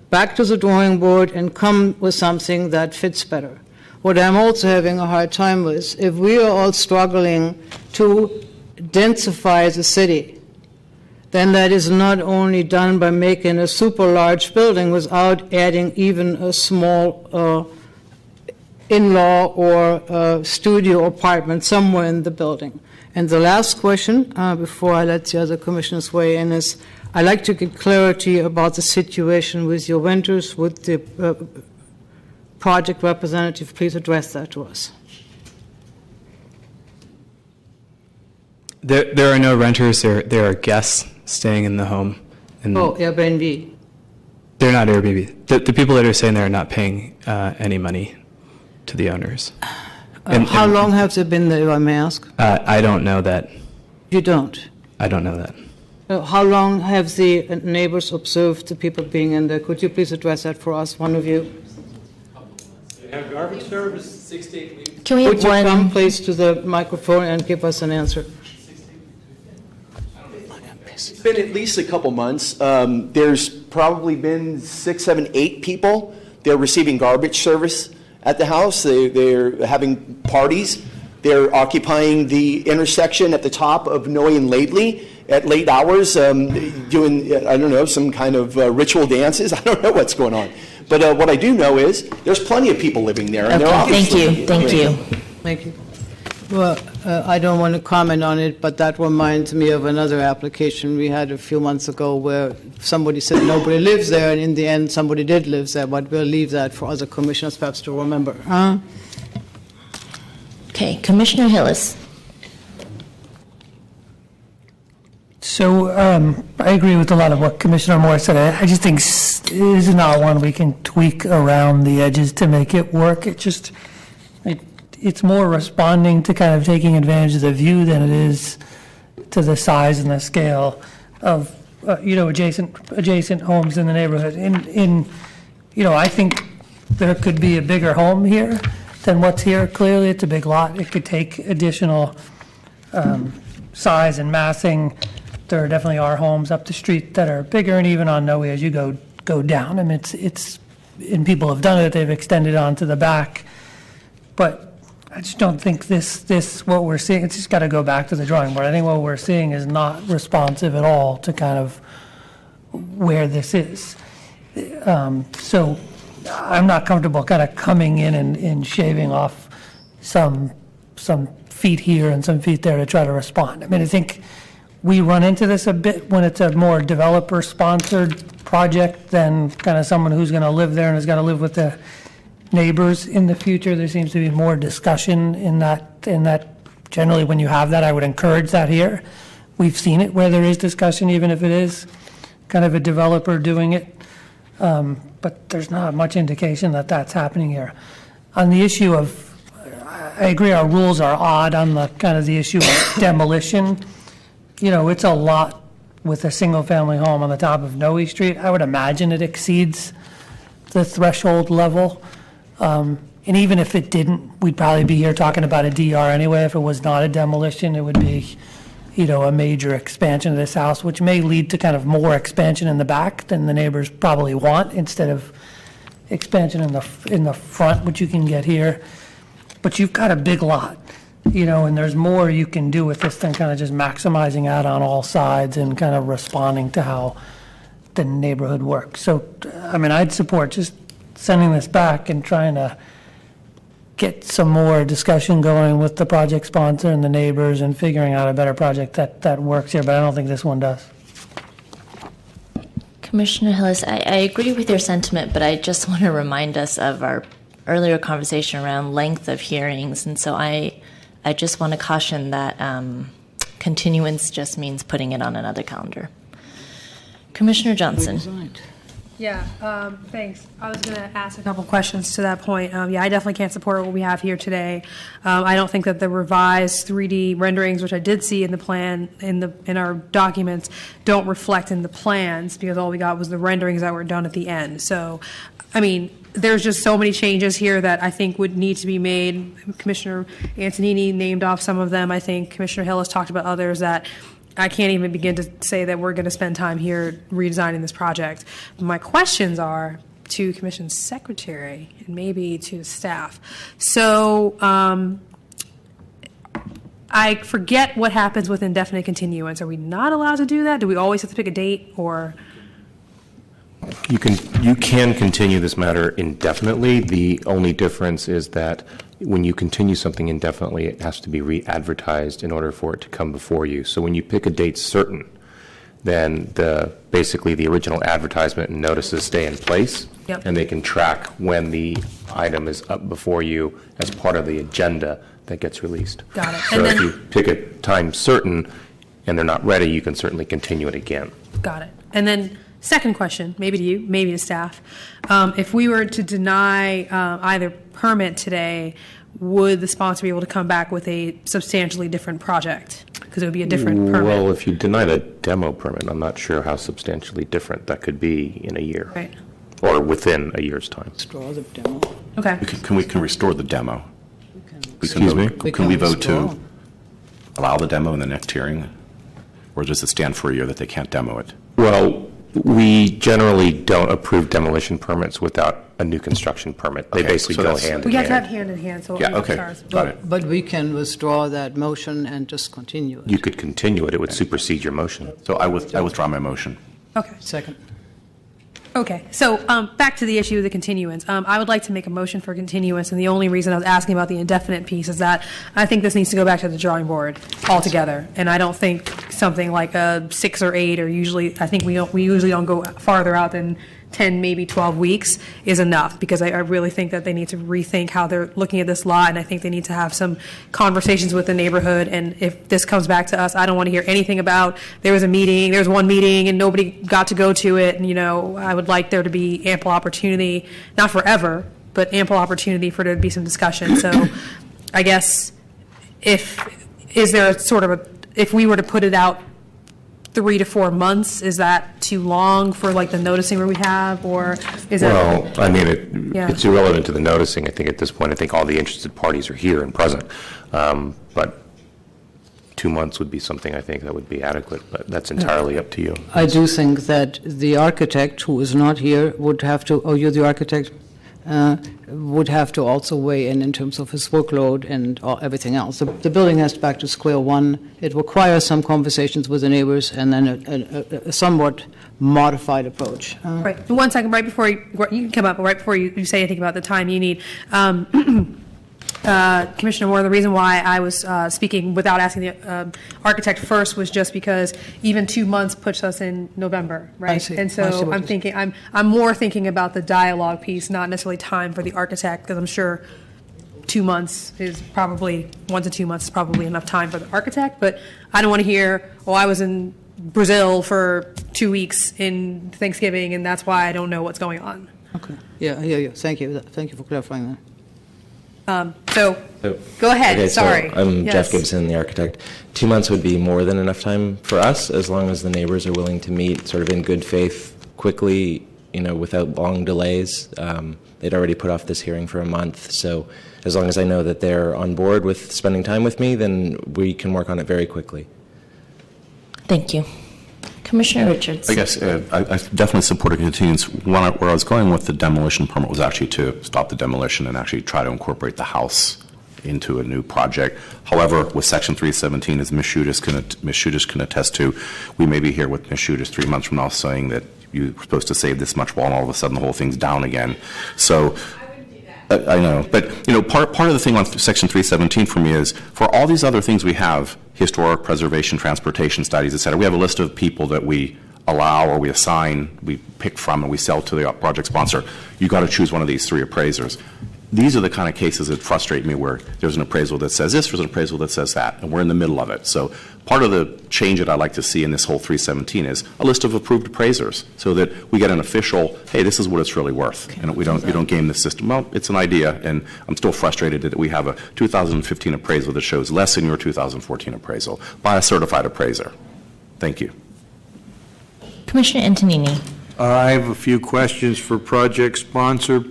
back to the drawing board and come with something that fits better. What I'm also having a hard time with, if we are all struggling to densify the city, then that is not only done by making a super large building without adding even a small in-law or studio apartment somewhere in the building. And the last question, before I let the other commissioners weigh in, is I'd like to get clarity about the situation with your renters. Would the project representative please address that to us? There are no renters. There are guests staying in the home. Airbnb. They're not Airbnb. The people that are staying there are not paying any money to the owners. How long have they been there, if I may ask? I don't know that. You don't? I don't know that. How long have the neighbors observed the people being in there? Could you please address that for us, one of you? They have garbage service 6 to 8 weeks. Can we have Would you one? come, please, to the microphone and give us an answer? It's been at least a couple months. There's probably been 6, 7, 8 people. They're receiving garbage service at the house. They're having parties. They're occupying the intersection at the top of Noe and Laidley at late hours, doing, I don't know, some kind of ritual dances. I don't know what's going on. But what I do know is there's plenty of people living there. And Okay, thank you. Thank you. Well, I don't want to comment on it, but that reminds me of another application we had a few months ago where somebody said nobody lives there, and in the end somebody did live there, but we'll leave that for other commissioners perhaps to remember. Okay, Commissioner Hillis. So I agree with a lot of what Commissioner Moore said. I just think this is not one we can tweak around the edges to make it work. It's more responding to kind of taking advantage of the view than it is to the size and the scale of adjacent homes in the neighborhood. I think there could be a bigger home here than what's here. Clearly, it's a big lot. It could take additional size and massing. There definitely are homes up the street that are bigger, and even on Noe as you go down. I mean, and people have done it. They've extended onto the back, but I just don't think this what we're seeing. It's just got to go back to the drawing board. I think what we're seeing is not responsive at all to kind of where this is. So I'm not comfortable kind of coming in and shaving off some feet here and some feet there to try to respond. I mean, I think we run into this a bit when it's a more developer-sponsored project than kind of someone who's going to live there and is going to live with the neighbors in the future. There seems to be more discussion in that. Generally, when you have that, I would encourage that here. We've seen it where there is discussion, even if it is kind of a developer doing it. But there's not much indication that that's happening here. On the issue of, I agree our rules are odd on the kind of the issue of demolition. It's a lot with a single-family home on the top of Noe Street. I would imagine it exceeds the threshold level. And even if it didn't, we'd probably be here talking about a DR anyway. If it was not a demolition, it would be, a major expansion of this house, which may lead to kind of more expansion in the back than the neighbors probably want, instead of expansion in the front, which you can get here. But you've got a big lot. And there's more you can do with this than kind of just maximizing out on all sides and kind of responding to how the neighborhood works. So, I mean, I'd support just sending this back and trying to get some more discussion going with the project sponsor and the neighbors and figuring out a better project that works here, but I don't think this one does. Commissioner Hillis, I agree with your sentiment, but I just want to remind us of our earlier conversation around length of hearings, and so I just want to caution that continuance just means putting it on another calendar. Commissioner Johnson. Yeah, thanks. I was going to ask a couple questions to that point. Yeah, I definitely can't support what we have here today. I don't think that the revised 3D renderings, which I did see in the plan, in our documents, don't reflect in the plans, because all we got was the renderings that were done at the end. So, I mean, there's just so many changes here that I think would need to be made. Commissioner Antonini named off some of them. I think Commissioner Hill has talked about others that I can't even begin to say that we're going to spend time here redesigning this project. My questions are to Commission Secretary and maybe to the staff. So I forget what happens with indefinite continuance. Are we not allowed to do that? Do we always have to pick a date, or? You can continue this matter indefinitely. The only difference is that when you continue something indefinitely, it has to be re-advertised in order for it to come before you. So when you pick a date certain, then basically the original advertisement and notices stay in place, Yep. and they can track when the item is up before you as part of the agenda that gets released. Got it. So if you pick a time certain and they're not ready, you can certainly continue it again. Got it. And then second question, maybe to you, maybe to staff. If we were to deny either permit today, would the sponsor be able to come back with a substantially different project? Because it would be a different permit. Well, if you deny the demo permit, I'm not sure how substantially different that could be in a year. Right. Or within a year's time. Restore the demo. Okay. We can restore the demo. Excuse me? Can we vote to allow the demo in the next hearing? Or does it stand for a year that they can't demo it? Well, we generally don't approve demolition permits without a new construction permit. They basically so go that's- hand We in have to have hand. hand in hand. So Yeah, okay. Got it. But we can withdraw that motion and just continue it. You could continue it. It would supersede your motion. So I withdraw my motion. Okay. Second. Okay, so back to the issue of the continuance. I would like to make a motion for continuance, and the only reason I was asking about the indefinite piece is that I think this needs to go back to the drawing board altogether, and I don't think something like a 6 or 8, or usually, I think we usually don't go farther out than 10, maybe 12 weeks is enough, because I really think that they need to rethink how they're looking at this lot, and I think they need to have some conversations with the neighborhood. And if this comes back to us, I don't want to hear anything about there was one meeting and nobody got to go to it. And, I would like there to be ample opportunity, not forever, but ample opportunity for there to be some discussion. So I guess if we were to put it out 3 to 4 months, is that too long for like the noticing where we have, or is that? Well, I mean, Yeah. it's irrelevant to the noticing. I think at this point, I think all the interested parties are here and present. But 2 months would be something I think that would be adequate, but that's entirely up to you. I do think that the architect, who is not here, would have to, you're the architect, would have to also weigh in terms of his workload and everything else. The building has back to square one. It requires some conversations with the neighbors and then a somewhat modified approach. Right. 1 second, right before you can come up, but right before you say anything about the time you need. Commissioner Moore, the reason why I was speaking without asking the architect first was just because even 2 months puts us in November, right? I see. And I see so what I'm you're thinking, I'm more thinking about the dialogue piece, not necessarily time for the architect, because I'm sure 2 months is probably, 1 to 2 months is probably enough time for the architect, but I don't want to hear, I was in Brazil for 2 weeks in Thanksgiving, and that's why I don't know what's going on. Okay. Yeah, I hear you. Thank you. Thank you for clarifying that. Go ahead, Okay, sorry. So I'm Yes. Jeff Gibson, the architect. 2 months would be more than enough time for us, as long as the neighbors are willing to meet sort of in good faith, quickly, without long delays. They'd already put off this hearing for a month, so as long as I know that they're on board with spending time with me, then we can work on it very quickly. Thank you. Commissioner Richards. I guess I definitely support a continuance. Where I was going with the demolition permit was actually to stop the demolition and actually try to incorporate the house into a new project. However, with Section 317, as Ms. Schutis can attest to, we may be here with Ms. Schutis 3 months from now saying that you're supposed to save this much wall, and all of a sudden the whole thing's down again. So I know, but, part of the thing on Section 317 for me is, for all these other things we have, historic preservation, transportation studies, et cetera, we have a list of people that we allow or we assign, we pick from, and we sell to the project sponsor. You got to choose one of these 3 appraisers. These are the kind of cases that frustrate me, where there's an appraisal that says this, there's an appraisal that says that, and we're in the middle of it. So part of the change that I'd like to see in this whole 317 is a list of approved appraisers, so that we get an official, hey, this is what it's really worth, and you don't game the system. Well, it's an idea, and I'm still frustrated that we have a 2015 appraisal that shows less than your 2014 appraisal by a certified appraiser. Thank you. Commissioner Antonini. I have a few questions for project sponsor.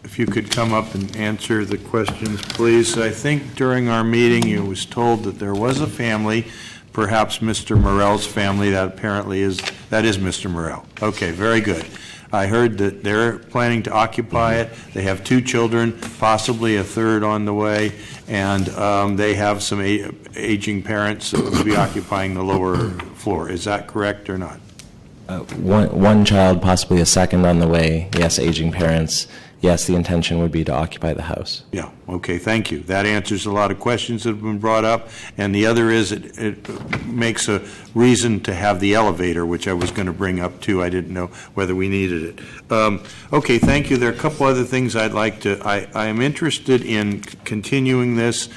If you could come up and answer the questions, please. I think during our meeting, it was told that there was a family, perhaps Mr. Morell's family, that apparently is Mr. Morell. Okay, very good. I heard that they're planning to occupy it. They have 2 children, possibly a third on the way, and they have some aging parents that will be occupying the lower floor. Is that correct or not? One child, possibly a second on the way. Yes, aging parents. Yes, the intention would be to occupy the house. Yeah, okay, thank you. That answers a lot of questions that have been brought up. And the other is it makes a reason to have the elevator, which I was going to bring up too. I didn't know whether we needed it. Okay, thank you. There are a couple other things I'd like to, I am interested in continuing this.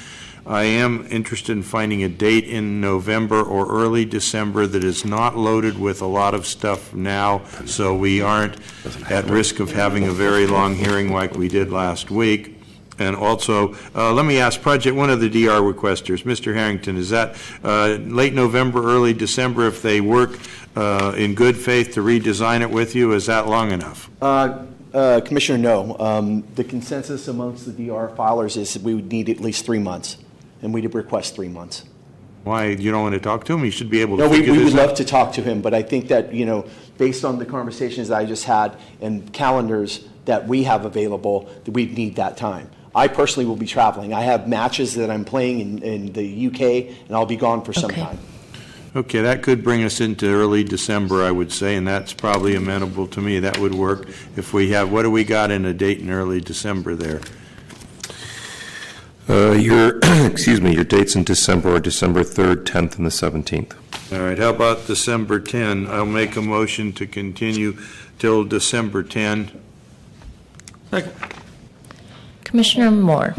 I am interested in finding a date in November or early December that is not loaded with a lot of stuff now, so we aren't at risk of having a very long hearing like we did last week. And also, let me ask one of the DR requesters, Mr. Harrington, is that late November, early December, if they work in good faith to redesign it with you, is that long enough? Commissioner, no. The consensus amongst the DR filers is that we would need at least 3 months. And we'd request 3 months. Why? You don't want to talk to him? You should be able to figure this out. No, we would love to talk to him, but I think that, based on the conversations that I just had and calendars that we have available, that we'd need that time. I personally will be traveling. I have matches that I'm playing in the UK, and I'll be gone for some time. Okay, that could bring us into early December, I would say, and that's probably amenable to me. That would work. If we have, what do we got in a date in early December there? Your dates in December are December 3rd, 10th, and the 17th. All right, how about December 10? I'll make a motion to continue till December 10. Second. Commissioner Moore.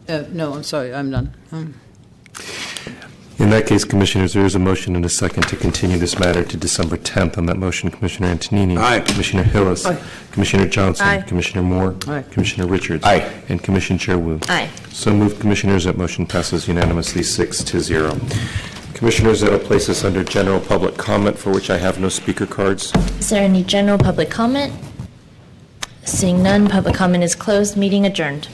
No, I'm sorry, I'm done. In that case, Commissioners, there is a motion and a second to continue this matter to December 10th. On that motion, Commissioner Antonini. Aye. Commissioner Hillis. Aye. Commissioner Johnson. Aye. Commissioner Moore. Aye. Commissioner Richards. Aye. And Commissioner Chair Wu. Aye. So moved, Commissioners. That motion passes unanimously 6-0. Commissioners, that will place us under general public comment, for which I have no speaker cards. Is there any general public comment? Seeing none, public comment is closed. Meeting adjourned.